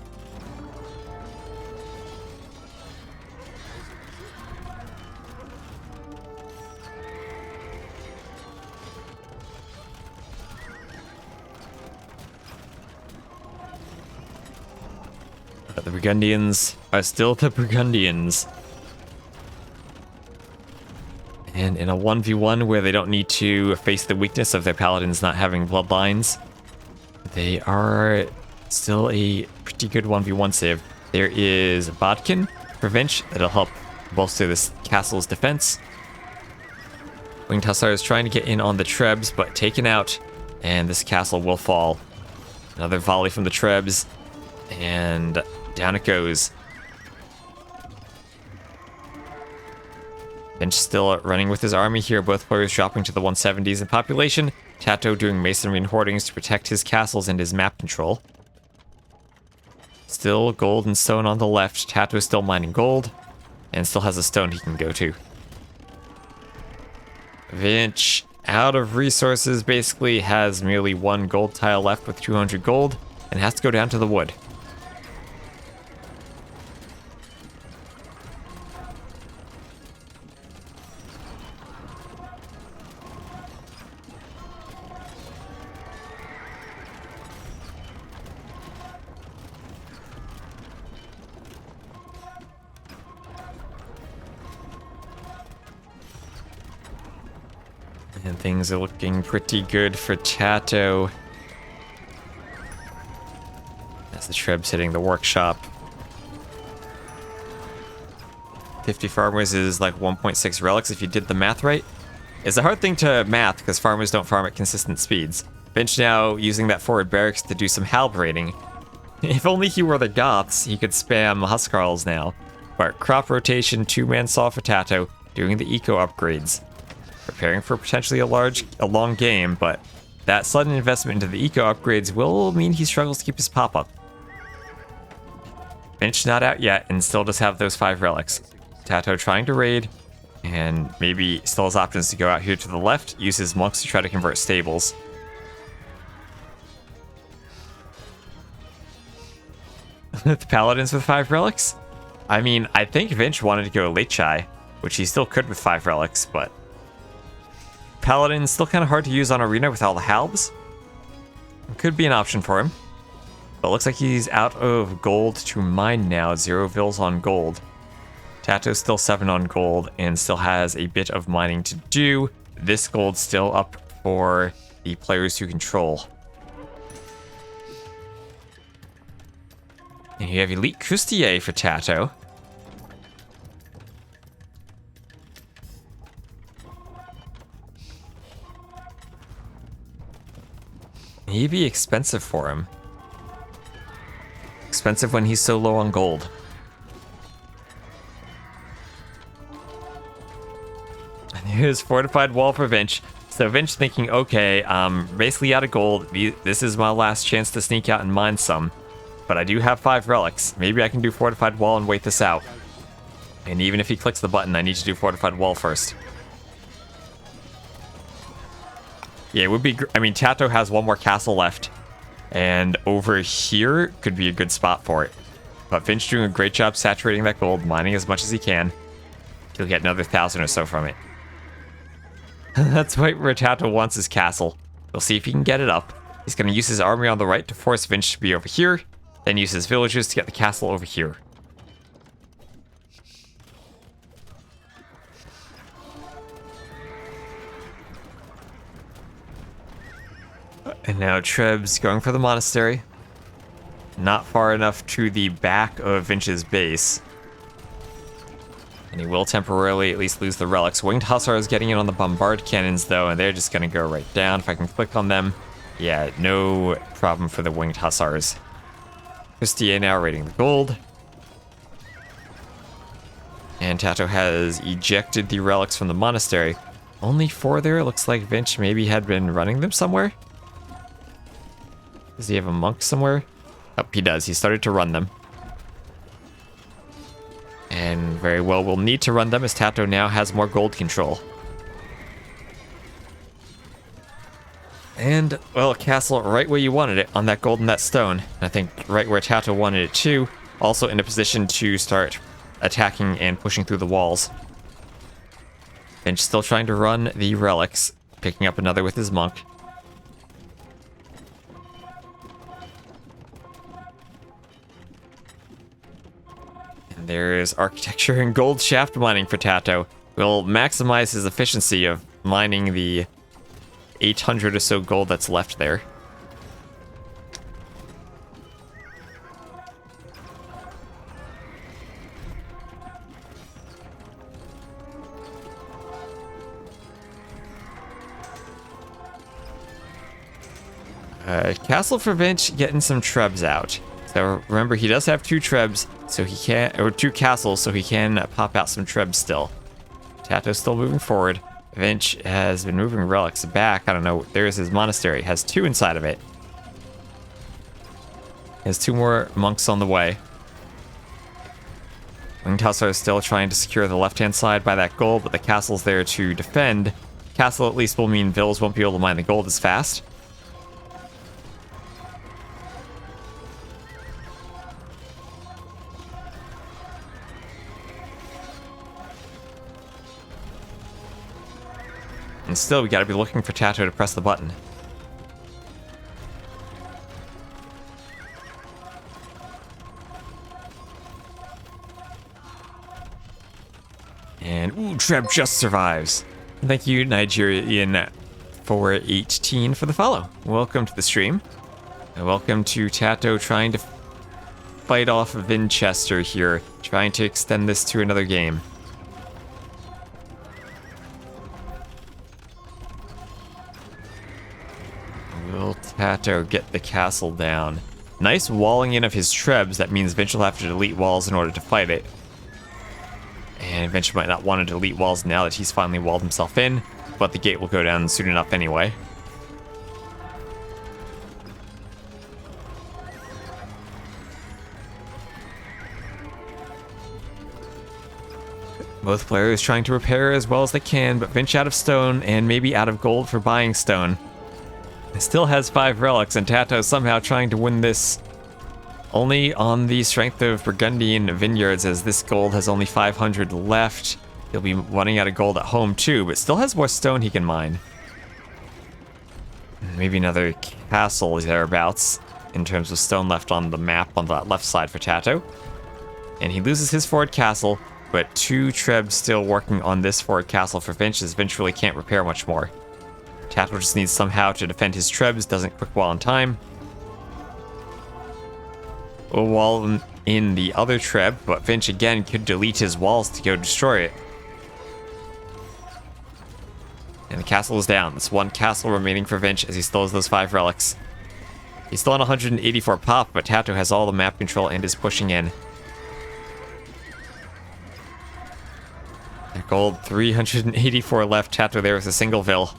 But the Burgundians are still the Burgundians. And in a 1v1 where they don't need to face the weakness of their paladins not having bloodlines, they are still a pretty good 1v1 save. There is Bodkin for Vinch that'll help bolster this castle's defense. Winged Hussar is trying to get in on the Trebs, but taken out, and this castle will fall. Another volley from the Trebs, and down it goes. Vinch still running with his army here, both players dropping to the 170s in population. Tato doing masonry and hoardings to protect his castles and his map control. Still gold and stone on the left. Tato is still mining gold, and still has a stone he can go to. Vinch, out of resources, basically has merely 1 gold tile left with 200 gold, and has to go down to the wood. And things are looking pretty good for Tato. As the Treb's hitting the workshop. 50 farmers is like 1.6 relics if you did the math right. It's a hard thing to math because farmers don't farm at consistent speeds. Finch now using that forward barracks to do some halberating. If only he were the Goths, he could spam Huskarls now. But crop rotation, 2-man saw for Tato, doing the eco upgrades. Preparing for potentially a long game, but that sudden investment into the eco upgrades will mean he struggles to keep his pop-up. Finch not out yet and still does have those 5 relics. Tato trying to raid, and maybe still has options to go out here to the left, use his monks to try to convert stables. The paladins with 5 relics? I mean, I think Vinch wanted to go late chai, which he still could with 5 relics, but Paladin's still kind of hard to use on Arena with all the halbs. Could be an option for him. But looks like he's out of gold to mine now. 0 vils on gold. Tato's still 7 on gold and still has a bit of mining to do. This gold's still up for the players who control. And you have Elite Custier for Tato. He'd be expensive for him. Expensive when he's so low on gold. And here's fortified wall for Vinch. So Vinch thinking, okay, basically out of gold. This is my last chance to sneak out and mine some. But I do have 5 relics. Maybe I can do fortified wall and wait this out. And even if he clicks the button, I need to do fortified wall first. Yeah, it would be... I mean, Tato has 1 more castle left. And over here could be a good spot for it. But Finch doing a great job saturating that gold, mining as much as he can. He'll get another 1,000 or so from it. That's right where Tato wants his castle. We'll see if he can get it up. He's going to use his army on the right to force Finch to be over here. Then use his villagers to get the castle over here. And now Treb's going for the monastery. Not far enough to the back of Vinch's base. And he will temporarily at least lose the relics. Winged Hussars getting in on the bombard cannons though, and they're just going to go right down. If I can click on them. Yeah, no problem for the Winged Hussars. Christier now raiding the gold. And Tato has ejected the relics from the monastery. Only 4 there. Looks like Vinch maybe had been running them somewhere. Does he have a monk somewhere? Oh, he does. He started to run them. And very well, we'll need to run them as Tato now has more gold control. And, well, castle right where you wanted it, on that gold and that stone. I think right where Tato wanted it too. Also in a position to start attacking and pushing through the walls. Finch still trying to run the relics, picking up another with his monk. And there's architecture and gold shaft mining for Tato. We'll maximize his efficiency of mining the 800 or so gold that's left there. Castle for Vinch getting some trebs out. So remember, he does have 2 trebs, so he can, or 2 castles, so he can pop out some trebs still. Tato's still moving forward. Vinch has been moving relics back. I don't know. There's his monastery. Has 2 inside of it. Has 2 more monks on the way. Winged Hussar is still trying to secure the left-hand side by that gold, but the castle's there to defend. Castle at least will mean Vills won't be able to mine the gold as fast. And still, we gotta be looking for Tato to press the button. And, ooh, Treb just survives. Thank you, Nigerian 418 for the follow. Welcome to the stream. And welcome to Tato trying to fight off Vinchester here, trying to extend this to another game. Will Tato get the castle down? Nice walling in of his trebs. That means Vinch will have to delete walls in order to fight it. And Vinch might not want to delete walls now that he's finally walled himself in, but the gate will go down soon enough anyway. Both players trying to repair as well as they can, but Vinch out of stone and maybe out of gold for buying stone. Still has 5 relics, and Tato somehow trying to win this only on the strength of Burgundian vineyards, as this gold has only 500 left. He'll be running out of gold at home too, but still has more stone he can mine. Maybe another castle thereabouts in terms of stone left on the map on the left side for Tato. And he loses his forward castle, but 2 trebs still working on this forward castle for Vinch, as Vinch really can't repair much more. Tato just needs somehow to defend his trebs, doesn't quick wall in time. We'll wall in the other treb, but Vinch again could delete his walls to go destroy it. And the castle is down. There's 1 castle remaining for Vinch as he still has those 5 relics. He's still on 184 pop, but Tato has all the map control and is pushing in. Gold, 384 left. Tato there with a single Vill.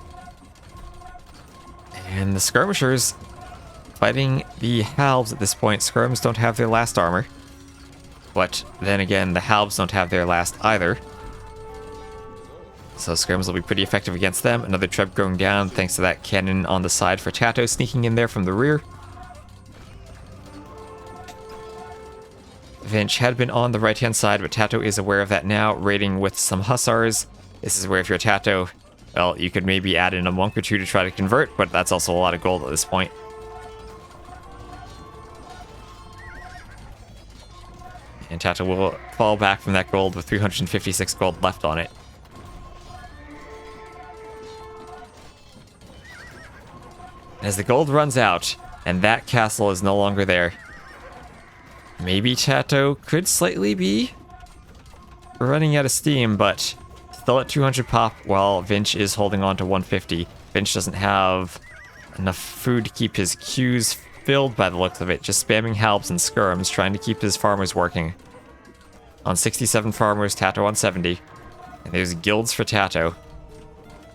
And the skirmishers fighting the halves at this point. Skirms don't have their last armor. But then again, the halves don't have their last either. So skirms will be pretty effective against them. Another treb going down thanks to that cannon on the side for Tato sneaking in there from the rear. Vinch had been on the right-hand side, but Tato is aware of that now, raiding with some hussars. This is where if you're Tato, well, you could maybe add in a monk or 2 to try to convert, but that's also a lot of gold at this point. And Tato will fall back from that gold with 356 gold left on it. As the gold runs out, and that castle is no longer there, maybe Tato could slightly be running out of steam, but still at 200 pop while Vinch is holding on to 150. Vinch doesn't have enough food to keep his queues filled by the looks of it, just spamming halbs and skirms, trying to keep his farmers working. On 67 farmers, Tato on 70. And there's guilds for Tato.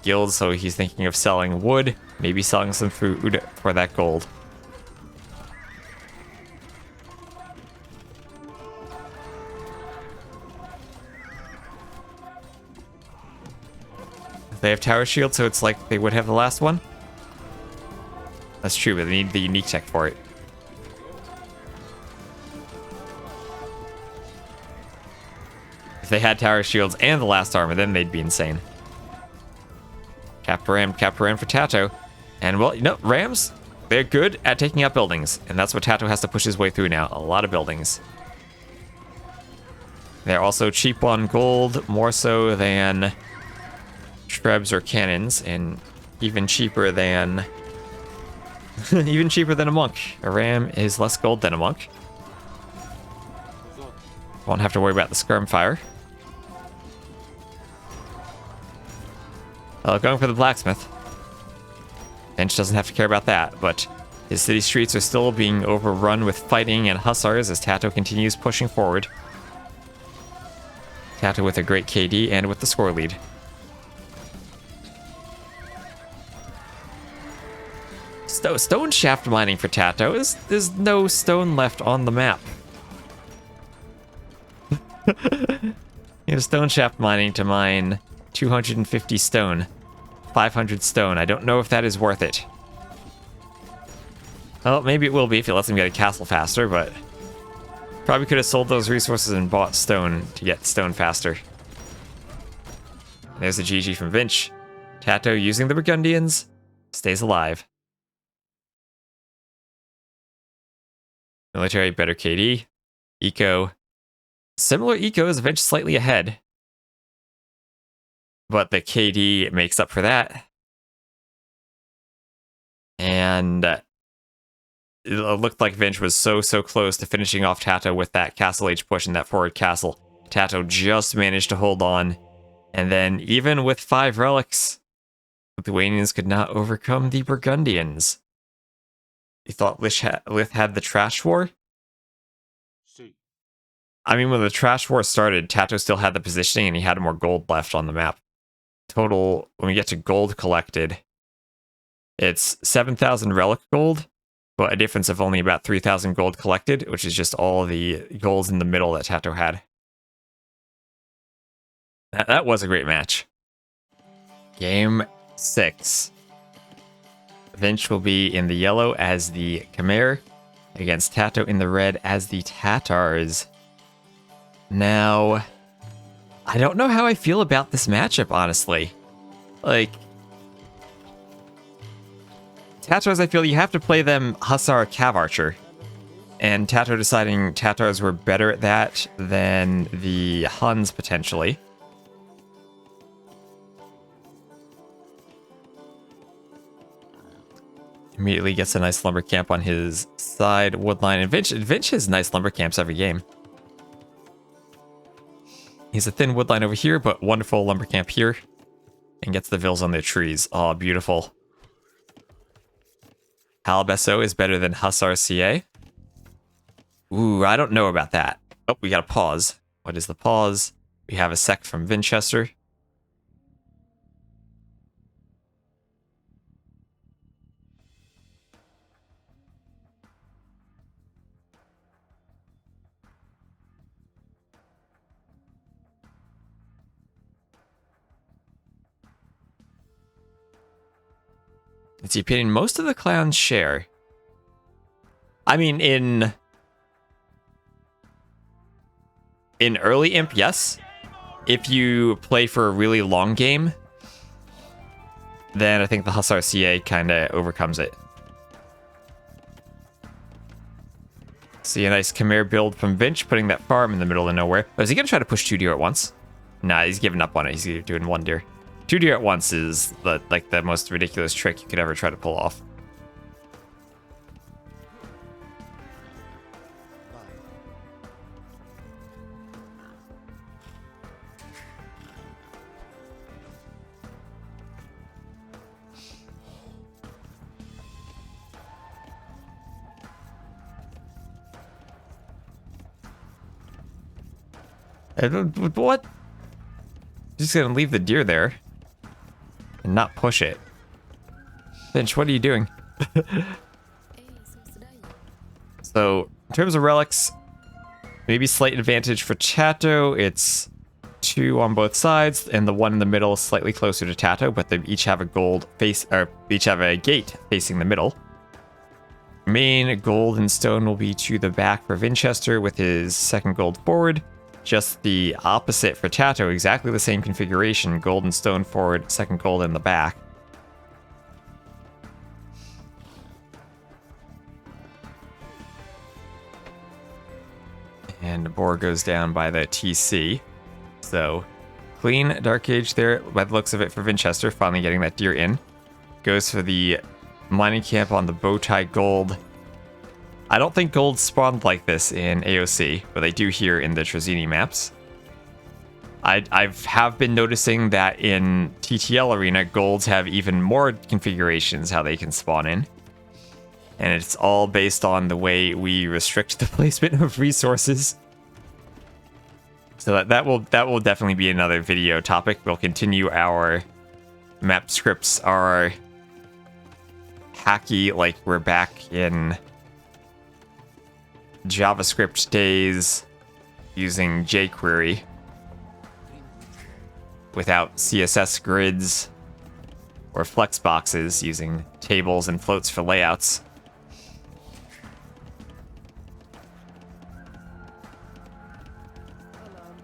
Guilds, so he's thinking of selling wood, maybe selling some food for that gold. They have tower shield, so it's like they would have the last one. That's true, but they need the unique tech for it. If they had tower shields and the last armor, then they'd be insane. Cap per ram for Tato. And, well, you know, Rams, they're good at taking out buildings. And that's what Tato has to push his way through now. A lot of buildings. They're also cheap on gold, more so than trebs or cannons, and even cheaper than a monk. A ram is less gold than a monk. Won't have to worry about the skirm fire. Going for the blacksmith. Vinch doesn't have to care about that, but his city streets are still being overrun with fighting and hussars as Tato continues pushing forward. Tato with a great KD and with the score lead. Stone shaft mining for Tato. There's no stone left on the map. You have stone shaft mining to mine 250 stone. 500 stone. I don't know if that is worth it. Well, maybe it will be if it lets him get a castle faster, but probably could have sold those resources and bought stone to get stone faster. There's a GG from Vinch. Tato, using the Burgundians, stays alive. Military, better KD. Eco. Similar ecos, Vinch slightly ahead. But the KD makes up for that. And it looked like Vinch was so close to finishing off Tato with that castle age push and that forward castle. Tato just managed to hold on. And then even with 5 relics, Lithuanians could not overcome the Burgundians. You thought Lith had the trash war? I mean, when the trash war started, Tato still had the positioning and he had more gold left on the map. Total, when we get to gold collected, it's 7,000 relic gold, but a difference of only about 3,000 gold collected, which is just all the golds in the middle that Tato had. That was a great match. Game 6. Vinch will be in the yellow as the Khmer, against Tato in the red as the Tatars. Now, I don't know how I feel about this matchup, honestly. Like, Tatars, I feel you have to play them Hussar Cav Archer. And Tato deciding Tatars were better at that than the Huns, potentially. Immediately gets a nice lumber camp on his side woodline. And Vinch has nice lumber camps every game. He's a thin woodline over here, but wonderful lumber camp here. And gets the vills on their trees. Oh, beautiful. Halbesso is better than Hussar CA. Ooh, I don't know about that. Oh, we got a pause. What is the pause? We have a sec from Vinchester. It's the opinion most of the clowns share. I mean, in early Imp, yes. If you play for a really long game, then I think the Hussar CA kind of overcomes it. See a nice Khmer build from Vinch, putting that farm in the middle of nowhere. Oh, is he going to try to push 2 deer at once? Nah, he's giving up on it. He's doing 1 deer. 2 deer at once is the most ridiculous trick you could ever try to pull off. What? Just gonna leave the deer there and not push it. Finch, what are you doing? So, in terms of relics, maybe slight advantage for Tato. It's 2 on both sides, and the one in the middle is slightly closer to Tato, but they each have a each have a gate facing the middle. Main gold and stone will be to the back for Vinchester with his second gold forward. Just the opposite for Tato, exactly the same configuration. Gold and stone forward, second gold in the back. And the boar goes down by the TC. So, clean Dark Age there by the looks of it for Vinchester, finally getting that deer in. Goes for the mining camp on the bowtie gold. I don't think gold spawned like this in AOC, but they do here in the Trezini maps. I have been noticing that in TTL Arena, golds have even more configurations how they can spawn in. And it's all based on the way we restrict the placement of resources. So that will definitely be another video topic. We'll continue our map scripts are hacky, like we're back in JavaScript days using jQuery without CSS grids or flex boxes using tables and floats for layouts.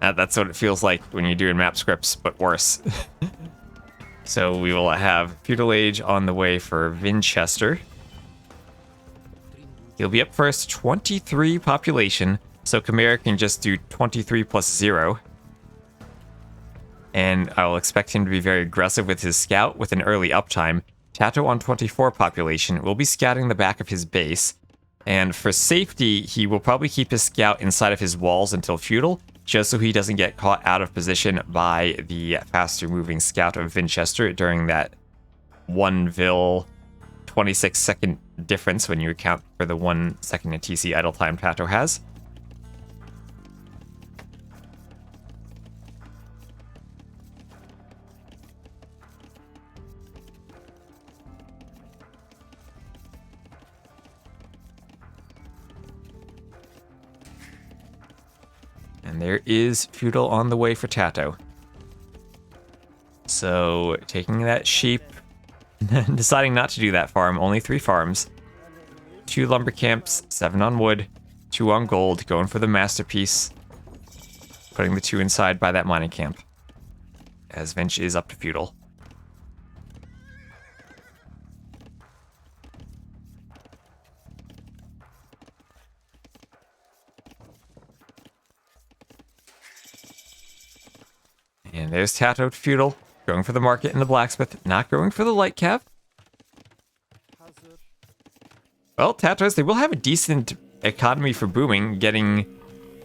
That's what it feels like when you're doing map scripts, but worse. So we will have Feudal Age on the way for Winchester. He'll be up first, 23 population, so Khmer can just do 23 plus 0. And I will expect him to be very aggressive with his scout with an early uptime. Tato on 24 population will be scouting the back of his base. And for safety, he will probably keep his scout inside of his walls until feudal, just so he doesn't get caught out of position by the faster moving scout of Winchester during that 1 vil 26 second difference when you account for the 1 second in TC idle time Tato has. And there is feudal on the way for Tato. So taking that sheep, deciding not to do that farm, only 3 farms. 2 lumber camps, 7 on wood, 2 on gold, going for the masterpiece. Putting the 2 inside by that mining camp. As Vinch is up to feudal. And there's Tato to feudal, going for the market and the blacksmith, not going for the light cav. Well, Tatars, they will have a decent economy for booming, getting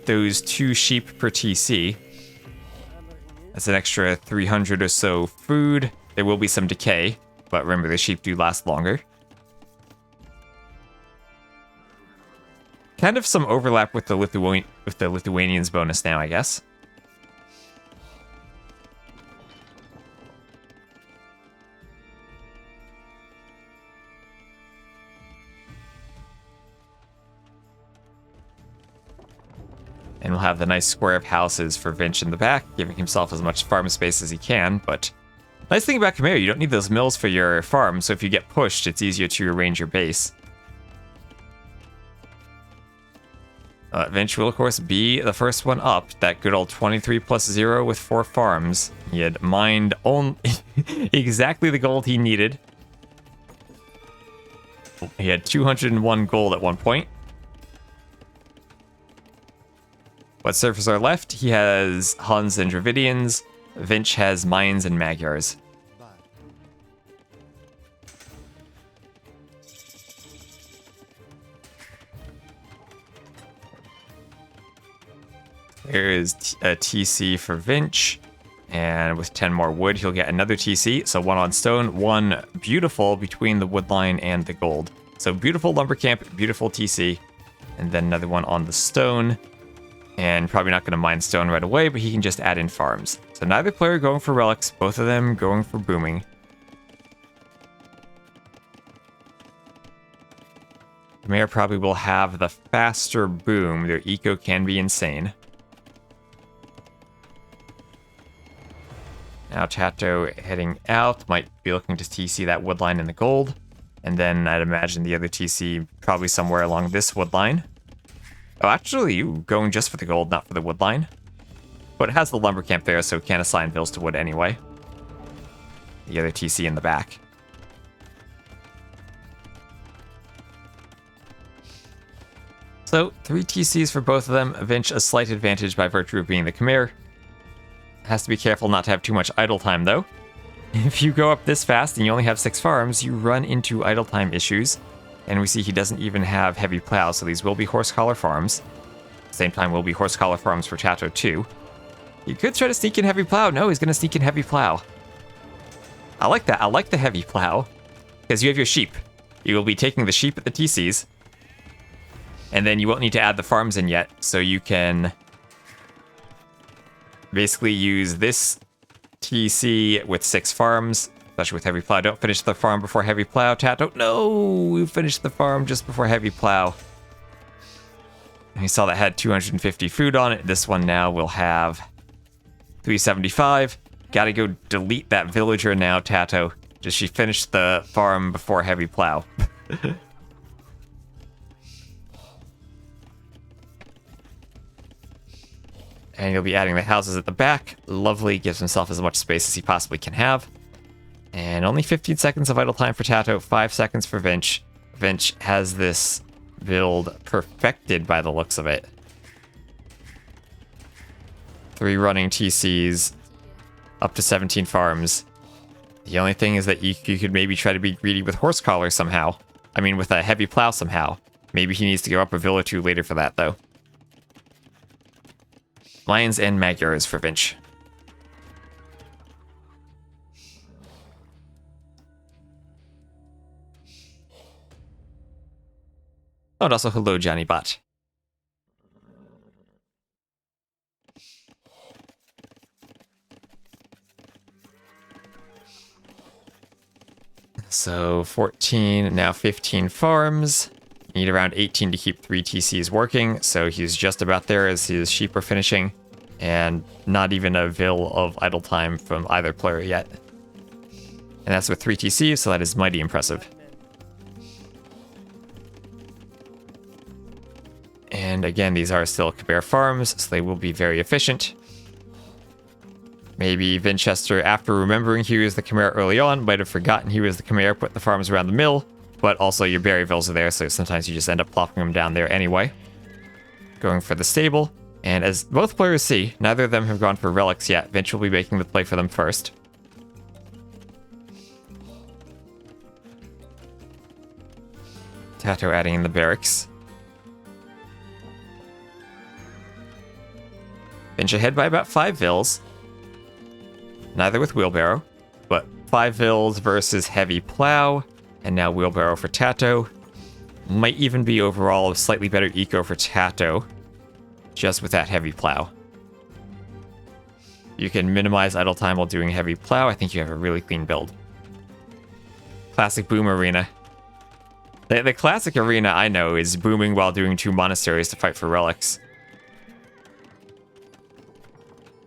those 2 sheep per TC. That's an extra 300 or so food. There will be some decay, but remember the sheep do last longer. Kind of some overlap with the Lithuanians bonus now, I guess. And we'll have the nice square of houses for Vinch in the back, giving himself as much farm space as he can. But nice thing about Khmer, you don't need those mills for your farm, so if you get pushed, it's easier to arrange your base. Vinch will, of course, be the first one up. That good old 23 plus 0 with 4 farms. He had mined only exactly the gold he needed. He had 201 gold at one point. What surfers are left? He has Huns and Dravidians. Vinch has Mayans and Magyars. There is a TC for Vinch. And with 10 more wood, he'll get another TC. So 1 on stone, 1 beautiful between the wood line and the gold. So beautiful lumber camp, beautiful TC. And then another one on the stone. And probably not going to mine stone right away, but he can just add in farms. So neither player going for relics, both of them going for booming. Khmer probably will have the faster boom. Their eco can be insane. Now Tato heading out, might be looking to TC that wood line in the gold. And then I'd imagine the other TC probably somewhere along this wood line. Oh, actually, you going just for the gold, not for the wood line. But it has the lumber camp there, so it can't assign bills to wood anyway. The other TC in the back. So, 3 TCs for both of them. Vinch a slight advantage by virtue of being the Khmer. Has to be careful not to have too much idle time, though. If you go up this fast and you only have 6 farms, you run into idle time issues. And we see he doesn't even have heavy plow, so these will be horse collar farms. Same time will be horse collar farms for Tato too. He could try to sneak in heavy plow. No, he's going to sneak in heavy plow. I like that. I like the heavy plow. Because you have your sheep. You will be taking the sheep at the TCs. And then you won't need to add the farms in yet, so you can basically use this TC with 6 farms. Especially with heavy plow. Don't finish the farm before heavy plow, Tato. No, we finished the farm just before heavy plow. And we saw that had 250 food on it. This one now will have 375. Gotta go delete that villager now, Tato. Just she finished the farm before heavy plow. And you'll be adding the houses at the back. Lovely, gives himself as much space as he possibly can have. And only 15 seconds of idle time for Tato, 5 seconds for Vinch. Vinch has this build perfected by the looks of it. 3 running TCs, up to 17 farms. The only thing is that you could maybe try to be greedy with horse collar somehow. I mean, with a heavy plow somehow. Maybe he needs to go up a vill or 2 later for that, though. Lions and Magyars for Vinch. Oh, and also hello, Johnny Bot. So 14, now 15 farms. You need around 18 to keep 3 TCs working, so he's just about there as his sheep are finishing, and not even a vill of idle time from either player yet. And that's with 3 TCs, so that is mighty impressive. And again, these are still Khmer farms, so they will be very efficient. Maybe Vinchester, after remembering he was the Khmer early on, might have forgotten he was the Khmer, put the farms around the mill, but also your Berryvilles are there, so sometimes you just end up plopping them down there anyway. Going for the stable, and as both players see, neither of them have gone for relics yet. Vinch will be making the play for them first. Tato adding in the barracks. Vinch ahead by about 5 vills. Neither with wheelbarrow, but 5 vills versus heavy plow, and now wheelbarrow for Tato. Might even be overall a slightly better eco for Tato, just with that heavy plow. You can minimize idle time while doing heavy plow. I think you have a really clean build. Classic boom arena. The classic arena I know is booming while doing 2 monasteries to fight for relics.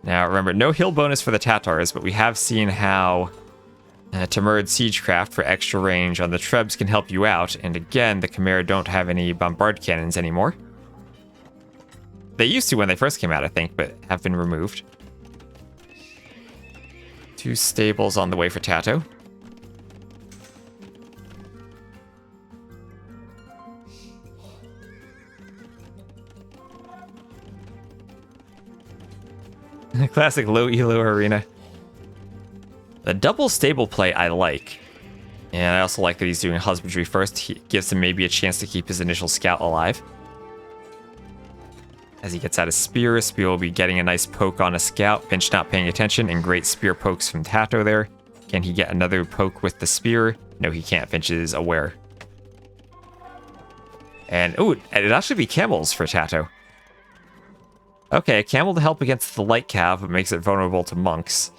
Now, remember, no hill bonus for the Tatars, but we have seen how Timurrid Siegecraft for extra range on the Trebs can help you out, and again, the Khmer don't have any bombard cannons anymore. They used to when they first came out, I think, but have been removed. 2 stables on the way for Tato. Classic low elo arena. The double stable play I like. And I also like that he's doing husbandry first. He gives him maybe a chance to keep his initial scout alive. As he gets out his spear, Spear will be getting a nice poke on a scout. Finch not paying attention, and great spear pokes from Tato there. Can he get another poke with the spear? No, he can't. Finch is aware. And, ooh, it'd actually be camels for Tato. Okay, a camel to help against the light cav, but makes it vulnerable to monks.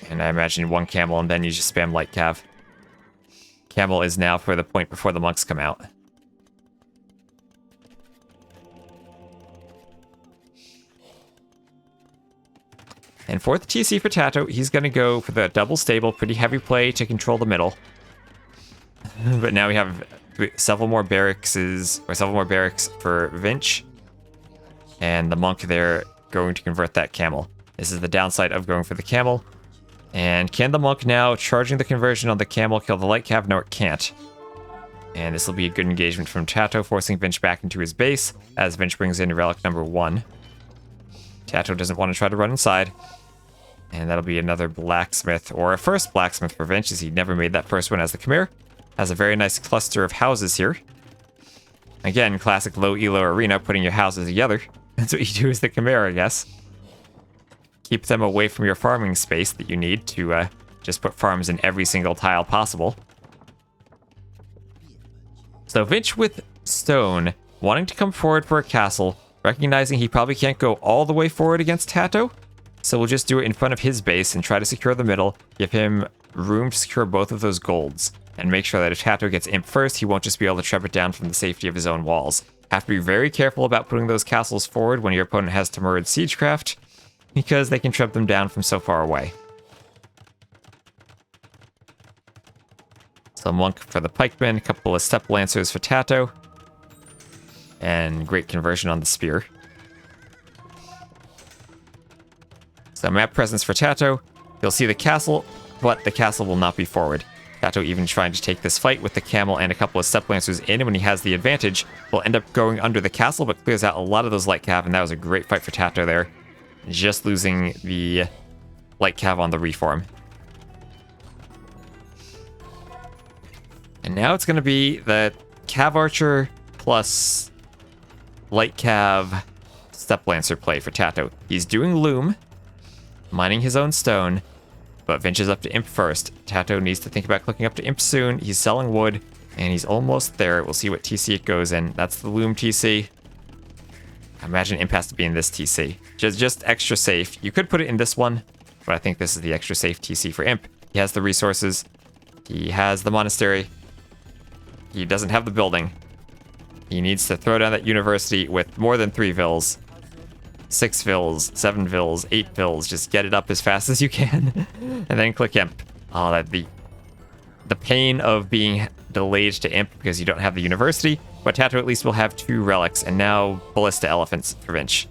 And I imagine 1 camel, and then you just spam light cav. Camel is now for the point before the monks come out. And for the TC for Tato, he's going to go for the double stable, pretty heavy play to control the middle. But now we have several more barracks for Vinch. And the monk there going to convert that camel. This is the downside of going for the camel. And can the monk now, charging the conversion on the camel, kill the light cav? No, it can't. And this will be a good engagement from Tato, forcing Vinch back into his base, as Vinch brings in relic number 1. Tato doesn't want to try to run inside. And that'll be another blacksmith, or a first blacksmith for Vinch, as he never made that first one as the Khmer. Has a very nice cluster of houses here. Again, classic low elo arena, putting your houses together. That's what you do as the Khmer, I guess. Keep them away from your farming space that you need to just put farms in every single tile possible. So Vinch with stone, wanting to come forward for a castle, recognizing he probably can't go all the way forward against Tato. So we'll just do it in front of his base and try to secure the middle, give him room to secure both of those golds, and make sure that if Tato gets imp first, he won't just be able to trap it down from the safety of his own walls. Have to be very careful about putting those castles forward when your opponent has Timurrid Siegecraft. because they can trap them down from so far away. So monk for the pikemen, a couple of step lancers for Tato, and great conversion on the spear. So map presence for Tato. You'll see the castle, but the castle will not be forward. Tato even trying to take this fight with the camel and a couple of step lancers in, and when he has the advantage, will end up going under the castle, but clears out a lot of those light cav, and that was a great fight for Tato there. Just losing the light cav on the reform. And now it's going to be the cav archer plus light cav step lancer play for Tato. He's doing loom, mining his own stone, but Vinch is up to imp first. Tato needs to think about clicking up to imp soon. He's selling wood, and he's almost there. We'll see what TC it goes in. That's the loom TC. I imagine imp has to be in this TC. Just extra safe. You could put it in this one, but I think this is the extra safe TC for imp. He has the resources. He has the monastery. He doesn't have the building. He needs to throw down that university with more than 3 vills. 6 vills, 7 vills, 8 vills. Just get it up as fast as you can. And then click imp. Oh, that the pain of being delayed to imp because you don't have the university. But Tato at least will have 2 relics, and now Ballista Elephants for Vinch.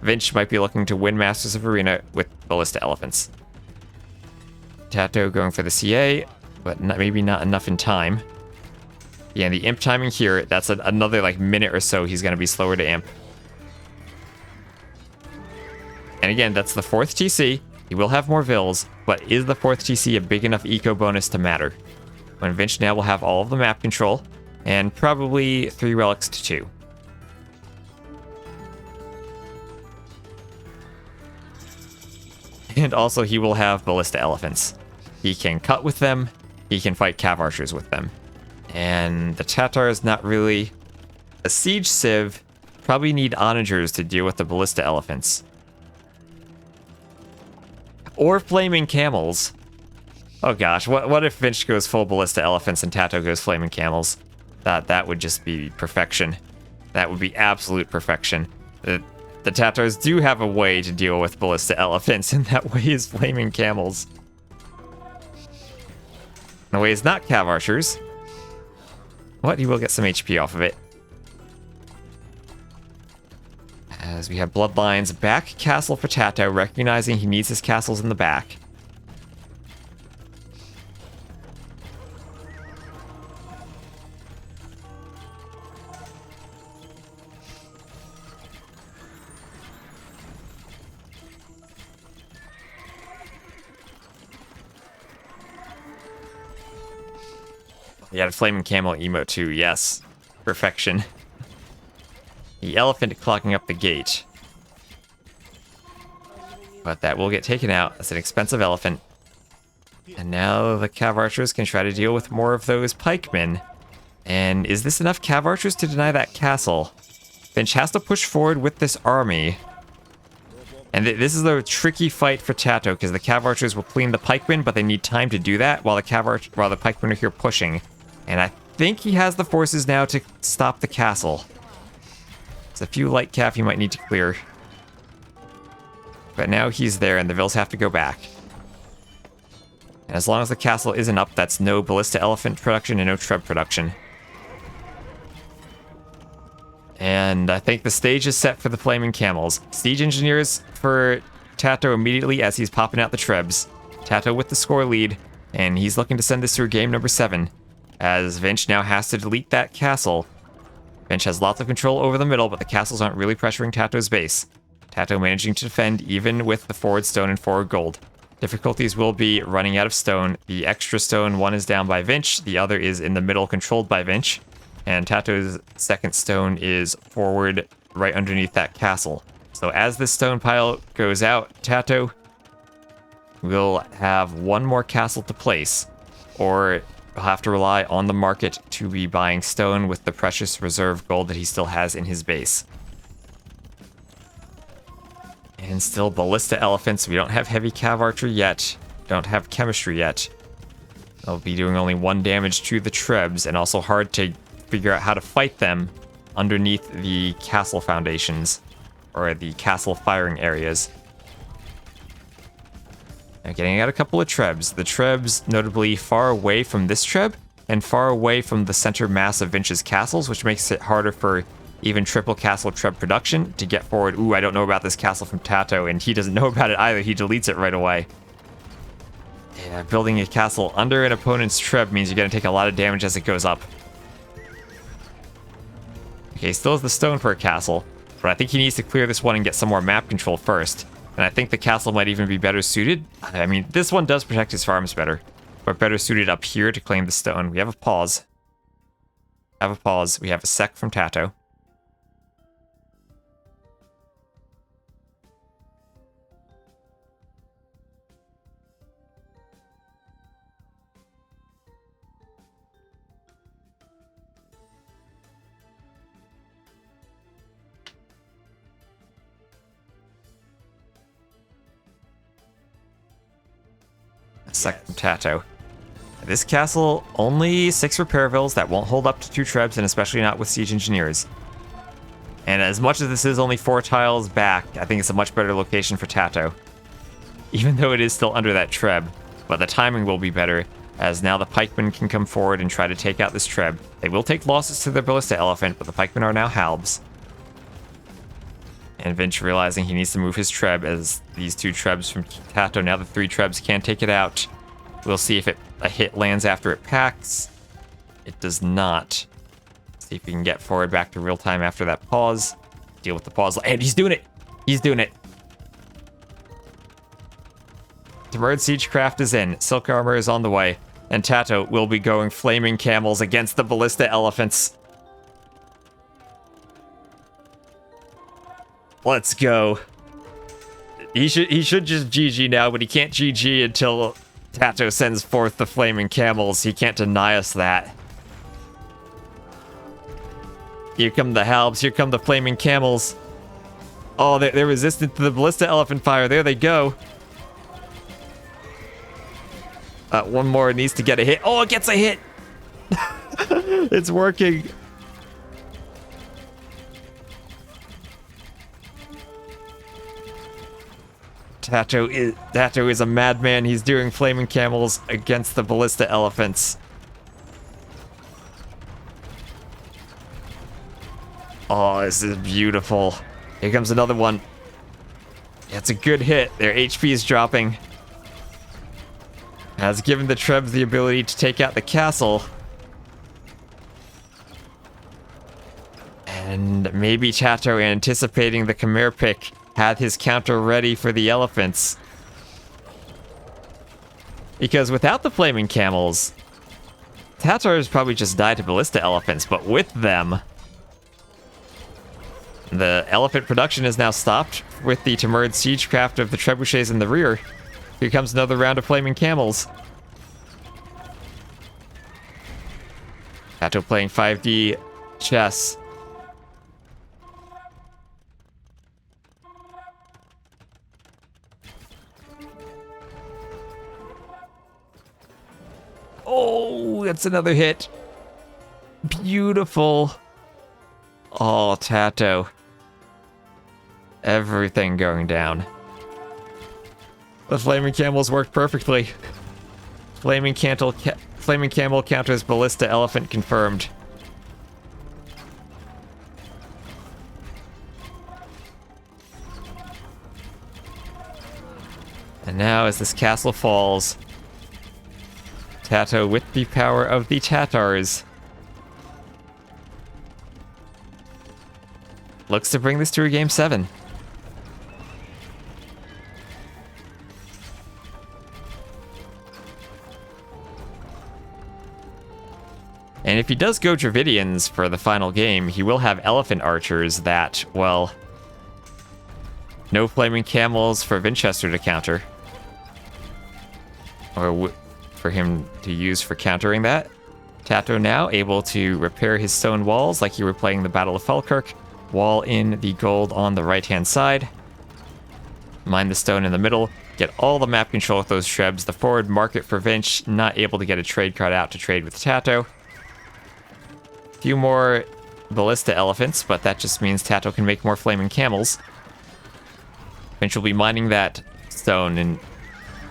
Vinch might be looking to win Masters of Arena with Ballista Elephants. Tato going for the CA, but maybe not enough in time. Yeah, and the imp timing here, that's another like minute or so he's going to be slower to imp. And again, that's the 4th TC. He will have more vills, but is the 4th TC a big enough eco bonus to matter? When Vinch now will have all of the map control, and probably 3 relics to 2. And also he will have Ballista Elephants. He can cut with them, he can fight cav archers with them. And the Tatars not really a siege civ, probably need onagers to deal with the Ballista Elephants. Or flaming camels. Oh gosh, what if Vinch goes full Ballista Elephants and Tato goes flaming camels? That would just be perfection. That would be absolute perfection. The Tatars do have a way to deal with Ballista Elephants, and that way is flaming camels. The way is not cav archers. What? He will get some HP off of it. As we have bloodlines, back castle for Tato, recognizing he needs his castles in the back. He had a flaming camel emote too, yes. Perfection. The elephant clogging up the gate. But that will get taken out. That's an expensive elephant. And now the cav archers can try to deal with more of those pikemen. And is this enough cav archers to deny that castle? Finch has to push forward with this army. And this is a tricky fight for Tato, because the cav archers will clean the pikemen, but they need time to do that while the pikemen are here pushing. And I think he has the forces now to stop the castle. There's a few light cav he might need to clear. But now he's there, and the vills have to go back. And as long as the castle isn't up, that's no Ballista Elephant production and no Treb production. And I think the stage is set for the Flaming Camels. Siege Engineers for Tato immediately as he's popping out the Trebs. Tato with the score lead, and he's looking to send this through game number 7. As Vinch now has to delete that castle. Vinch has lots of control over the middle, but the castles aren't really pressuring Tato's base. Tato managing to defend even with the forward stone and forward gold. Difficulties will be running out of stone. The extra stone, one is down by Vinch, the other is in the middle controlled by Vinch. And Tato's second stone is forward right underneath that castle. So as this stone pile goes out, Tato will have one more castle to place, or he'll have to rely on the market to be buying stone with the precious reserve gold that he still has in his base. And still Ballista Elephants. We don't have Heavy Cav Archer yet. Don't have Chemistry yet. They'll be doing only 1 damage to the Trebs, and also hard to figure out how to fight them underneath the castle foundations, or the castle firing areas. I'm getting out a couple of trebs. The trebs notably far away from this treb and far away from the center mass of Vinch's castles, which makes it harder for even triple castle treb production to get forward. Ooh, I don't know about this castle from Tato, and he doesn't know about it either. He deletes it right away. Yeah, building a castle under an opponent's treb means you're going to take a lot of damage as it goes up. Okay, still has the stone for a castle, but I think he needs to clear this one and get some more map control first. And I think the castle might even be better suited. I mean, this one does protect his farms better, but better suited up here to claim the stone. We have a pause. We have a sec from Tato. Sec from Tato. This castle, only 6 repair villas that won't hold up to 2 trebs, and especially not with siege engineers. And as much as this is only 4 tiles back, I think it's a much better location for Tato. Even though it is still under that treb, but the timing will be better, as now the pikemen can come forward and try to take out this treb. They will take losses to their ballista elephant, but the pikemen are now halbs. And Vinch realizing he needs to move his treb as these 2 trebs from Tato, now the 3 trebs can take it out. We'll see if a hit lands after it packs. It does not. See if we can get forward back to real time after that pause. Deal with the pause. And he's doing it! He's doing it! Timurred Siegecraft is in. Silk Armor is on the way. And Tato will be going flaming camels against the ballista elephants. Let's go. He should just GG now, but he can't GG until Tato sends forth the flaming camels. He can't deny us that. Here come the halbs. Here come the flaming camels. Oh, they're resistant to the ballista elephant fire. There they go. One more needs to get a hit. Oh, it gets a hit. It's working. Tato is a madman. He's doing flaming camels against the ballista elephants. Oh, this is beautiful. Here comes another one. It's a good hit. Their HP is dropping. Has given the Trebs the ability to take out the castle. And maybe Tato, anticipating the Khmer pick, had his counter ready for the elephants. Because without the flaming camels, Tatars probably just died to ballista elephants, but with them, the elephant production is now stopped with the Timurred Siegecraft of the trebuchets in the rear. Here comes another round of flaming camels. Tato playing 5D chess. Oh, that's another hit. Beautiful. Oh, Tato. Everything going down. The flaming camels worked perfectly. Flaming camel counters ballista elephant confirmed. And now as this castle falls, Tato with the power of the Tatars looks to bring this to a game 7. And if he does go Dravidians for the final game, he will have elephant archers that, well, no flaming camels for Winchester to counter. Or for him to use for countering that. Tato now able to repair his stone walls like you were playing the Battle of Falkirk. Wall in the gold on the right-hand side. Mine the stone in the middle. Get all the map control with those Trebs. The forward market for Vinch, not able to get a trade card out to trade with Tato. Few more ballista elephants, but that just means Tato can make more flaming camels. Vinch will be mining that stone and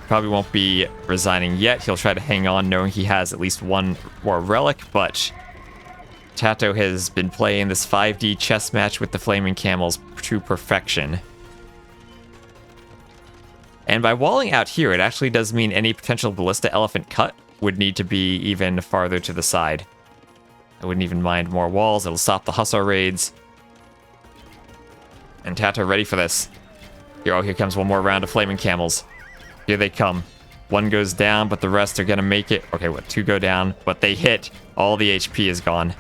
probably won't be resigning yet. He'll try to hang on knowing he has at least one more relic, but Tato has been playing this 5D chess match with the Flaming Camels to perfection. And by walling out here, it actually does mean any potential Ballista Elephant cut would need to be even farther to the side. I wouldn't even mind more walls. It'll stop the Hussar raids. And Tato ready for this. Here comes one more round of Flaming Camels. Here they come. One goes down, but the rest are going to make it. Okay, two go down, but they hit. All the HP is gone.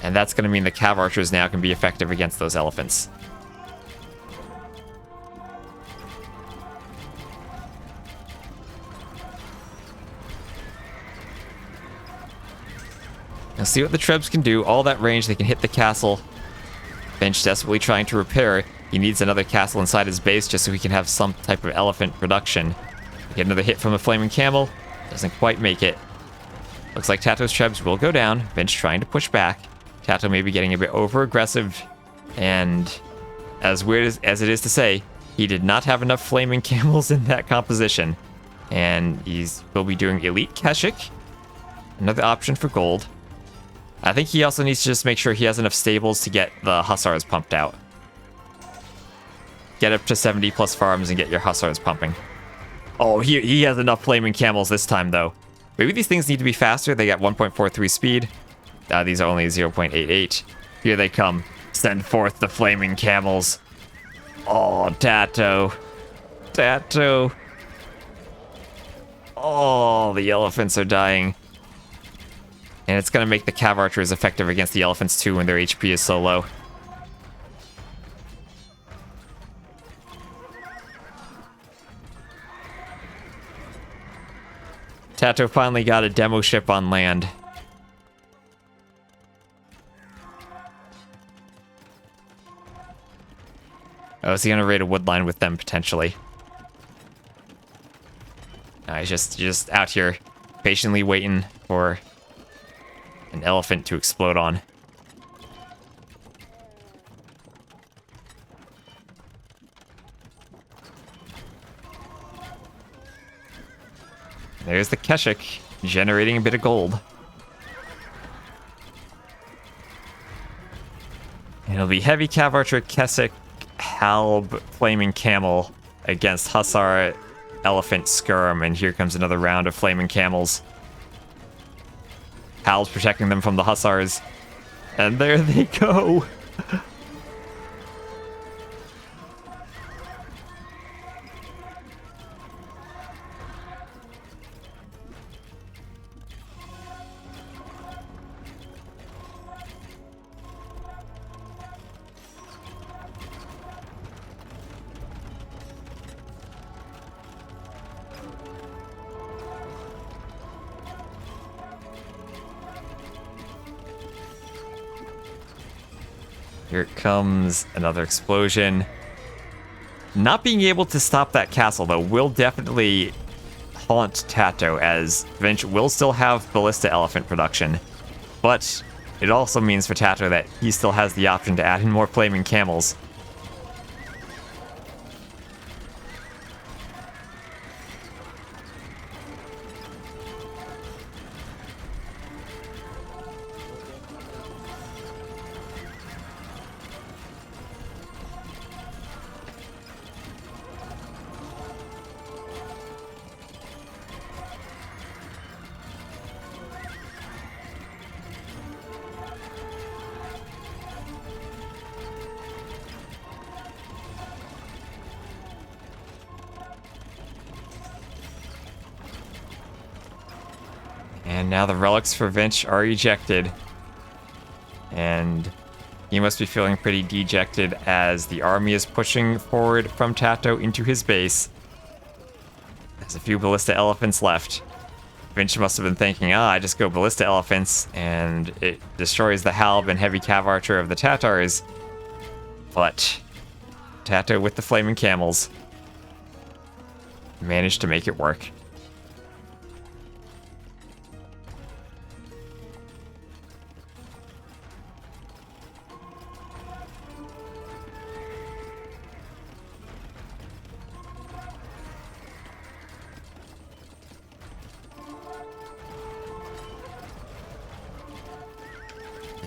And that's going to mean the Cav Archers now can be effective against those elephants. Now see what the Trebs can do. All that range, they can hit the castle. Bench desperately trying to repair. He needs another castle inside his base just so he can have some type of elephant production. Get another hit from a Flaming Camel. Doesn't quite make it. Looks like Tato's Trebs will go down. Bench trying to push back. Tato may be getting a bit over-aggressive. And as weird as it is to say, he did not have enough Flaming Camels in that composition. And will be doing Elite Keshik. Another option for gold. I think he also needs to just make sure he has enough stables to get the Hussars pumped out. Get up to 70 plus farms and get your Hussars pumping. Oh, he has enough Flaming Camels this time, though. Maybe these things need to be faster. They got 1.43 speed. These are only 0.88. Here they come. Send forth the Flaming Camels. Oh, Tato. Tato. Oh, the elephants are dying. And it's going to make the Cav Archers effective against the elephants too when their HP is so low. Tato finally got a demo ship on land. Oh, is he going to raid a wood line with them potentially? No, he's just out here patiently waiting for an elephant to explode on. There's the Keshik, generating a bit of gold. And it'll be Heavy Cav Archer, Keshik, Halb, Flaming Camel against Hussar, Elephant, Skirm, and here comes another round of Flaming Camels. Hal's protecting them from the Hussars. And there they go! Here comes another explosion. Not being able to stop that castle, though, will definitely haunt Tato, as Vinch will still have Ballista Elephant production. But it also means for Tato that he still has the option to add in more Flaming Camels. And now the relics for Vinch are ejected. And he must be feeling pretty dejected as the army is pushing forward from Tato into his base. There's a few Ballista Elephants left. Vinch must have been thinking, I just go Ballista Elephants, and it destroys the Halb and Heavy Cav Archer of the Tatars. But Tato with the Flaming Camels managed to make it work.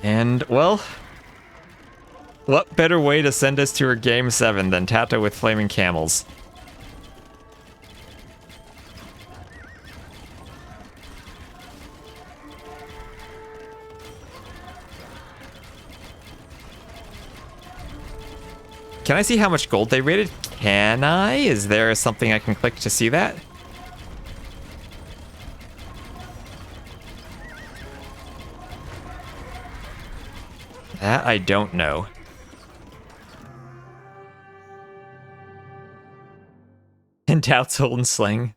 And, well, what better way to send us to our Game 7 than Tato with flaming camels? Can I see how much gold they rated? Can I? Is there something I can click to see that? That I don't know. And Doubt's Holden Sling.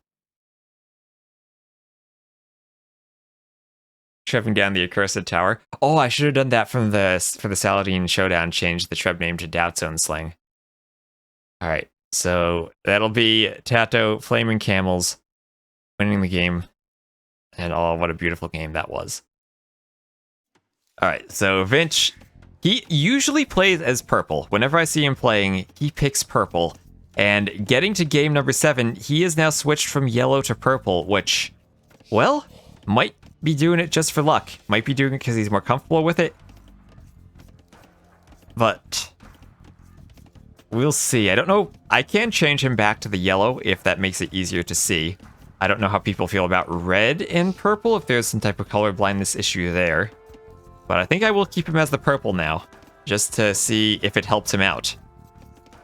Shoving down the accursed tower. Oh, I should have done that for the Saladin Showdown. Change the Treb name to Doubt's Own Sling. All right, so that'll be Tato flaming camels winning the game, and oh, what a beautiful game that was. All right, so Vinch, he usually plays as purple. Whenever I see him playing, he picks purple. And getting to game number 7, he is now switched from yellow to purple, which, well, might be doing it just for luck. Might be doing it because he's more comfortable with it. But we'll see. I don't know. I can change him back to the yellow if that makes it easier to see. I don't know how people feel about red and purple, if there's some type of color blindness issue there. But I think I will keep him as the purple now, just to see if it helps him out.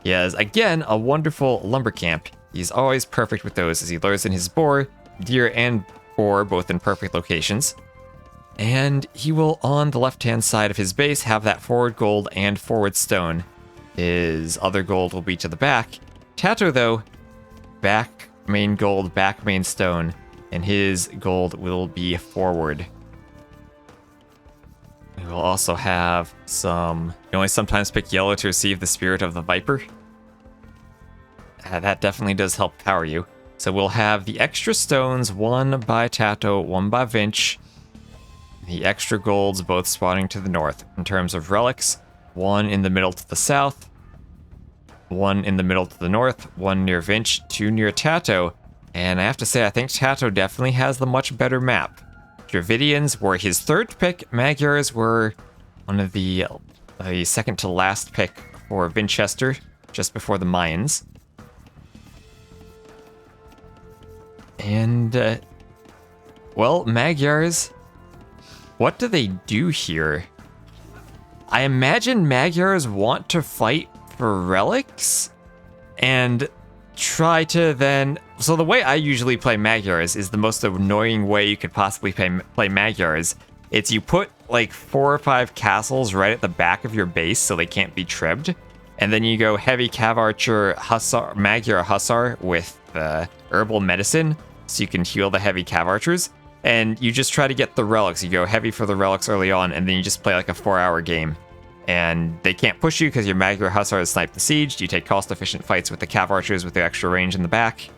He has, again, a wonderful lumber camp. He's always perfect with those as he lures in his boar, deer, and boar, both in perfect locations. And he will, on the left-hand side of his base, have that forward gold and forward stone. His other gold will be to the back. Tato, though, back main gold, back main stone, and his gold will be forward. We will also have some... You only sometimes pick yellow to receive the Spirit of the Viper. That definitely does help power you. So we'll have the extra stones, one by Tato, one by Vinch. The extra golds both spawning to the north. In terms of relics, one in the middle to the south, one in the middle to the north, one near Vinch, two near Tato. And I have to say, I think Tato definitely has the much better map. Dravidians were his third pick. Magyars were one of the second to last pick for Winchester, just before the Mayans. And, well, Magyars, what do they do here? I imagine Magyars want to fight for relics and try to then... So the way I usually play Magyars is the most annoying way you could possibly play Magyars. It's you put like 4 or 5 castles right at the back of your base so they can't be tribbed. And then you go heavy cav archer hussar, Magyar hussar with herbal medicine so you can heal the heavy cav archers. And you just try to get the relics. You go heavy for the relics early on and then you just play like a 4-hour game. And they can't push you because your Magyar hussar is sniped besieged. You take cost-efficient fights with the cav archers with the extra range in the back.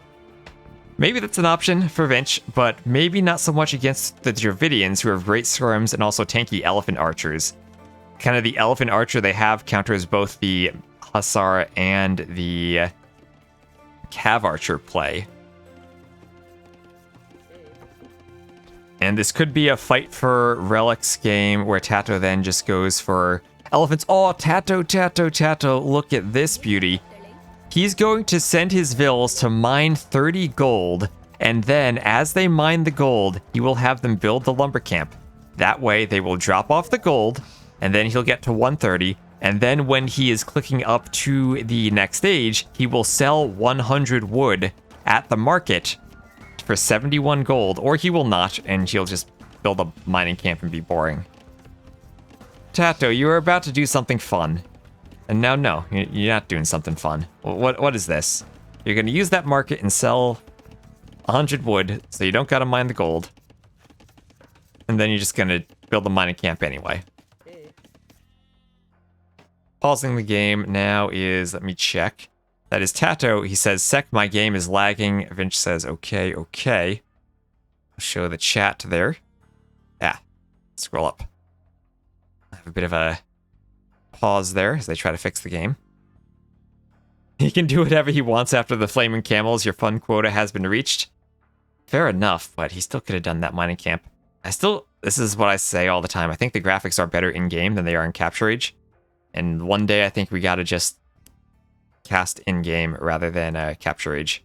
Maybe that's an option for Vinch, but maybe not so much against the Dravidians, who have great skirms and also tanky elephant archers. Kind of the elephant archer they have counters both the hussar and the cav archer play. And this could be a fight for relics game where Tato then just goes for elephants. Oh, Tato, Tato, Tato, look at this beauty. He's going to send his vills to mine 30 gold, and then as they mine the gold, he will have them build the lumber camp. That way, they will drop off the gold, and then he'll get to 130, and then when he is clicking up to the next stage, he will sell 100 wood at the market for 71 gold, or he will not, and he'll just build a mining camp and be boring. Tato, you are about to do something fun. And now, no, you're not doing something fun. What is this? You're going to use that market and sell 100 wood, so you don't got to mine the gold. And then you're just going to build a mining camp anyway. Pausing the game now is, let me check. That is Tato. He says, "Sec, my game is lagging." Vinch says, okay, okay. I'll show the chat there. Ah, scroll up. I have a bit of a pause there as they try to fix the game. He can do whatever he wants after the flaming camels. Your fun quota has been reached. Fair enough, but he still could have done that mining camp. I still this is what I say all the time. I think the graphics are better in-game than they are in Capture Age. And one day I think we gotta just cast in-game rather than Capture Age.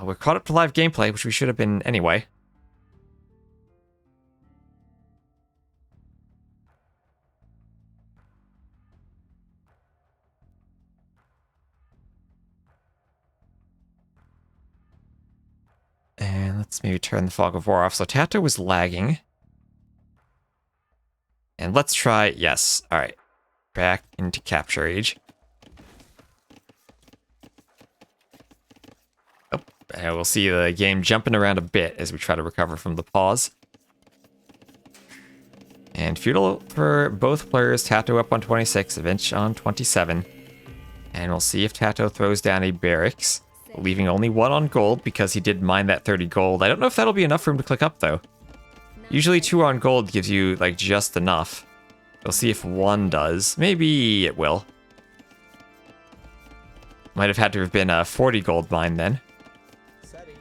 We're caught up to live gameplay, which we should have been anyway. And let's maybe turn the Fog of War off. So Tato was lagging. And let's try, yes, alright. Back into Capture Age. Oh, and we'll see the game jumping around a bit as we try to recover from the pause. And feudal for both players, Tato up on 26, Vinch on 27. And we'll see if Tato throws down a barracks, leaving only one on gold because he did mine that 30 gold. I don't know if that'll be enough for him to click up, though. Usually 2 on gold gives you, like, just enough. We'll see if 1 does. Maybe it will. Might have had to have been a 40 gold mine then.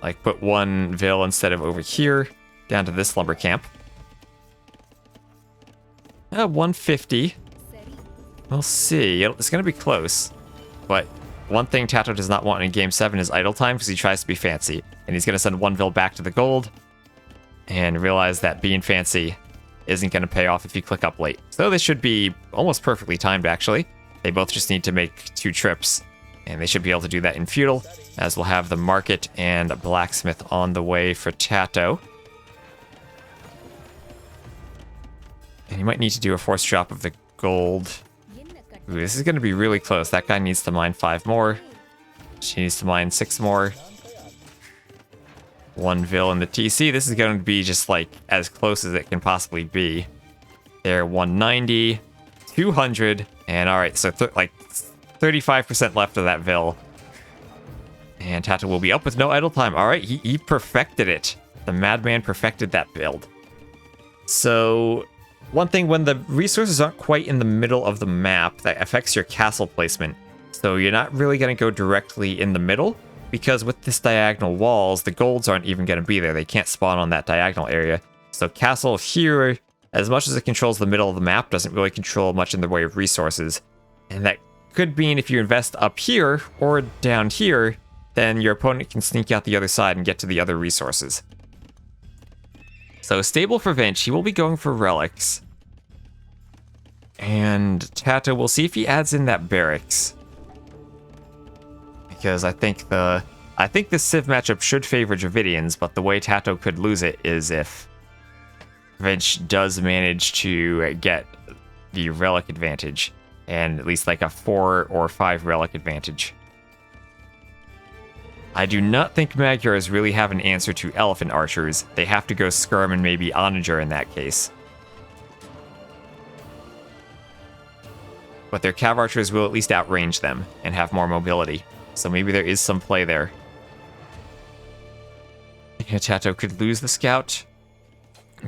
Like, put 1 Vil instead of over here, down to this lumber camp. 150. We'll see. It's going to be close. But one thing Tato does not want in Game 7 is idle time, because he tries to be fancy. And he's going to send 1 Vil back to the gold, and realize that being fancy isn't going to pay off if you click up late. So they should be almost perfectly timed, actually. They both just need to make 2 trips, and they should be able to do that in feudal, as we'll have the market and blacksmith on the way for Tato. And you might need to do a force drop of the gold. Ooh, this is going to be really close. That guy needs to mine 5 more. She needs to mine 6 more. 1 Vil in the TC. This is going to be just like as close as it can possibly be. There, 190, 200, and alright, so like 35% left of that Vil. And Tato will be up with no idle time. Alright, he perfected it. The madman perfected that build. So, one thing, when the resources aren't quite in the middle of the map, that affects your castle placement. So you're not really going to go directly in the middle, because with this diagonal walls, the golds aren't even going to be there. They can't spawn on that diagonal area. So castle here, as much as it controls the middle of the map, doesn't really control much in the way of resources. And that could mean if you invest up here or down here, then your opponent can sneak out the other side and get to the other resources. So stable for Vinch, he will be going for relics. And Tato, we'll see if he adds in that barracks. Because I think this Civ matchup should favor Dravidians, but the way Tato could lose it is if Vinch does manage to get the relic advantage, and at least like a 4 or 5 relic advantage. I do not think Magyars really have an answer to elephant archers. They have to go Skirm and maybe Onager in that case. But their Cav archers will at least outrange them and have more mobility. So maybe there is some play there. Tato could lose the scout.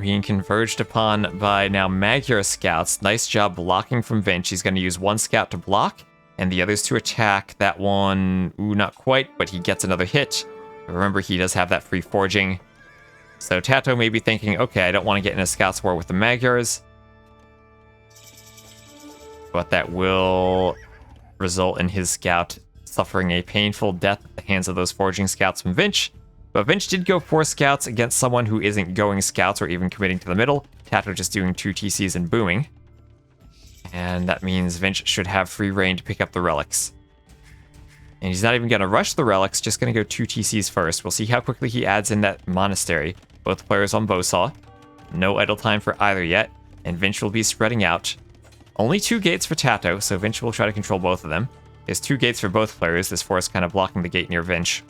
Being converged upon by now Magyar scouts. Nice job blocking from Vinch. He's going to use 1 scout to block and the others to attack. That one, ooh, not quite, but he gets another hit. Remember, he does have that free forging. So Tato may be thinking, okay, I don't want to get in a scouts war with the Magyars. But that will result in his scout suffering a painful death at the hands of those forging scouts from Vinch. But Vinch did go 4 scouts against someone who isn't going scouts or even committing to the middle. Tato just doing 2 TCs and booming. And that means Vinch should have free reign to pick up the relics. And he's not even going to rush the relics, just going to go 2 TCs first. We'll see how quickly he adds in that monastery. Both players on Bowsaw. No idle time for either yet. And Vinch will be spreading out. Only 2 gates for Tato, so Vinch will try to control both of them. There's 2 gates for both players, this forest kind of blocking the gate near Vinch.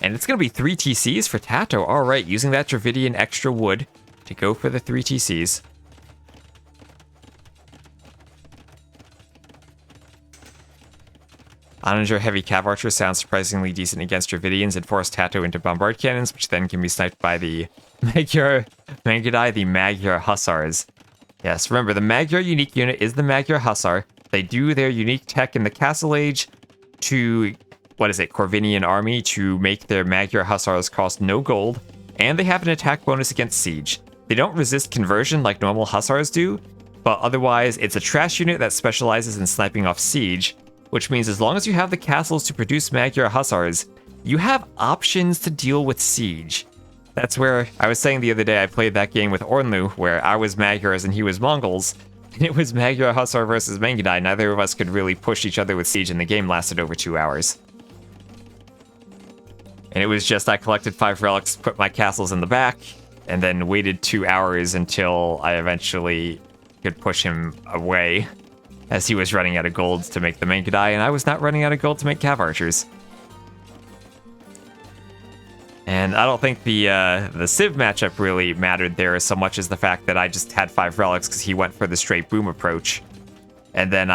And it's going to be 3 TCs for Tato. Alright, using that Dravidian extra wood to go for the 3 TCs. Onager heavy cav archer sounds surprisingly decent against Dravidians and force Tato into bombard cannons, which then can be sniped by the Magyar the Magyar hussars. Yes, remember, the Magyar unique unit is the Magyar hussar. They do their unique tech in the Castle Age to, Corvinian army to make their Magyar Hussars cost no gold, and they have an attack bonus against siege. They don't resist conversion like normal Hussars do, but otherwise it's a trash unit that specializes in sniping off siege, which means as long as you have the castles to produce Magyar Hussars, you have options to deal with siege. That's where I was saying the other day I played that game with Ornlu, where I was Magyars and he was Mongols, and it was Magyar Hussar versus Mangudai. Neither of us could really push each other with siege, and the game lasted over 2 hours. And it was just I collected 5 relics, put my castles in the back, and then waited 2 hours until I eventually could push him away, as he was running out of gold to make the Mangudai, and I was not running out of gold to make Cav archers. And I don't think the Civ matchup really mattered there so much as the fact that I just had 5 relics because he went for the straight boom approach. And then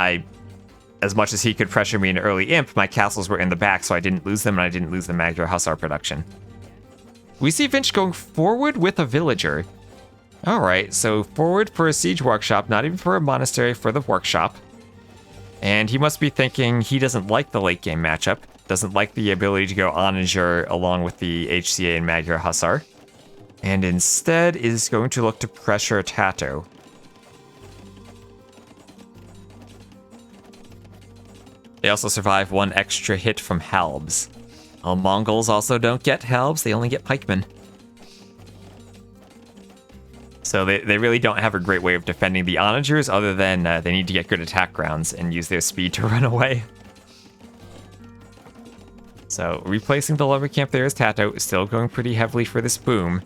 as much as he could pressure me in early imp, my castles were in the back, so I didn't lose them, and I didn't lose the Magyar Hussar production. We see Vinch going forward with a villager. Alright, so forward for a siege workshop, not even for a monastery, for the workshop. And he must be thinking he doesn't like the late game matchup, doesn't like the ability to go Onager along with the HCA and Magyar Hussar, and instead is going to look to pressure Tato. They also survive 1 extra hit from halbs. Well, Mongols also don't get halbs, they only get pikemen. So they really don't have a great way of defending the Onagers other than they need to get good attack grounds and use their speed to run away. So replacing the lumber camp there is Tato, still going pretty heavily for this boom.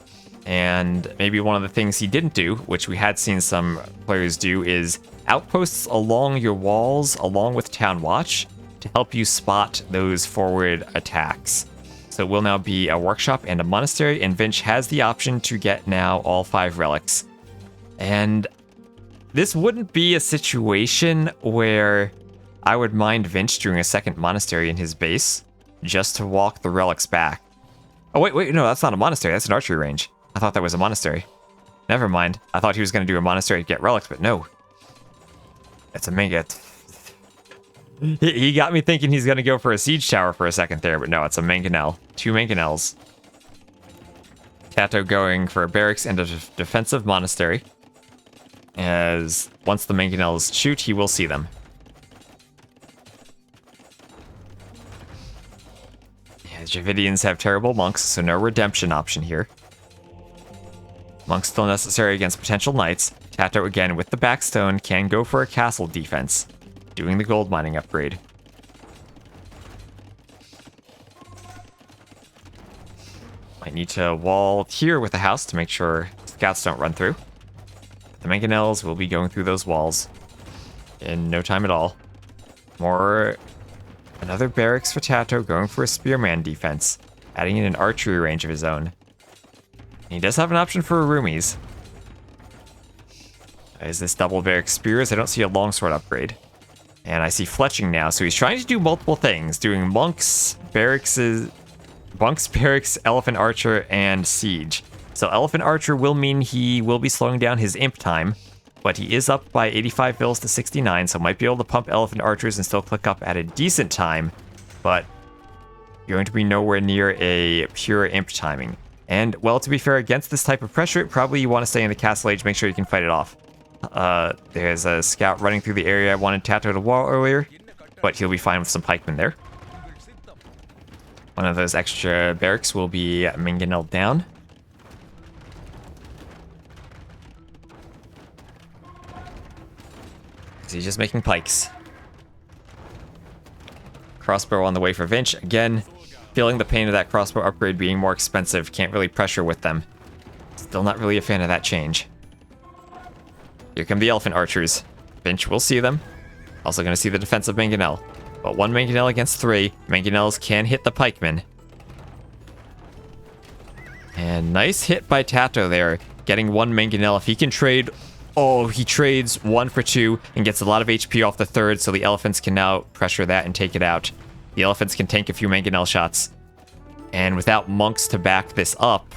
And maybe one of the things he didn't do, which we had seen some players do, is outposts along your walls along with Town Watch to help you spot those forward attacks. So it will now be a workshop and a monastery, and Vinch has the option to get now all 5 relics. And this wouldn't be a situation where I would mind Vinch doing a second monastery in his base just to walk the relics back. Oh, wait, no, that's not a monastery, that's an archery range. I thought that was a monastery. Never mind. I thought he was going to do a monastery to get relics, but no. It's a manga. He got me thinking he's going to go for a siege tower for a second there, but no, it's a mangonel. 2 mangonels. Tato going for a barracks and a defensive monastery. As once the mangonels shoot, he will see them. Yeah, Dravidians have terrible monks, so no redemption option here. Monks still necessary against potential knights. Tato again with the backstone can go for a castle defense, doing the gold mining upgrade. Might need to wall here with the house to make sure scouts don't run through. The mangonels will be going through those walls in no time at all. Another barracks for Tato, going for a spearman defense, adding in an archery range of his own. He does have an option for roomies. Is this double barracks spears? I don't see a longsword upgrade. And I see fletching now, so he's trying to do multiple things, doing monks, barracks, elephant archer, and siege. So elephant archer will mean he will be slowing down his imp time, but he is up by 85 bills to 69, so might be able to pump elephant archers and still click up at a decent time, but you're going to be nowhere near a pure imp timing. And, well, to be fair, against this type of pressure, probably you want to stay in the Castle Age, make sure you can fight it off. There's a scout running through the area I wanted Tato to wall earlier, but he'll be fine with some pikemen there. One of those extra barracks will be mangonelled down. So he's just making pikes. Crossbow on the way for Vinch. Again, feeling the pain of that crossbow upgrade being more expensive. Can't really pressure with them. Still not really a fan of that change. Here come the elephant archers. Vinch will see them. Also going to see the defensive mangonel. But 1 mangonel against 3. Mangonels can hit the pikemen. And nice hit by Tato there. Getting 1 mangonel. If he can trade... Oh, he trades 1 for 2 and gets a lot of HP off the 3rd, so the elephants can now pressure that and take it out. The elephants can tank a few mangonel shots. And without monks to back this up,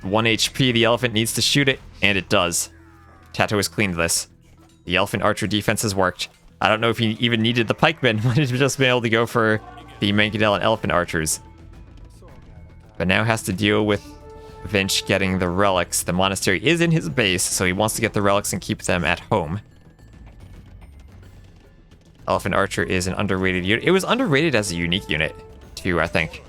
1 HP, the elephant needs to shoot it, and it does. Tato has cleaned this. The elephant archer defense has worked. I don't know if he even needed the pikemen. Might have just been able to go for the Mangonel and elephant archers. But now has to deal with Vinch getting the relics. The monastery is in his base, so he wants to get the relics and keep them at home. Elephant archer is an underrated unit. It was underrated as a unique unit, too, I think.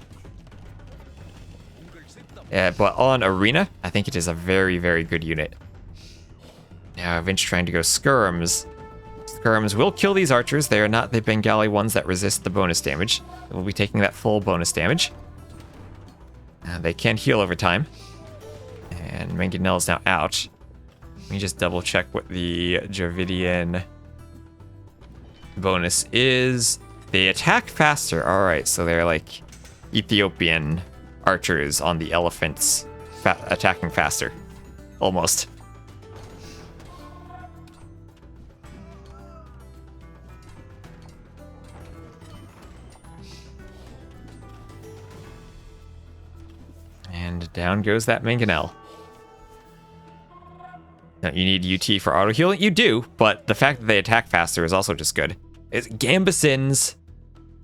But on arena, I think it is a very, very good unit. Now, Vinch trying to go skirms. Skirms will kill these archers. They are not the Bengali ones that resist the bonus damage. They will be taking that full bonus damage. They can heal over time. And Mangonel is now out. Let me just double check what the Dravidian bonus is. They attack faster. Alright, so they're like Ethiopian archers on the elephants attacking faster. Almost. And down goes that Mangonel. Now, you need UT for auto healing? You do, but the fact that they attack faster is also just good. It's Gambesins,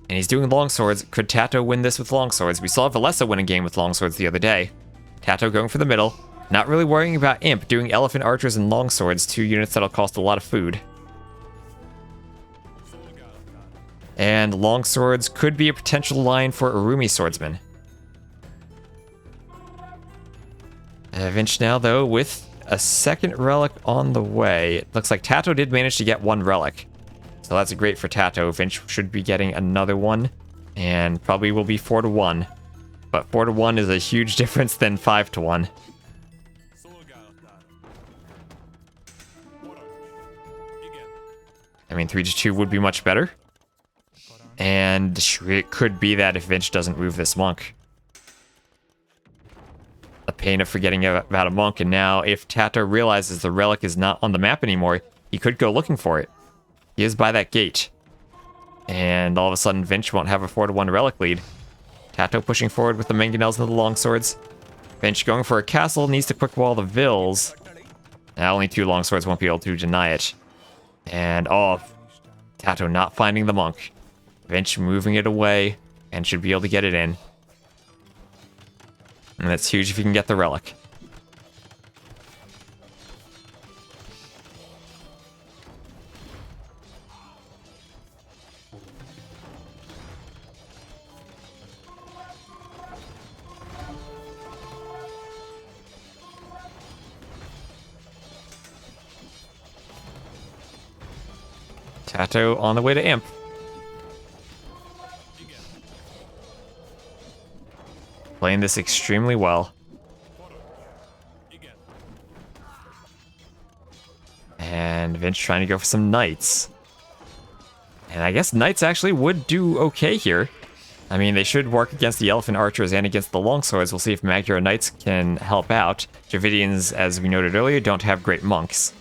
and he's doing longswords. Could Tato win this with longswords? We saw Valessa win a game with longswords the other day. Tato going for the middle. Not really worrying about Imp, doing elephant archers and longswords, 2 units that'll cost a lot of food. And longswords could be a potential line for Urumi swordsman. Vinch now, though, with a second relic on the way. It looks like Tato did manage to get 1 relic. So that's great for Tato. Vinch should be getting another one. And probably will be 4-1. But 4-1 is a huge difference than 5-1. I mean, 3-2 would be much better. And it could be that if Vinch doesn't move this monk. The pain of forgetting about a monk, and now if Tato realizes the relic is not on the map anymore, he could go looking for it. He is by that gate. And all of a sudden, Vinch won't have a 4-1 relic lead. Tato pushing forward with the Mangonels and the longswords. Vinch going for a castle, needs to quick wall the Vills. Now only 2 longswords won't be able to deny it. And Tato not finding the monk. Vinch moving it away, and should be able to get it in. And that's huge if you can get the relic. Tato on the way to Imp. Playing this extremely well. And Vinch trying to go for some knights. And I guess knights actually would do okay here. I mean, they should work against the elephant archers and against the longswords. We'll see if Magyar knights can help out. Dravidians, as we noted earlier, don't have great monks.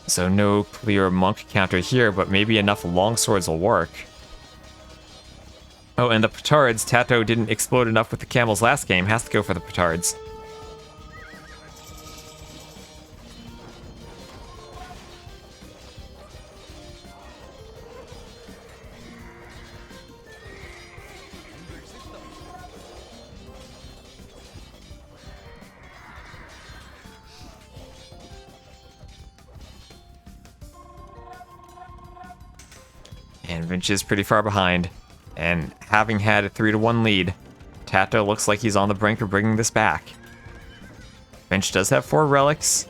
So no clear monk counter here, but maybe enough longswords will work. Oh, and the petards. Tato didn't explode enough with the camels last game. Has to go for the petards. And Vinch is pretty far behind. And having had a 3-1 lead, Tato looks like he's on the brink of bringing this back. Vinch does have 4 relics,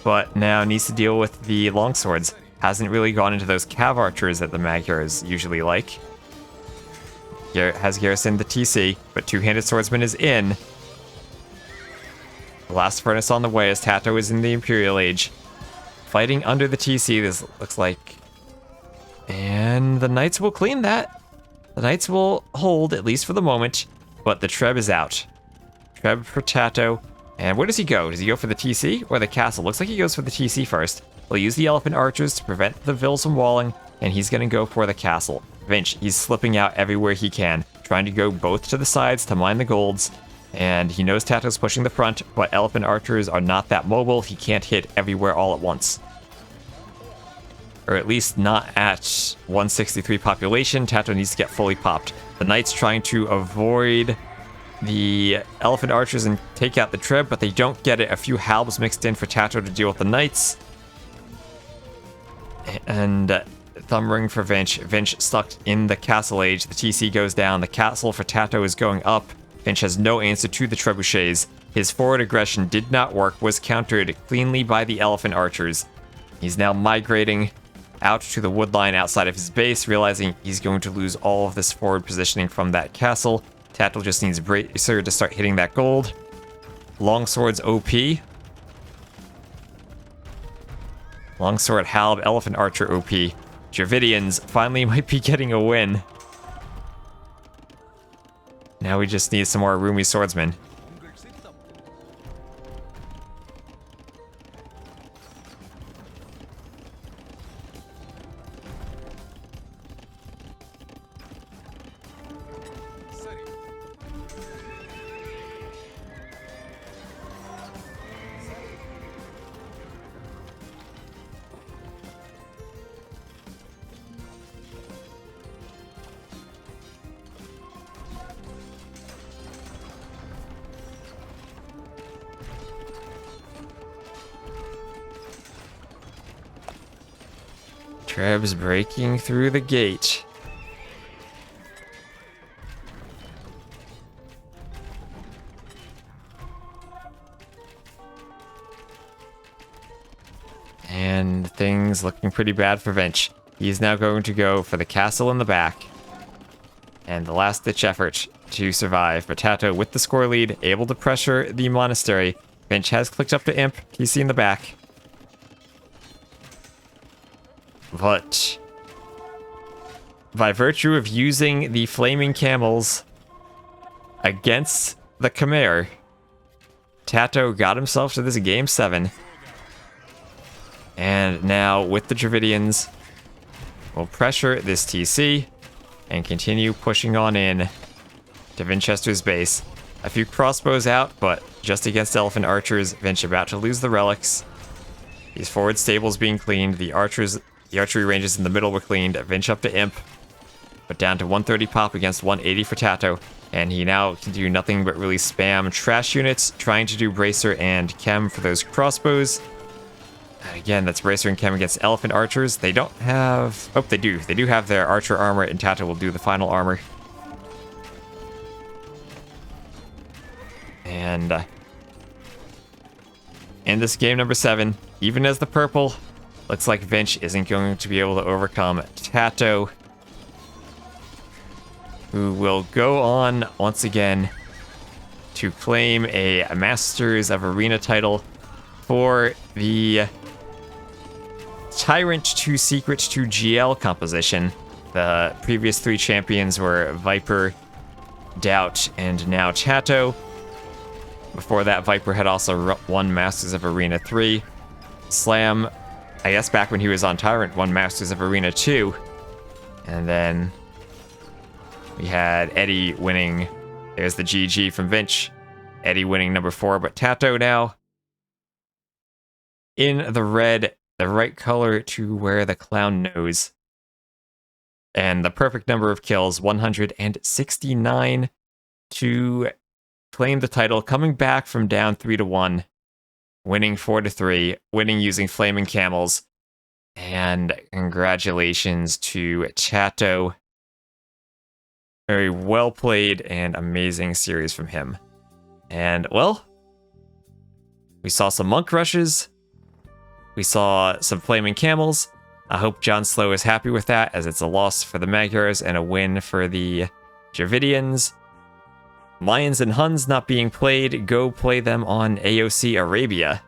but now needs to deal with the longswords. Hasn't really gone into those cav archers that the Magyars usually like. Has garrisoned the TC, but 2-handed swordsman is in. The last furnace on the way as Tato is in the Imperial Age. Fighting under the TC, this looks like. And the knights will clean that. The knights will hold, at least for the moment, but the Treb is out. Treb for Tato. And where does he go? Does he go for the TC or the castle? Looks like he goes for the TC first. He'll use the elephant archers to prevent the Vills from walling, and he's going to go for the castle. Vinch, he's slipping out everywhere he can, trying to go both to the sides to mine the golds, and he knows Tato's pushing the front, but elephant archers are not that mobile. He can't hit everywhere all at once. or at least not at 163 population. Tato needs to get fully popped. The knights trying to avoid the elephant archers and take out the trib, but they don't get it. A few halbs mixed in for Tato to deal with the knights. And thumb ring for Vinch. Vinch stuck in the castle age. The TC goes down. The castle for Tato is going up. Vinch has no answer to the trebuchets. His forward aggression did not work, was countered cleanly by the elephant archers. He's now migrating out to the wood line outside of his base, realizing he's going to lose all of this forward positioning from that castle. Tato just needs Bracer to start hitting that gold. Longsword's OP. Longsword, Halb, Elephant Archer OP. Dravidians finally might be getting a win. Now we just need some more roomy swordsmen. Treb's breaking through the gate. And things looking pretty bad for Vinch. He's now going to go for the castle in the back. And the last-ditch effort to survive. But Tato, with the score lead, able to pressure the monastery. Vinch has clicked up to Imp. TC in the back. But by virtue of using the flaming camels against the Khmer, Tato got himself to this game 7. And now with the Dravidians, we'll pressure this TC and continue pushing on in to Vinchester's base. A few crossbows out, but just against elephant archers. Vinch about to lose the relics. These forward stables being cleaned. The archery ranges in the middle were cleaned. Vinch up to Imp, but down to 130 pop against 180 for Tato. And he now can do nothing but really spam trash units, trying to do Bracer and Chem for those crossbows. Again, that's Bracer and Chem against elephant archers. They don't have... Oh, they do. They do have their archer armor, and Tato will do the final armor. And in this game number 7, even as the purple, looks like Vinch isn't going to be able to overcome Tato, who will go on once again to claim a Masters of Arena title for the Tyrant to Secret to GL composition. The previous 3 champions were Viper, Doubt, and now Tato. Before that, Viper had also won Masters of Arena 3. Slam, I guess back when he was on Tyrant, won Masters of Arena 2. And then we had Eddie winning. There's the GG from Vinch. Eddie winning number 4, but Tato now in the red, the right color to wear the clown nose. And the perfect number of kills, 169 to claim the title, coming back from down 3-1, winning 4-3, winning using flaming camels. And congratulations to Tato. Very well played and amazing series from him. And, well, we saw some monk rushes. We saw some flaming camels. I hope John Slow is happy with that, as it's a loss for the Magyars and a win for the Dravidians. Mayans and Huns not being played. Go play them on AOC Arabia.